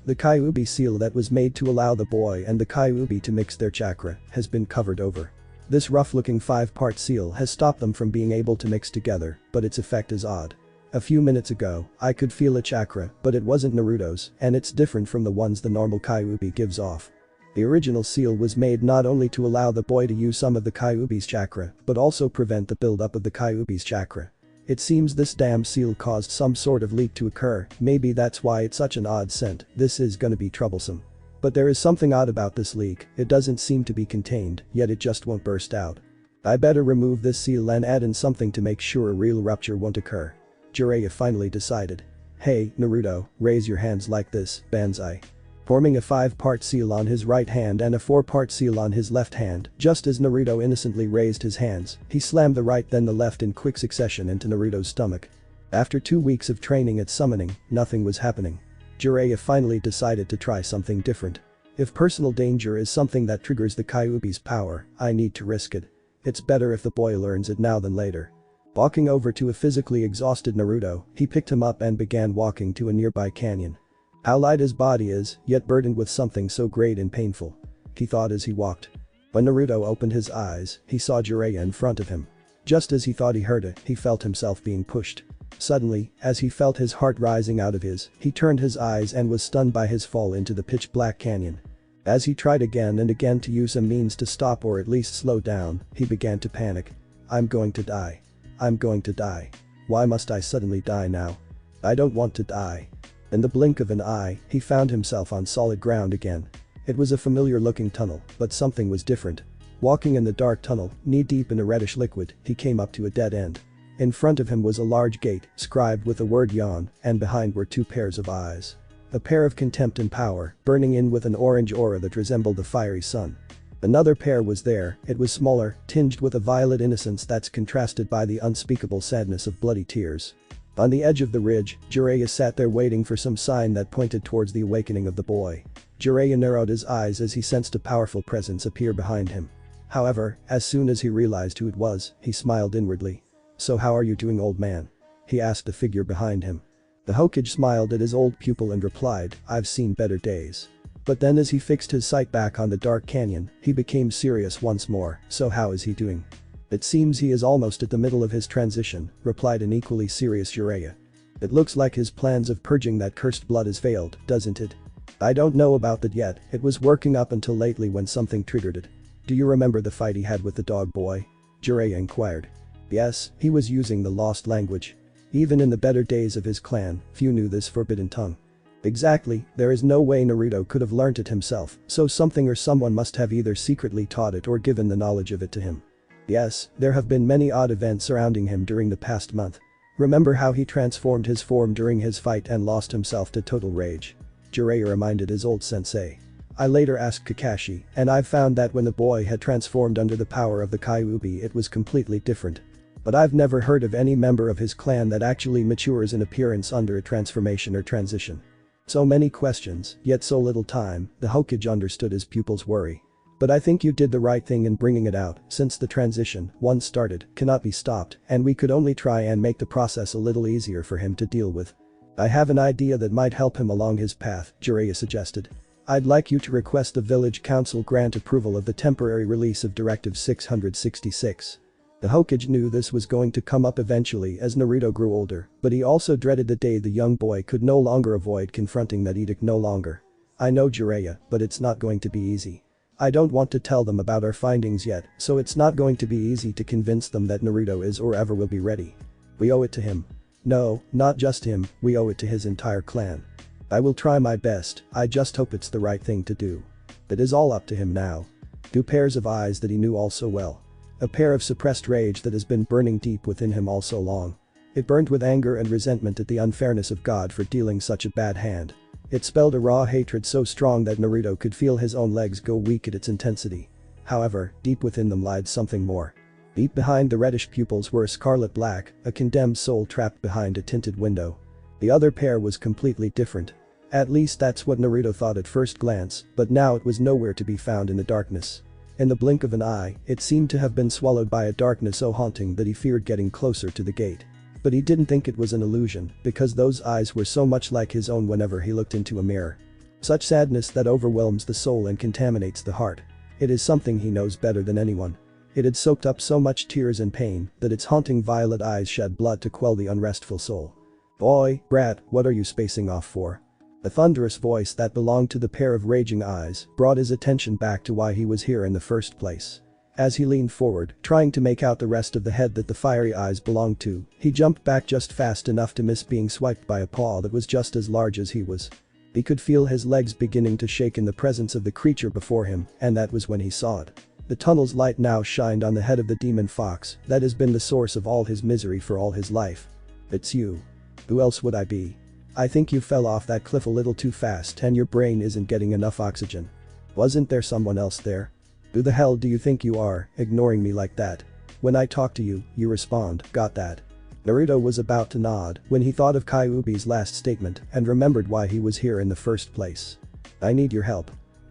The Kyuubi seal that was made to allow the boy and the Kyuubi to mix their chakra has been covered over. This rough-looking 5-part seal has stopped them from being able to mix together, but its effect is odd. A few minutes ago, I could feel a chakra, but it wasn't Naruto's, and it's different from the ones the normal Kyuubi gives off. The original seal was made not only to allow the boy to use some of the Kyuubi's chakra, but also prevent the buildup of the Kyuubi's chakra. It seems this damn seal caused some sort of leak to occur, maybe that's why it's such an odd scent, this is gonna be troublesome. But there is something odd about this leak, it doesn't seem to be contained, yet it just won't burst out. I better remove this seal and add in something to make sure a real rupture won't occur. Jiraiya finally decided. Hey, Naruto, raise your hands like this, Banzai. Forming a 5-part seal on his right hand and a 4-part seal on his left hand, just as Naruto innocently raised his hands, he slammed the right then the left in quick succession into Naruto's stomach. After 2 weeks of training at summoning, nothing was happening. Jiraiya finally decided to try something different. If personal danger is something that triggers the Kyuubi's power, I need to risk it. It's better if the boy learns it now than later. Walking over to a physically exhausted Naruto, he picked him up and began walking to a nearby canyon. How light his body is, yet burdened with something so great and painful. He thought as he walked. When Naruto opened his eyes, he saw Jiraiya in front of him. Just as he thought he heard it, he felt himself being pushed. Suddenly, as he felt his heart rising out of his, he turned his eyes and was stunned by his fall into the pitch-black canyon. As he tried again and again to use a means to stop or at least slow down, he began to panic. I'm going to die. I'm going to die. Why must I suddenly die now? I don't want to die. In the blink of an eye, he found himself on solid ground again. It was a familiar-looking tunnel, but something was different. Walking in the dark tunnel, knee-deep in a reddish liquid, he came up to a dead end. In front of him was a large gate, scribed with the word yawn, and behind were 2 pairs of eyes. A pair of contempt and power, burning in with an orange aura that resembled the fiery sun. Another pair was there, it was smaller, tinged with a violet innocence that's contrasted by the unspeakable sadness of bloody tears. On the edge of the ridge, Jiraiya sat there waiting for some sign that pointed towards the awakening of the boy. Jiraiya narrowed his eyes as he sensed a powerful presence appear behind him. However, as soon as he realized who it was, he smiled inwardly. So how are you doing, old man? He asked the figure behind him. The Hokage smiled at his old pupil and replied, I've seen better days. But then as he fixed his sight back on the dark canyon, he became serious once more. So how is he doing? It seems he is almost at the middle of his transition, replied an equally serious Jiraiya. It looks like his plans of purging that cursed blood has failed, doesn't it? I don't know about that yet, it was working up until lately when something triggered it. Do you remember the fight he had with the dog boy? Jiraiya inquired. Yes, he was using the lost language. Even in the better days of his clan, few knew this forbidden tongue. Exactly, there is no way Naruto could have learnt it himself, so something or someone must have either secretly taught it or given the knowledge of it to him. Yes, there have been many odd events surrounding him during the past month. Remember how he transformed his form during his fight and lost himself to total rage? Jiraiya reminded his old sensei. I later asked Kakashi, and I've found that when the boy had transformed under the power of the Kyuubi it was completely different. But I've never heard of any member of his clan that actually matures in appearance under a transformation or transition. So many questions, yet so little time, the Hokage understood his pupil's worry. But I think you did the right thing in bringing it out, since the transition, once started, cannot be stopped, and we could only try and make the process a little easier for him to deal with. I have an idea that might help him along his path, Jiraiya suggested. I'd like you to request the village council grant approval of the temporary release of Directive 666. The Hokage knew this was going to come up eventually as Naruto grew older, but he also dreaded the day the young boy could no longer avoid confronting that edict no longer. I know, Jiraiya, but it's not going to be easy. I don't want to tell them about our findings yet, so it's not going to be easy to convince them that Naruto is or ever will be ready. We owe it to him. No, not just him, we owe it to his entire clan. I will try my best, I just hope it's the right thing to do. It is all up to him now. 2 pairs of eyes that he knew all so well. A pair of suppressed rage that has been burning deep within him all so long. It burned with anger and resentment at the unfairness of God for dealing such a bad hand. It spelled a raw hatred so strong that Naruto could feel his own legs go weak at its intensity. However, deep within them lied something more. Deep behind the reddish pupils were a scarlet black, a condemned soul trapped behind a tinted window. The other pair was completely different. At least that's what Naruto thought at first glance, but now it was nowhere to be found in the darkness. In the blink of an eye, it seemed to have been swallowed by a darkness so haunting that he feared getting closer to the gate. But he didn't think it was an illusion, because those eyes were so much like his own whenever he looked into a mirror. Such sadness that overwhelms the soul and contaminates the heart. It is something he knows better than anyone. It had soaked up so much tears and pain that its haunting violet eyes shed blood to quell the unrestful soul. Boy, brat, what are you spacing off for? A thunderous voice that belonged to the pair of raging eyes brought his attention back to why he was here in the first place. As he leaned forward, trying to make out the rest of the head that the fiery eyes belonged to, he jumped back just fast enough to miss being swiped by a paw that was just as large as he was. He could feel his legs beginning to shake in the presence of the creature before him, and that was when he saw it. The tunnel's light now shined on the head of the demon fox that has been the source of all his misery for all his life. It's you. Who else would I be? I think you fell off that cliff a little too fast and your brain isn't getting enough oxygen. Wasn't there someone else there? Who the hell do you think you are, ignoring me like that? When I talk to you, you respond, got that? Naruto was about to nod when he thought of Kyuubi's last statement and remembered why he was here in the first place. I need your help.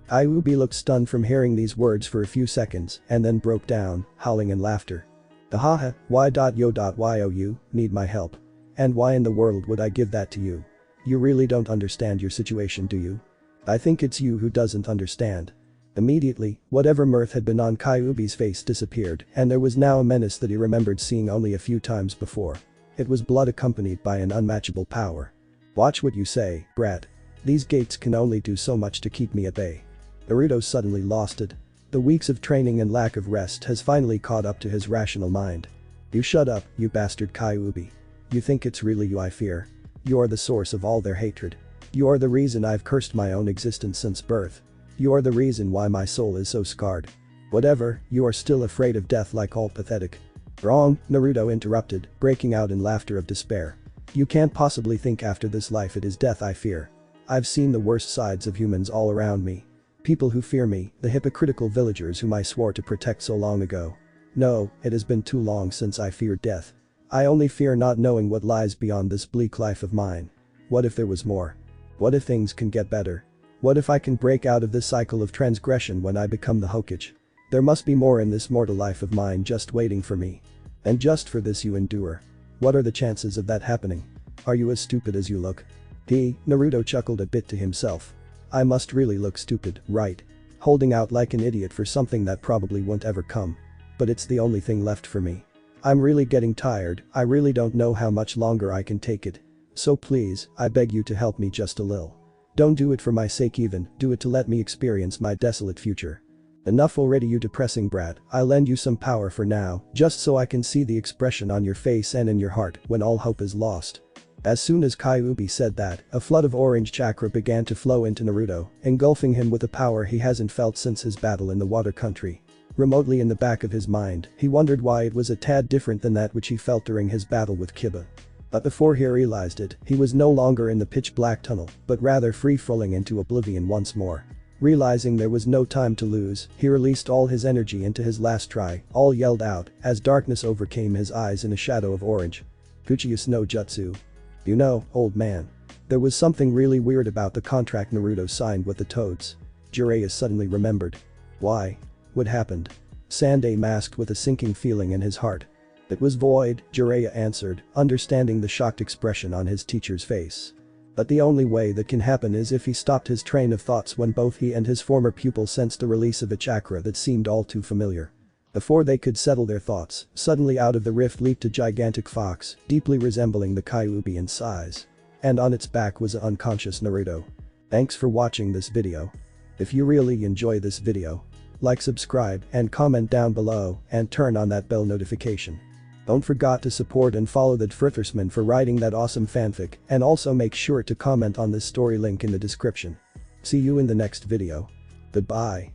Kyuubi looked stunned from hearing these words for a few seconds and then broke down, howling in laughter. Haha, you need my help. And why in the world would I give that to you? You really don't understand your situation, do you? I think it's you who doesn't understand. Immediately, whatever mirth had been on Kyuubi's face disappeared and there was now a menace that he remembered seeing only a few times before. It was blood accompanied by an unmatchable power. Watch what you say, brat. These gates can only do so much to keep me at bay. Naruto suddenly lost it. The weeks of training and lack of rest has finally caught up to his rational mind. You shut up, you bastard Kyuubi. You think it's really you I fear? You are the source of all their hatred. You are the reason I've cursed my own existence since birth. You are the reason why my soul is so scarred. Whatever, you are still afraid of death like all pathetic. Wrong, Naruto interrupted, breaking out in laughter of despair. You can't possibly think after this life it is death I fear. I've seen the worst sides of humans all around me. People who fear me, the hypocritical villagers whom I swore to protect so long ago. No, it has been too long since I feared death. I only fear not knowing what lies beyond this bleak life of mine. What if there was more? What if things can get better? What if I can break out of this cycle of transgression when I become the Hokage? There must be more in this mortal life of mine just waiting for me. And just for this you endure. What are the chances of that happening? Are you as stupid as you look? Naruto chuckled a bit to himself. I must really look stupid, right? Holding out like an idiot for something that probably won't ever come. But it's the only thing left for me. I'm really getting tired, I really don't know how much longer I can take it. So please, I beg you to help me just a little. Don't do it for my sake even, do it to let me experience my desolate future. Enough already you depressing brat, I'll lend you some power for now, just so I can see the expression on your face and in your heart when all hope is lost. As soon as Kyuubi said that, a flood of orange chakra began to flow into Naruto, engulfing him with a power he hasn't felt since his battle in the water country. Remotely in the back of his mind, he wondered why it was a tad different than that which he felt during his battle with Kiba. But before he realized it, he was no longer in the pitch-black tunnel, but rather free-falling into oblivion once more. Realizing there was no time to lose, he released all his energy into his last try, all yelled out, as darkness overcame his eyes in a shadow of orange. Kuchius no Jutsu. You know, old man. There was something really weird about the contract Naruto signed with the Toads. Jiraiya suddenly remembered. Why? What happened? Sandai masked with a sinking feeling in his heart. It was void, Jiraiya answered, understanding the shocked expression on his teacher's face. But the only way that can happen is if he stopped his train of thoughts when both he and his former pupil sensed the release of a chakra that seemed all too familiar. Before they could settle their thoughts, suddenly out of the rift leaped a gigantic fox, deeply resembling the Kyuubi in size. And on its back was an unconscious Naruto. Thanks for watching this video. If you really enjoy this video, like, subscribe, and comment down below, and turn on that bell notification. Don't forget to support and follow the dfourthhorseman for writing that awesome fanfic, and also make sure to comment on this story link in the description. See you in the next video. Goodbye.